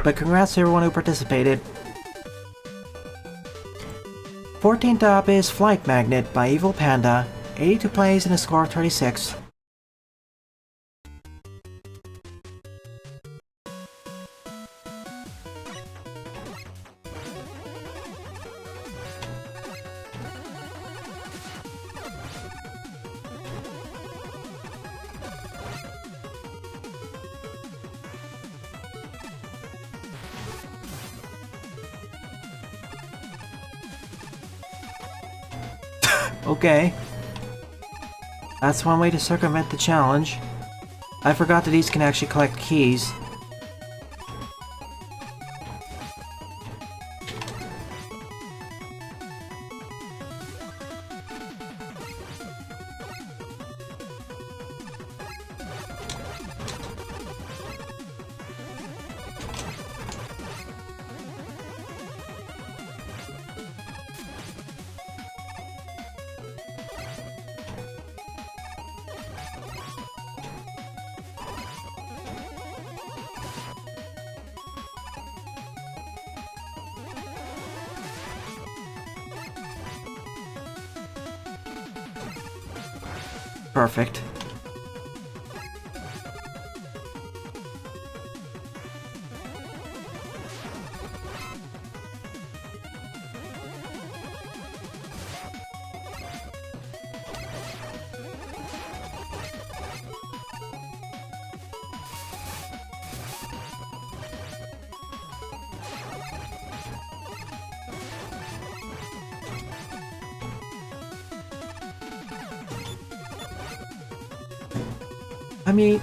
But congrats to everyone who participated. 14th up is Flight Magnet by Evil Panda, 82 plays and a score of 36. Okay. That's one way to circumvent the challenge. I forgot that these can actually collect keys. Perfect. I mean,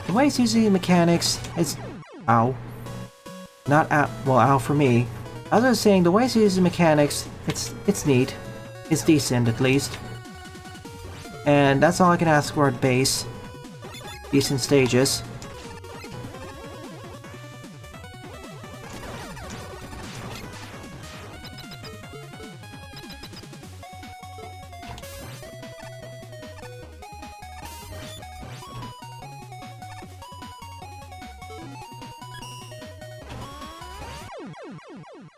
the way it's using the mechanics is... Ow. Not ow. Well, ow for me. I was just saying, the way it's using mechanics, it's neat. It's decent, at least. And that's all I can ask for at base. Decent stages.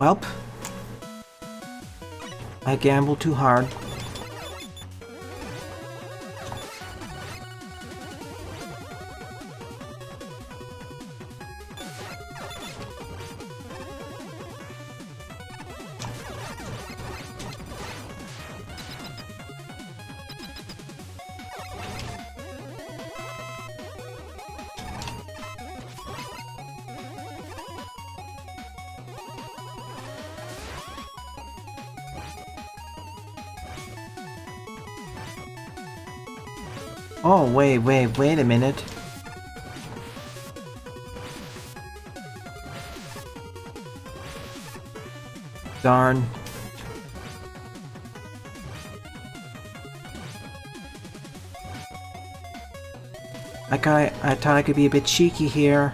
Welp. I gambled too hard. Oh, wait a minute. Darn. I thought I could be a bit cheeky here.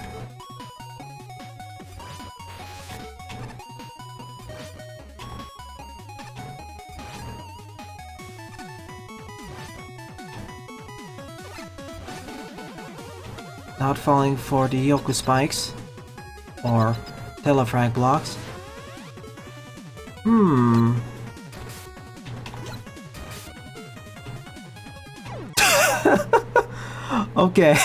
Not falling for the Yoku spikes or telefrag blocks. Okay.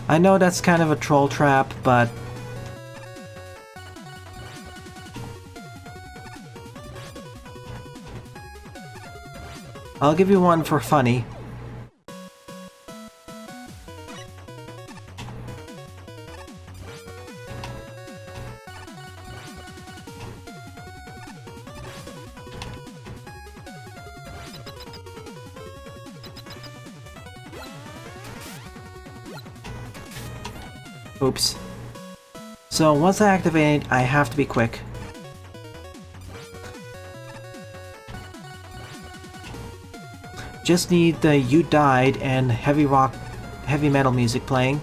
I know that's kind of a troll trap, but I'll give you one for funny. Oops. So once I activate it, I have to be quick. Just need the You Died and heavy metal music playing.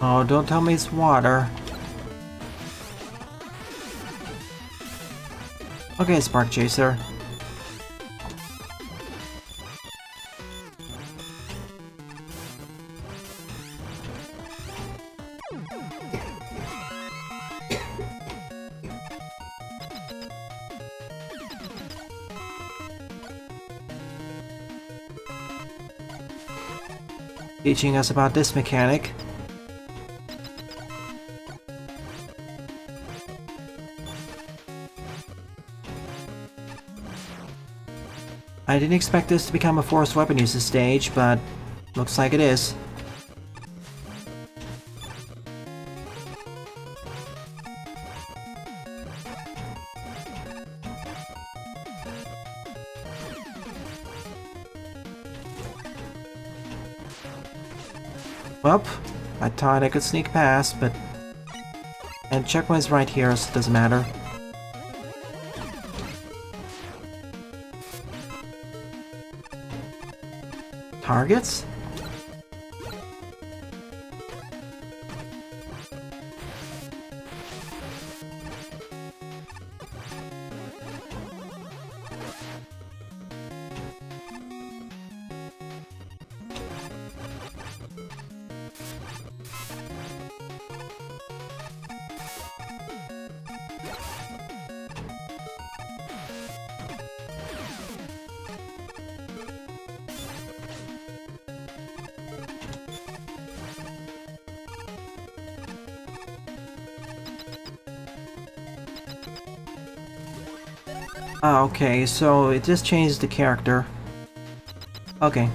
Oh, don't tell me it's water. Okay, Spark Chaser. teaching us about this mechanic. I didn't expect this to become a forced weapon usage stage, but looks like it is. Well, I thought I could sneak past, but... And checkpoint's right here, so it doesn't matter. Targets? Ah, okay, so it just changed the character. Okay.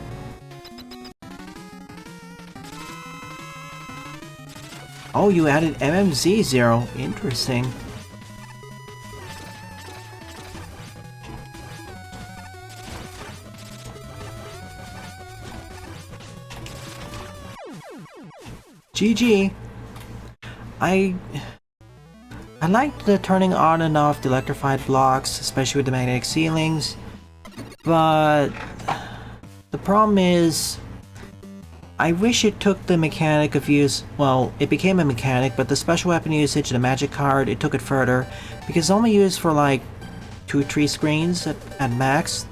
Oh, you added MMZ0. Interesting. GG. I liked the turning on and off the electrified blocks, especially with the magnetic ceilings, but the problem is I wish it took the mechanic of use, well, it became a mechanic, but the special weapon usage and the magic card, it took it further, because it's only used for like 2-3 screens at max.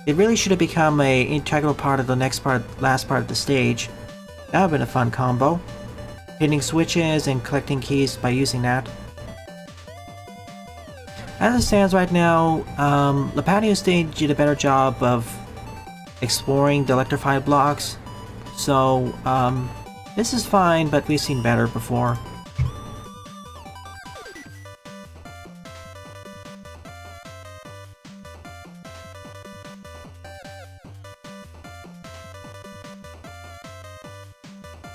It really should have become an integral part of the last part of the stage. That would have been a fun combo. Hitting switches and collecting keys by using that. As it stands right now, the patio stage did a better job of exploring the electrified blocks. So, this is fine, but we've seen better before.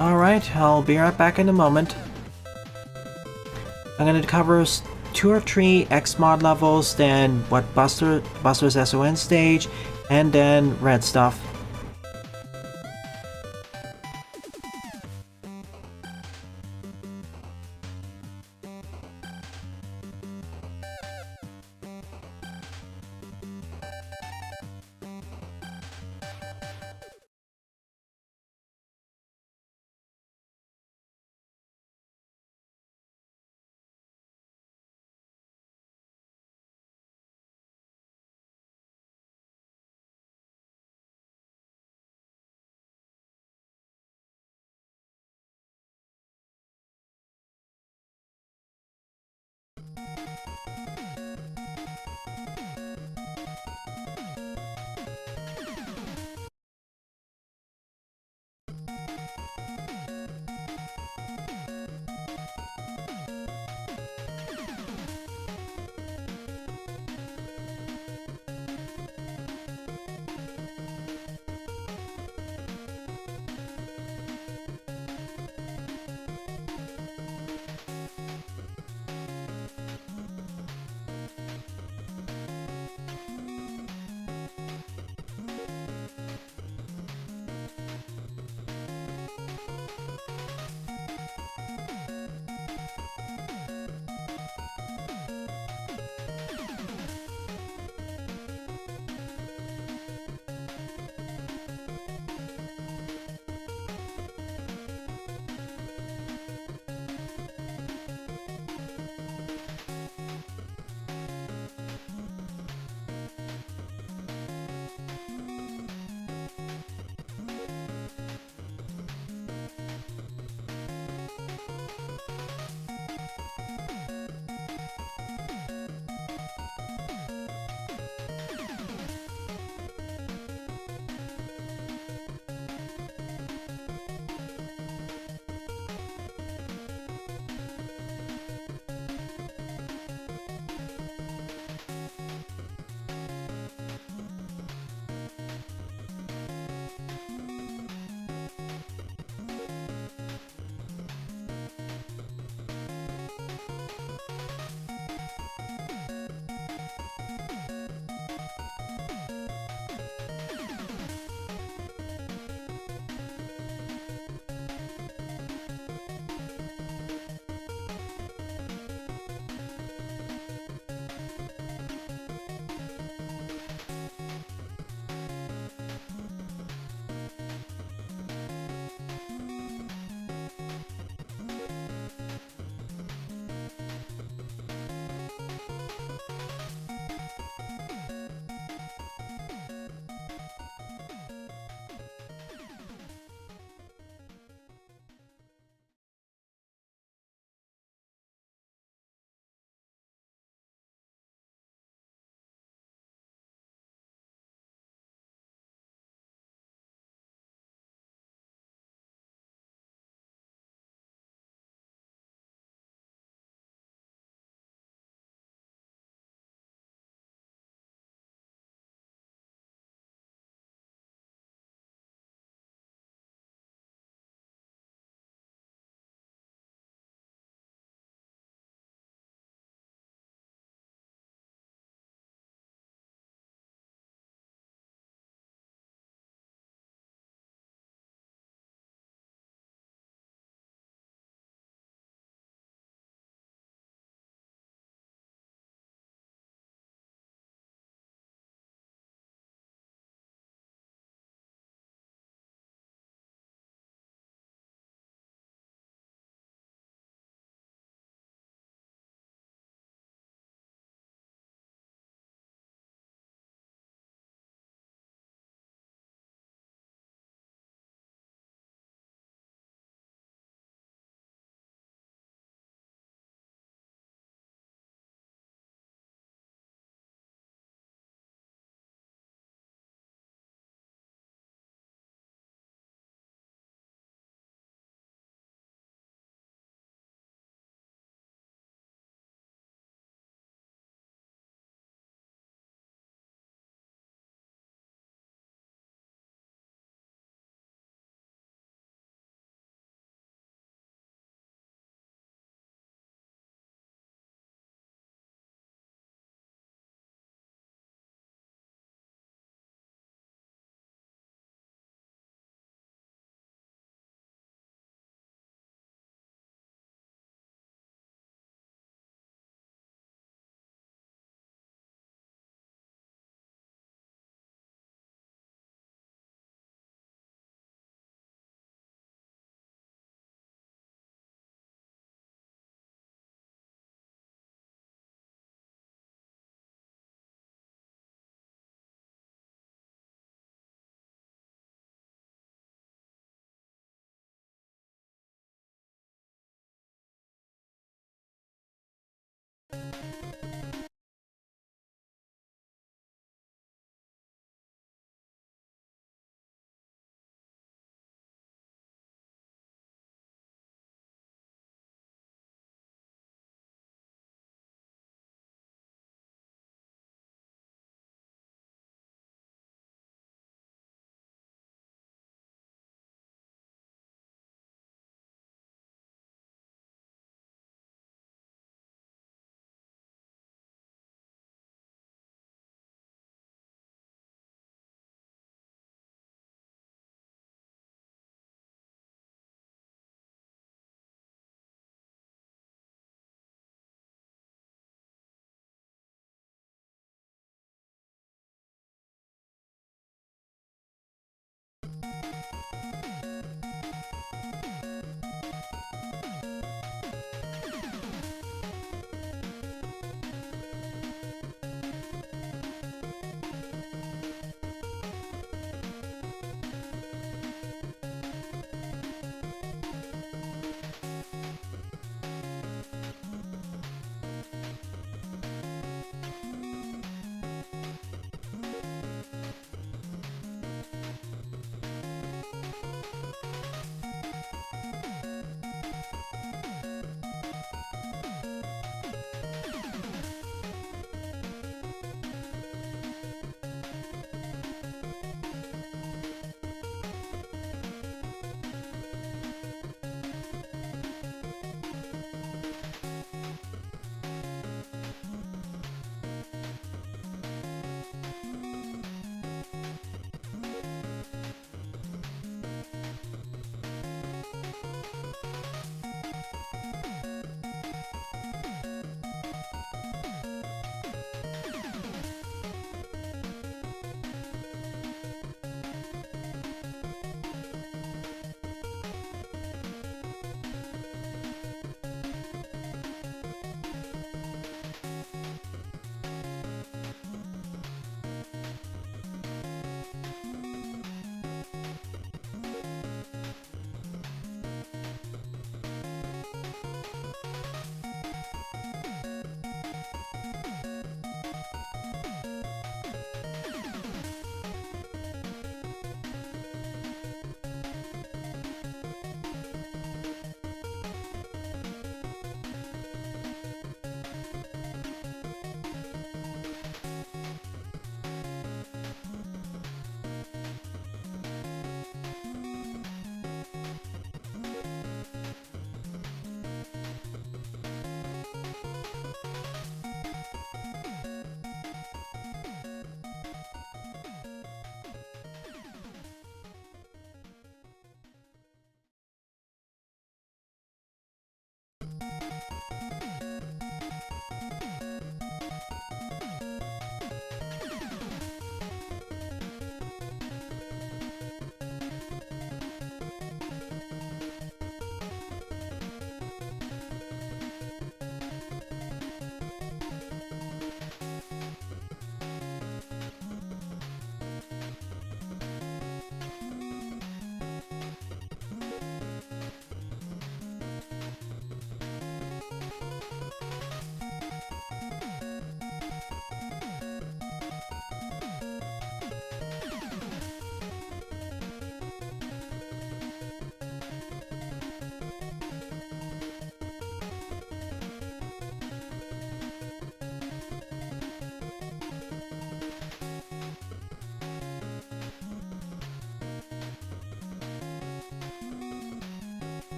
Alright, I'll be right back in a moment. I'm gonna cover 2 or 3 X-Mod levels, then Buster's SON stage, and then red stuff.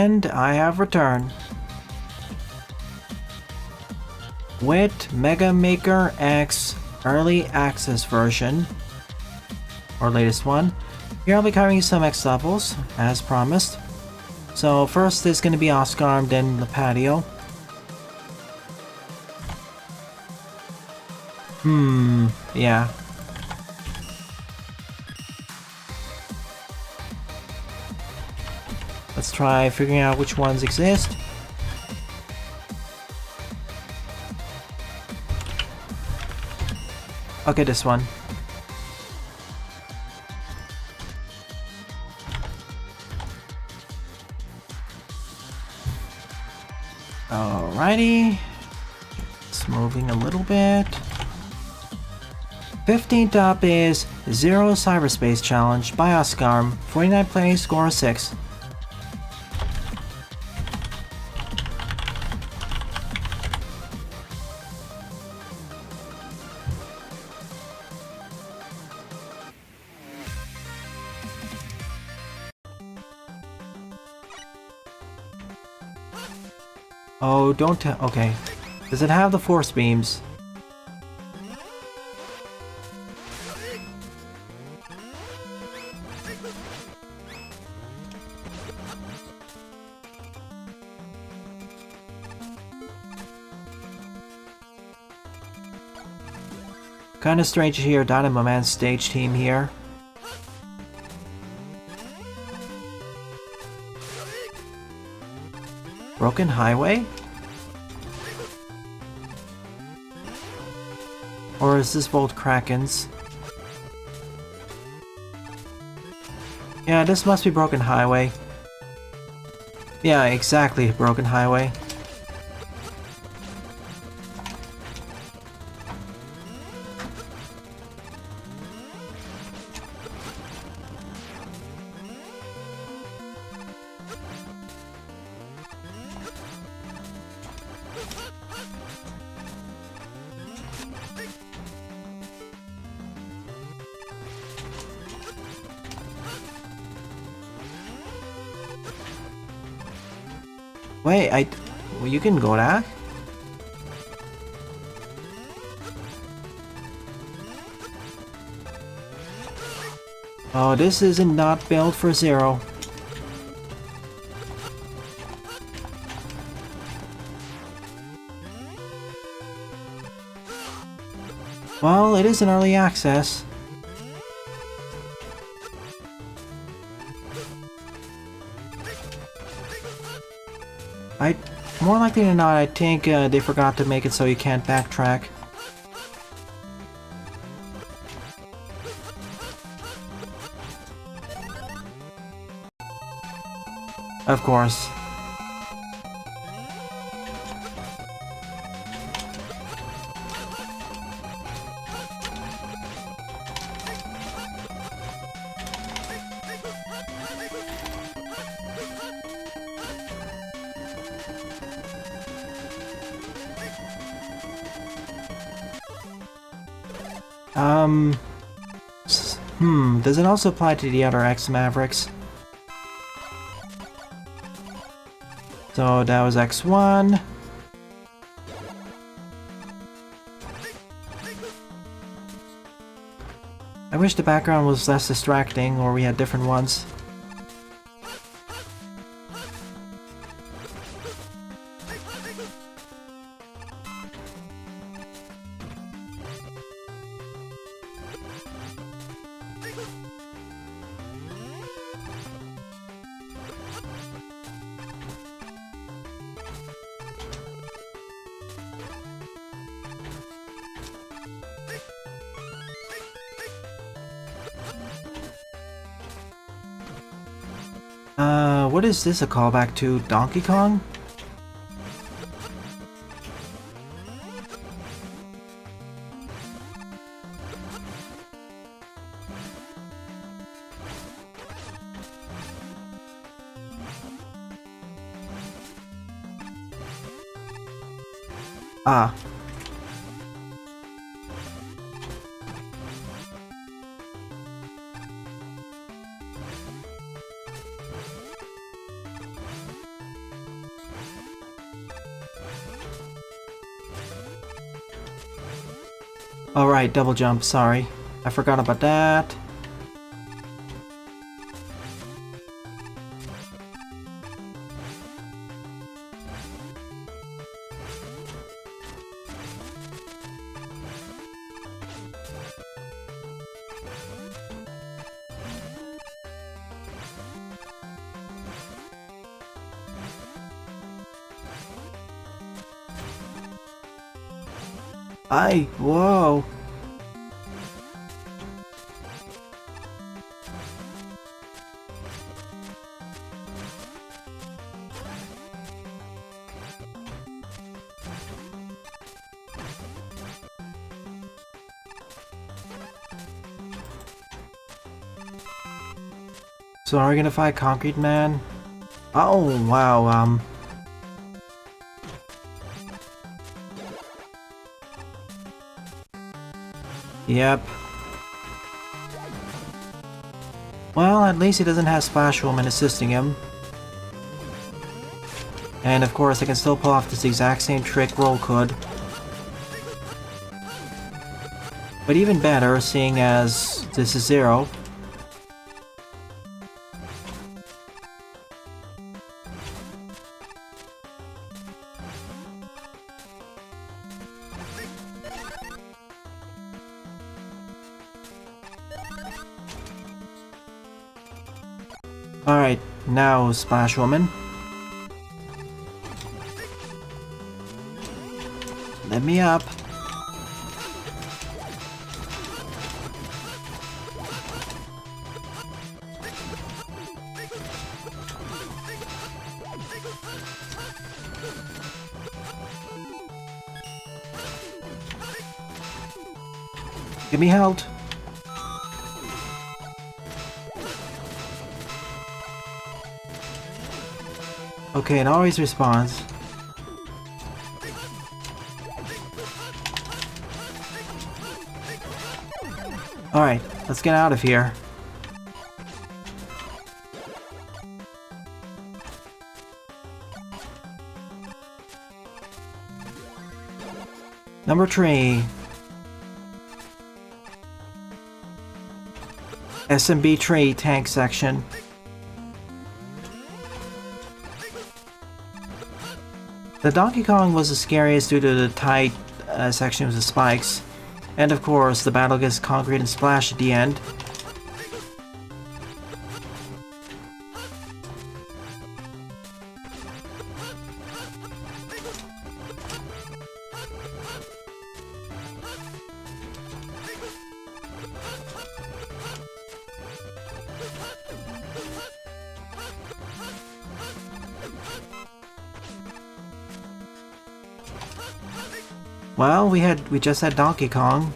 And I have returned. With Mega Maker X Early Access version, or latest one, here I'll be covering some X levels, as promised. So first is going to be Oscar, then the patio. Yeah. Let's try figuring out which ones exist. Okay, this one. Alrighty. It's moving a little bit. 15th up is Zero Cyberspace Challenge by Oscar. 49 plays, score 6. Oh, don't tell. Okay. Does it have the force beams? Kinda strange to hear Dynamo Man's stage team here. Broken Highway? Or is this Volt Kraken's? Yeah, this must be Broken Highway. Yeah, exactly, Broken Highway. Wait, well, you can go that? Oh, this is not built for Zero. Well, it is an early access. More likely than not, I think they forgot to make it so you can't backtrack. Of course. Does it also apply to the other X-Mavericks? So that was X1. I wish the background was less distracting, or we had different ones. What is this a callback to? Donkey Kong? Ah. Alright, double jump, sorry. I forgot about that. Whoa. So are we gonna fight Concrete Man? Oh, wow, Yep. Well, at least he doesn't have Splash Woman assisting him. And of course, I can still pull off this exact same trick Roll could. But even better, seeing as this is Zero. Alright, now Splash Woman. Let me up. Give me health. Okay, it always responds. Alright, let's get out of here. Number 3. SMB tree tank section. The Donkey Kong was the scariest due to the tight section with the spikes, and of course the battle against Concrete and Splash at the end. Well, we just had Donkey Kong.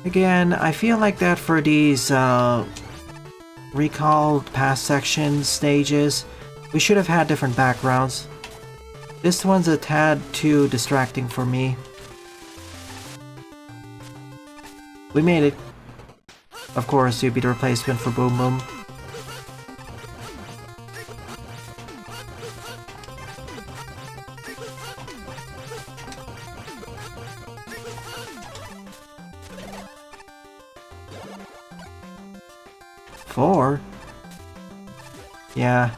Again, I feel like that for these recalled past sections, stages, we should have had different backgrounds. This one's a tad too distracting for me. We made it. Of course, you'd be the replacement for Boom Boom. Four? Yeah.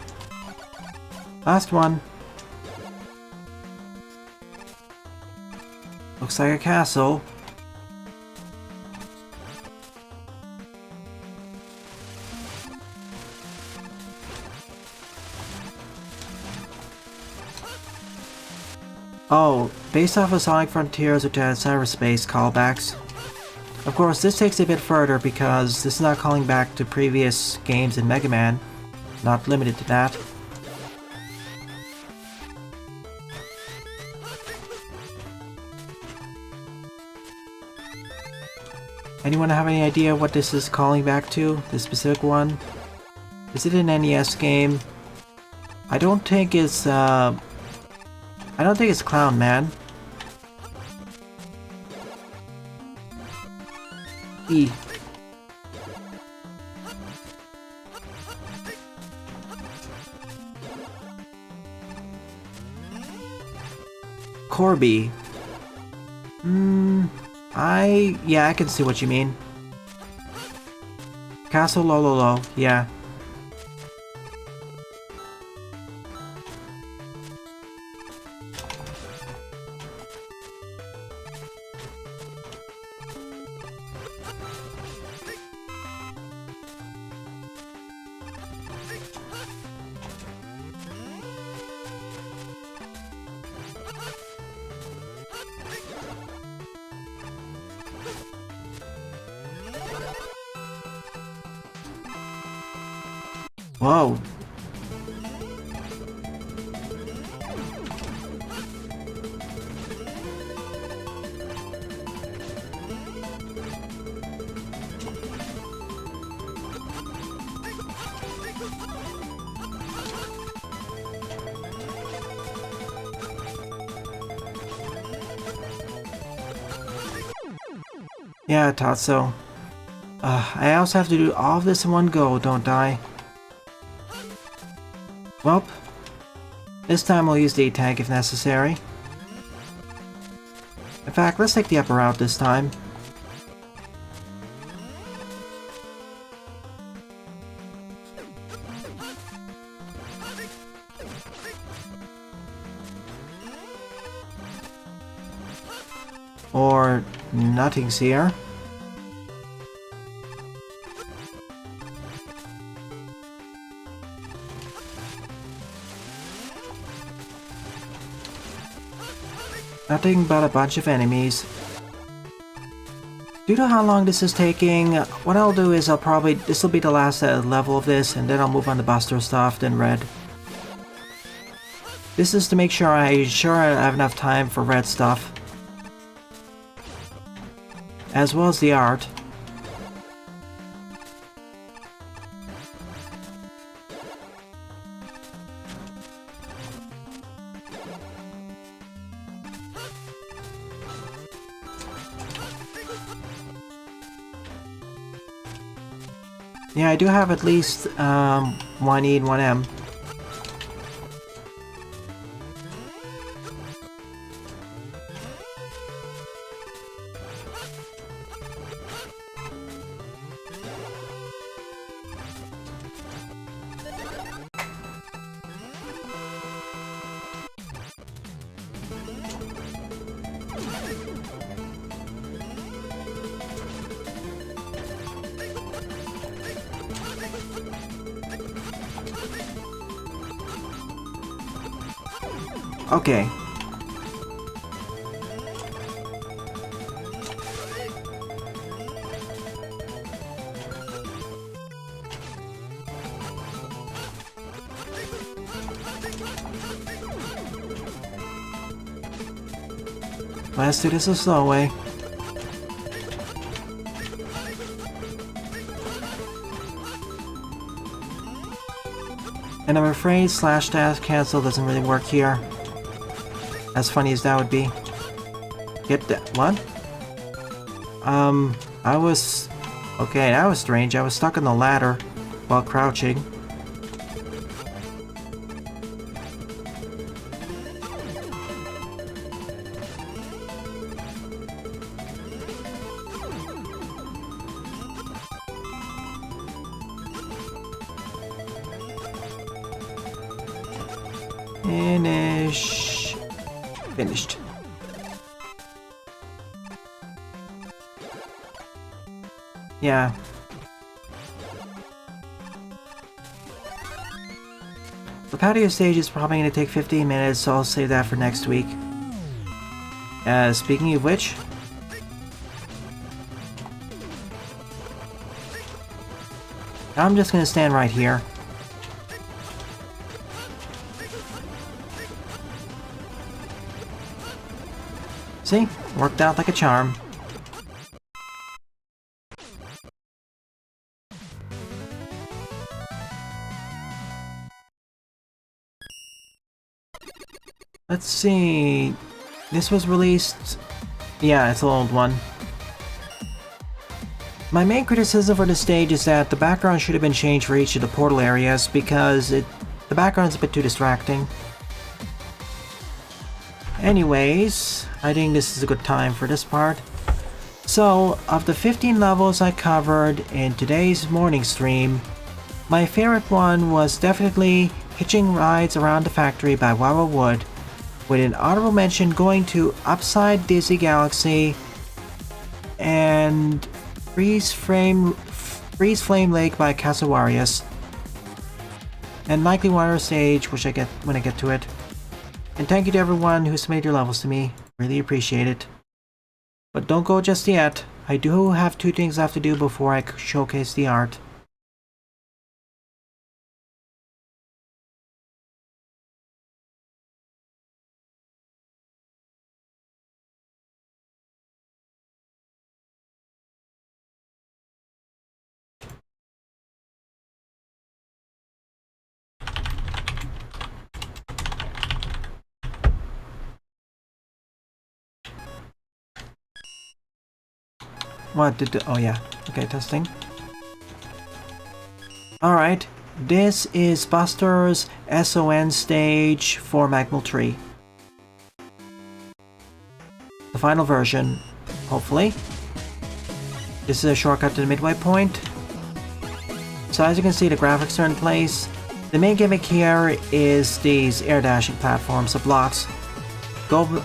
Last one. Looks like a castle. Oh, based off of Sonic Frontiers which has cyberspace callbacks. Of course, this takes it a bit further because this is not calling back to previous games in Mega Man, not limited to that. Anyone have any idea what this is calling back to, this specific one? Is it an NES game? I don't think it's Clown Man. E. Corby. Yeah, I can see what you mean. Castle Lololo, yeah. Whoa. Yeah, I thought so. I also have to do all of this in one go, don't I? Well, this time I'll use the tank if necessary. In fact, let's take the upper route this time. Or nothing's here. Nothing but a bunch of enemies. Due to how long this is taking, what I'll do is this will be the last level of this, and then I'll move on to Buster stuff, then Red. This is to make sure I have enough time for Red stuff. As well as the art. Yeah, I do have at least 1 E and 1 M. Okay. Let's do this the slow way. And I'm afraid slash dash cancel doesn't really work here. As funny as that would be. Get that. What? I was... Okay, that was strange. I was stuck on the ladder while crouching. Finish. Finished. Yeah. The patio stage is probably going to take 15 minutes, so I'll save that for next week. Speaking of which... I'm just going to stand right here. See? Worked out like a charm. Let's see... This was released... Yeah, it's an old one. My main criticism for this stage is that the background should have been changed for each of the portal areas because the background's a bit too distracting. Anyways, I think this is a good time for this part. So, of the 15 levels I covered in today's morning stream, my favorite one was definitely Hitching Rides Around the Factory by Wawa Wood, with an honorable mention going to Upside Dizzy Galaxy and Freeze Flame Lake by Casawarius, and Likely Water Stage, which I get when I get to it. And thank you to everyone who submitted your levels to me, really appreciate it. But don't go just yet, I do have 2 things I have to do before I showcase the art. What did the... Oh yeah, okay, testing. Alright, this is Buster's SON stage for Magmal Tree. The final version, hopefully. This is a shortcut to the midway point. So as you can see, the graphics are in place. The main gimmick here is these air dashing platforms, the blocks. Go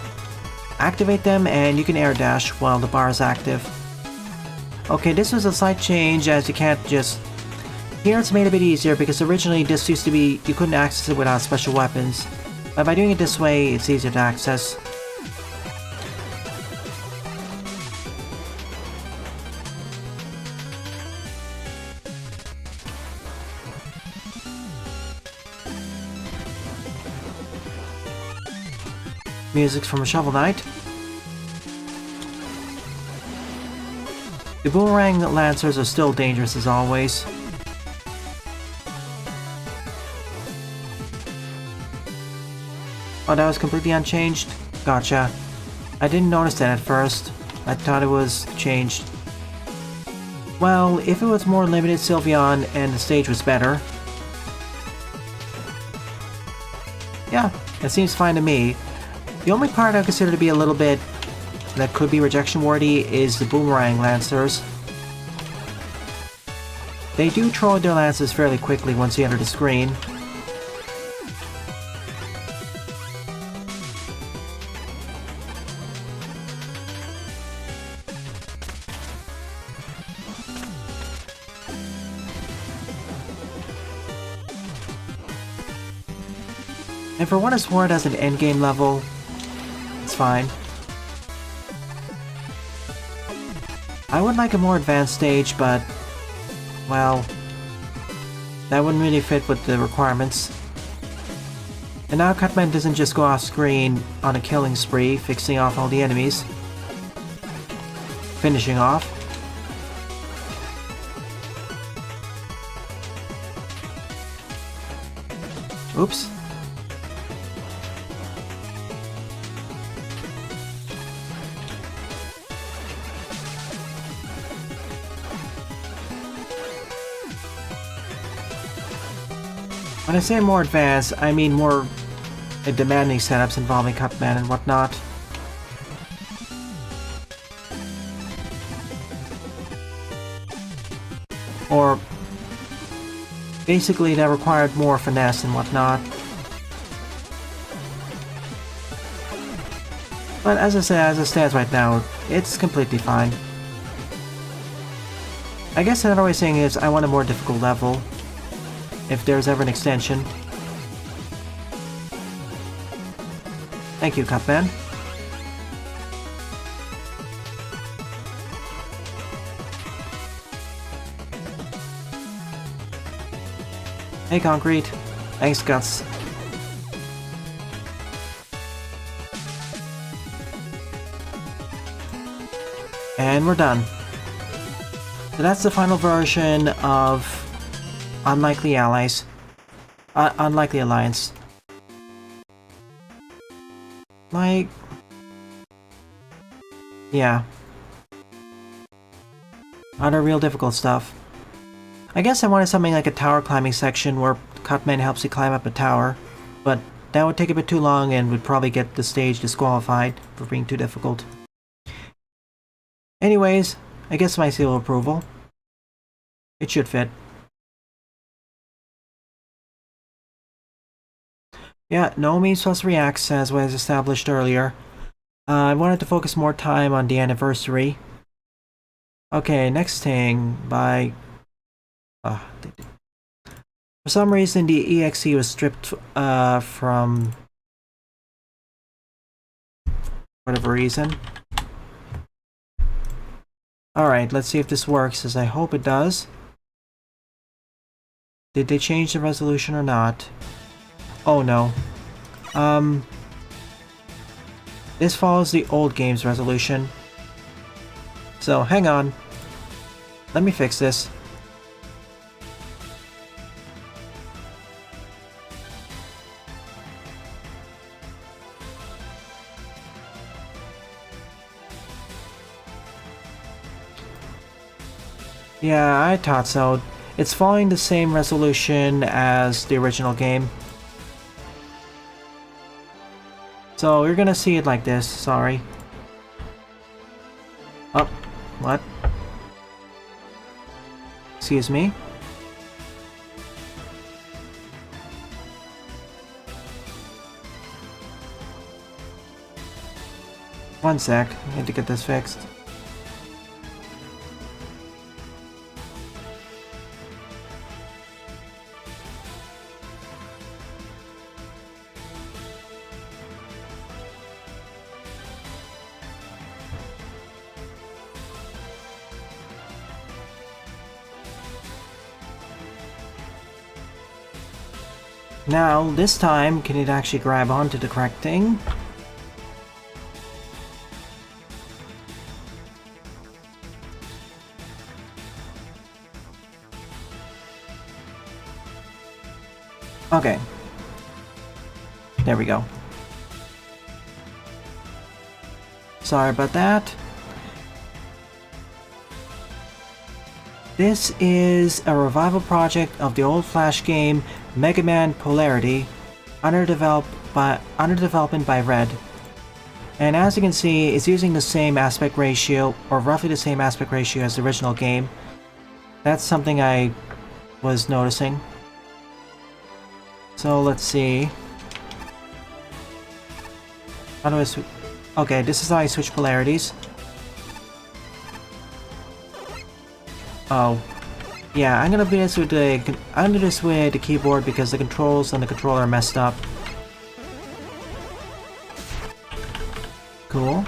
activate them and you can air dash while the bar is active. Okay, this was a slight change as you can't just... Here it's made a bit easier because originally this used to be... You couldn't access it without special weapons. But by doing it this way, it's easier to access. Music's from Shovel Knight. The boomerang lancers are still dangerous as always. Oh, that was completely unchanged? Gotcha. I didn't notice that at first. I thought it was changed. Well, if it was more limited Sylveon and the stage was better... Yeah, that seems fine to me. The only part I consider to be a little bit that could be rejection worthy is the boomerang lancers. They do throw their lances fairly quickly once you enter the screen. And for what it's worth as an endgame level, it's fine. I would like a more advanced stage, but... well... that wouldn't really fit with the requirements. And now Cutman doesn't just go off screen on a killing spree, fixing off all the enemies. Finishing off. Oops. When I say more advanced, I mean more demanding setups involving Cutman and whatnot. Or basically that required more finesse and whatnot. But as I said, as it stands right now, it's completely fine. I guess another way of saying it is I want a more difficult level. If there's ever an extension. Thank you, Cutman. Hey, Concrete. Thanks, Guts. And we're done. So that's the final version of Unlikely Allies. Unlikely Alliance. Like... yeah. Other real difficult stuff. I guess I wanted something like a tower climbing section where Cutman helps you climb up a tower, but that would take a bit too long and would probably get the stage disqualified for being too difficult. Anyways, I guess my seal of approval. It should fit. Yeah, no means plus reacts, as was established earlier. I wanted to focus more time on the anniversary. Okay, next thing, by... for some reason, the EXE was stripped from... whatever reason. Alright, let's see if this works, as I hope it does. Did they change the resolution or not? Oh no. This follows the old game's resolution. So, hang on. Let me fix this. Yeah, I thought so. It's following the same resolution as the original game. So you're gonna see it like this, sorry. Oh, what? Excuse me? One sec, I need to get this fixed. Now, this time, can it actually grab onto the correct thing? Okay. There we go. Sorry about that. This is a revival project of the old Flash game Mega Man Polarity, under development by Red. And as you can see, it's using the same aspect ratio, or roughly the same aspect ratio as the original game. That's something I was noticing. So let's see. How do I okay, this is how I switch polarities. Oh. Yeah, I'm gonna do this with the keyboard because the controls on the controller are messed up. Cool.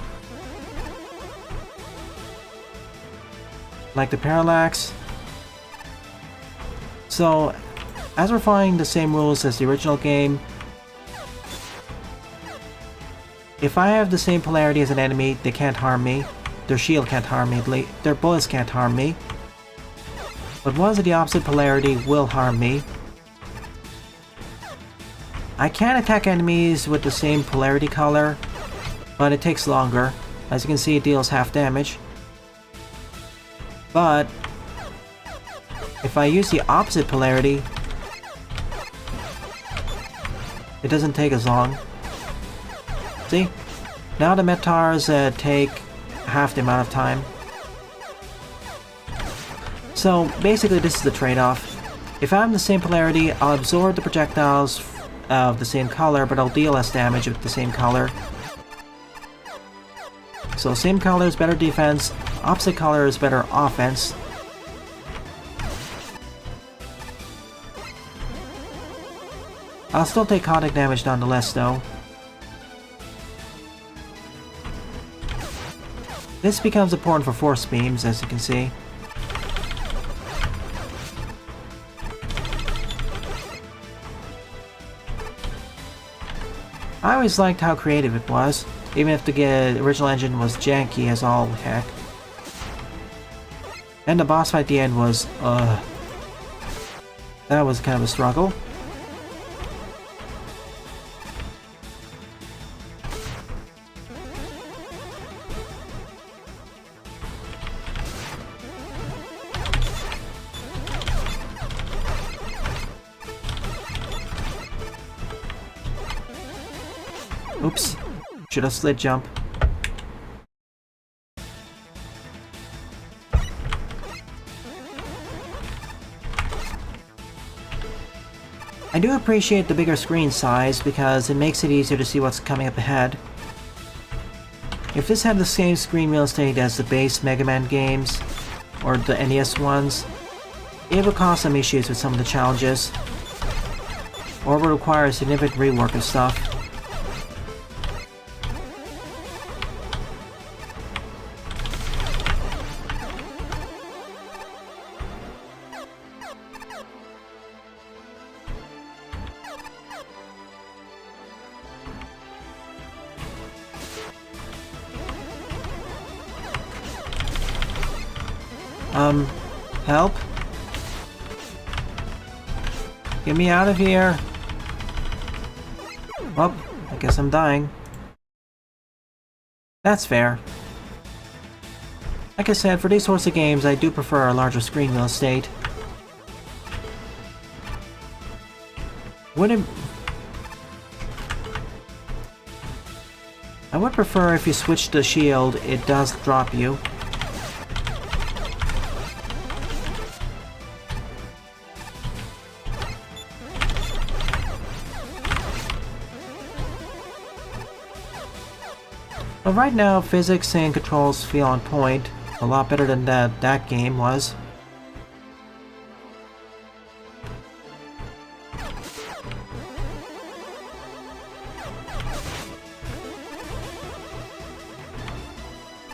Like the parallax. So, as we're following the same rules as the original game, if I have the same polarity as an enemy, they can't harm me. Their shield can't harm me. Their bullets can't harm me. But ones of the opposite polarity will harm me. I can attack enemies with the same polarity color, but it takes longer. As you can see, it deals half damage. But if I use the opposite polarity, it doesn't take as long. See? Now the Metars take half the amount of time. So basically this is the trade-off. If I'm the same polarity, I'll absorb the projectiles of the same color, but I'll deal less damage with the same color. So same color is better defense, opposite color is better offense. I'll still take contact damage nonetheless though. This becomes important for force beams, as you can see. I always liked how creative it was, even if the original engine was janky as all heck. And the boss fight at the end was, that was kind of a struggle. Oops. Should have slid jump. I do appreciate the bigger screen size because it makes it easier to see what's coming up ahead. If this had the same screen real estate as the base Mega Man games, or the NES ones, it would cause some issues with some of the challenges, or would require a significant rework of stuff. Help? Get me out of here! Well, I guess I'm dying. That's fair. Like I said, for these sorts of games, I do prefer a larger screen real estate. I would prefer if you switch the shield, it does drop you. But right now, physics and controls feel on point, a lot better than that game was.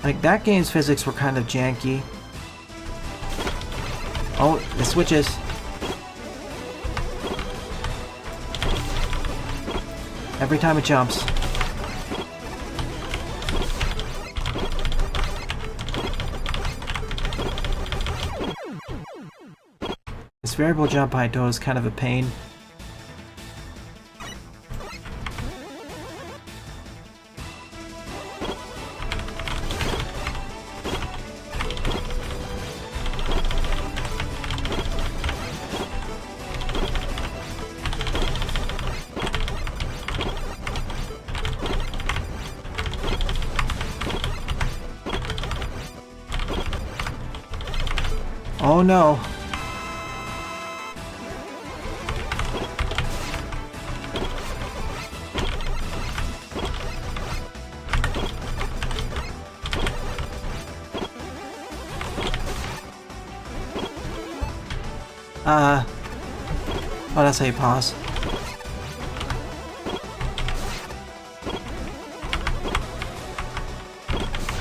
Like, that game's physics were kind of janky. Oh, it switches. Every time it jumps. This variable jump height though is kind of a pain. Oh no. Oh, that's how you pause.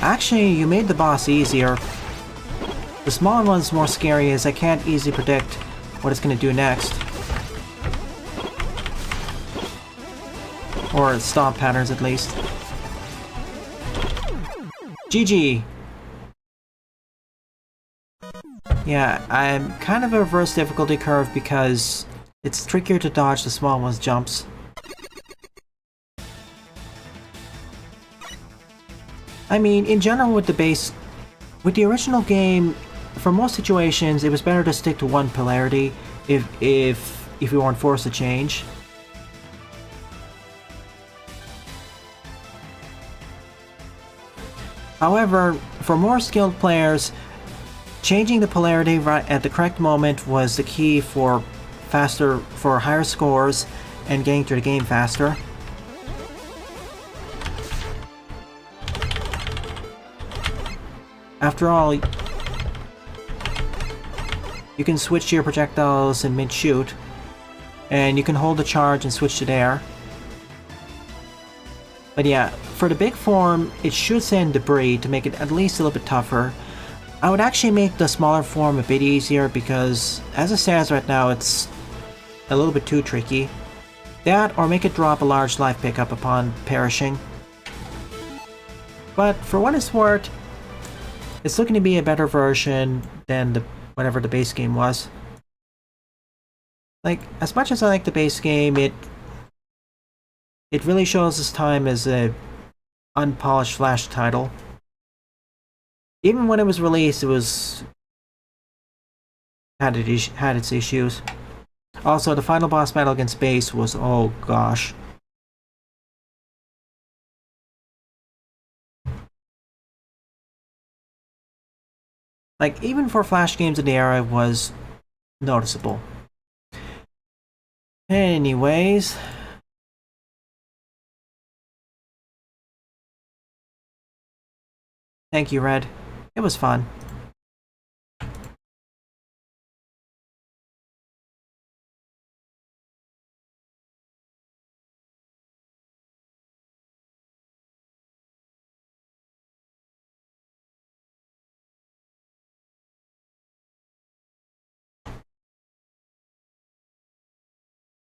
Actually, you made the boss easier. The smaller one's more scary as I can't easily predict what it's gonna do next. Or stomp patterns at least. GG! Yeah, I'm kind of a reverse difficulty curve because it's trickier to dodge the small one's jumps. I mean, in general with the original game, for most situations, it was better to stick to one polarity if you weren't forced to change. However, for more skilled players, changing the polarity right at the correct moment was the key for higher scores and getting through the game faster. After all, you can switch to your projectiles in mid-shoot, and you can hold the charge and switch to there. But yeah, for the big form, it should send debris to make it at least a little bit tougher. I would actually make the smaller form a bit easier because, as it stands right now, it's a little bit too tricky. That, or make it drop a large life pickup upon perishing. But for what it's worth, it's looking to be a better version than whatever the base game was. Like, as much as I like the base game, it really shows its time as a unpolished Flash title. Even when it was released, it had its issues. Also, the final boss battle against Base was, oh gosh. Like, even for Flash games in the era, it was noticeable. Anyways. Thank you, Red. It was fun.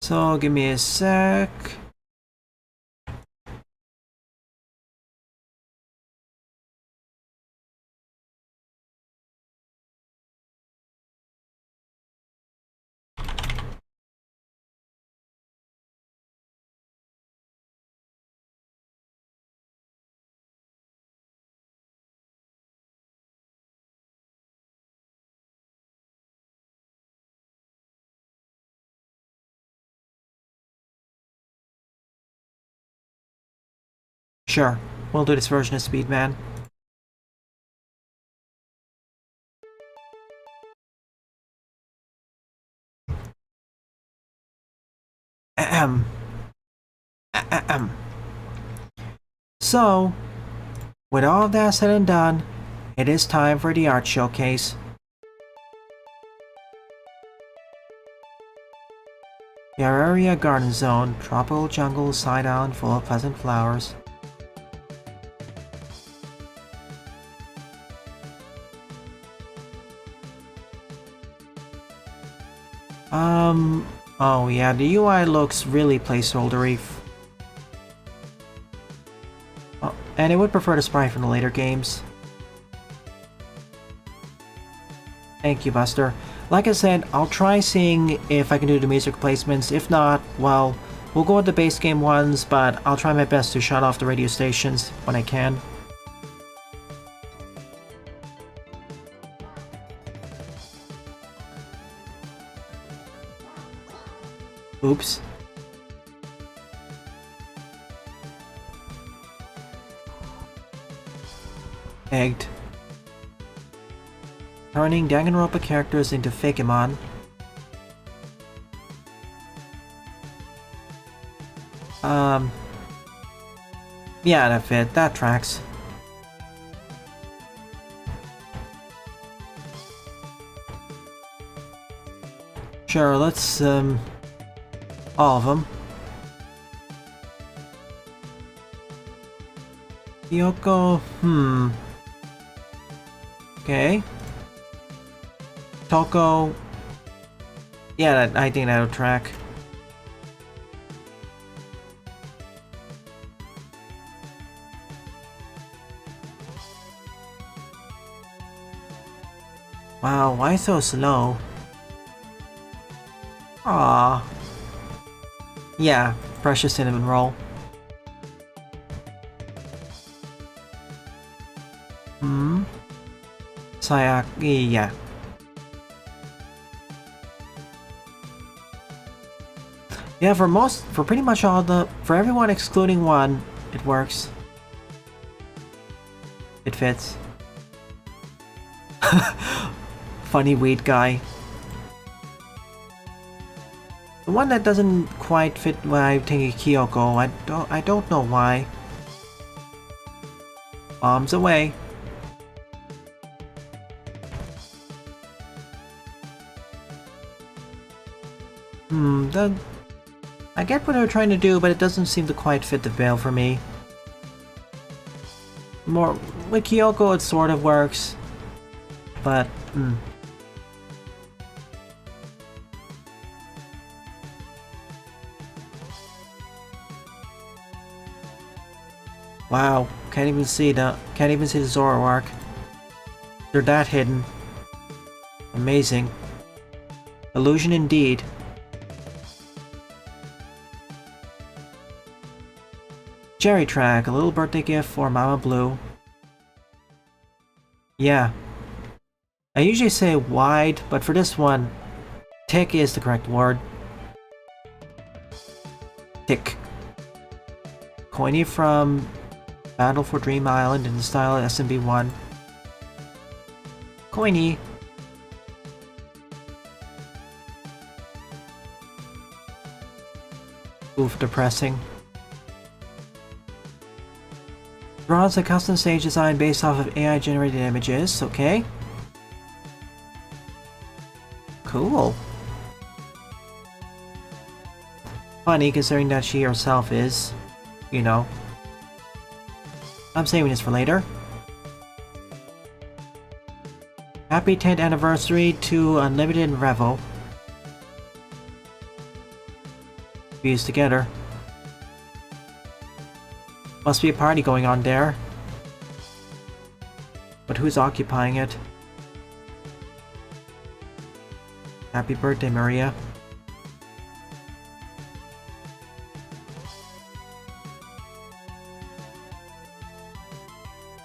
So, give me a sec. Sure, we'll do this version of Speedman. Ahem. Ahem. So, with all of that said and done, it is time for the art showcase. The Auraria Garden Zone, tropical jungle side island full of pleasant flowers. Oh yeah, the UI looks really placeholdery. Oh, and I would prefer the sprite from the later games. Thank you, Buster. Like I said, I'll try seeing if I can do the music replacements. If not, well, we'll go with the base game ones, but I'll try my best to shut off the radio stations when I can. Oops. Egged. Turning Danganronpa characters into Fakemon. Yeah, that fit. That tracks. Sure, let's, all of them. Yoko, Okay. Toko. Yeah, I think that'll track. Wow, why so slow? Ah. Yeah, precious cinnamon roll. Sayaki, yeah. Yeah, for pretty much for everyone excluding one, it works. It fits. Funny weed guy. The one that doesn't quite fit when I think of Kyoko, I don't know why. Bombs away. I get what they're trying to do, but it doesn't seem to quite fit the bill for me. More with Kyoko, it sort of works, but Wow, can't even see the Zoro arc. They're that hidden. Amazing. Illusion indeed. Jerry Track, a little birthday gift for Mama Blue. Yeah. I usually say wide, but for this one, tick is the correct word. Tick. Coiny from Battle for Dream Island in the style of SMB1. Coiny. Oof, depressing. Draws a custom stage design based off of AI generated images, okay. Cool. Funny considering that she herself is, you know. I'm saving this for later. Happy 10th anniversary to Unlimited and Revel. Fused together. Must be a party going on there. But who's occupying it? Happy birthday, Maria.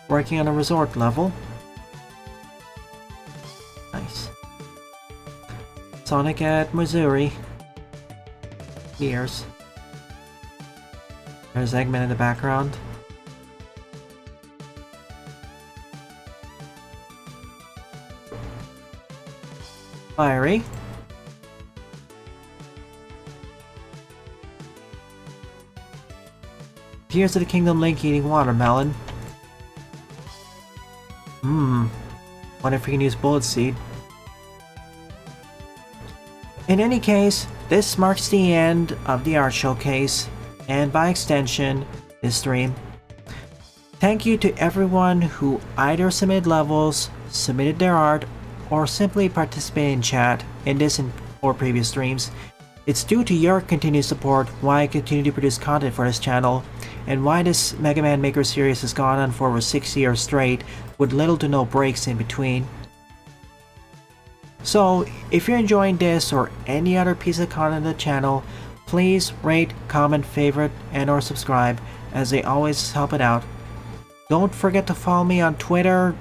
Working on a resort level. Nice. Sonic at Missouri. Years. There's Eggman in the background. Fiery. Tears of the Kingdom Link eating watermelon. Wonder if we can use Bullet Seed. In any case, this marks the end of the art showcase, and by extension, this stream. Thank you to everyone who either submitted levels, submitted their art, or simply participated in chat in this or previous streams. It's due to your continued support why I continue to produce content for this channel, and why this Mega Man Maker series has gone on for over 6 years straight, with little to no breaks in between. So, if you're enjoying this or any other piece of content on the channel, please rate, comment, favorite, and or subscribe, as they always help it out. Don't forget to follow me on Twitter,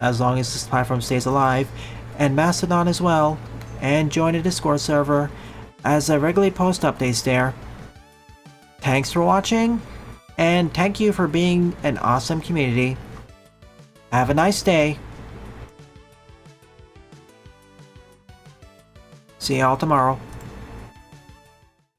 as long as this platform stays alive, and Mastodon as well, and join the Discord server, as I regularly post updates there. Thanks for watching, and thank you for being an awesome community. Have a nice day. See y'all tomorrow.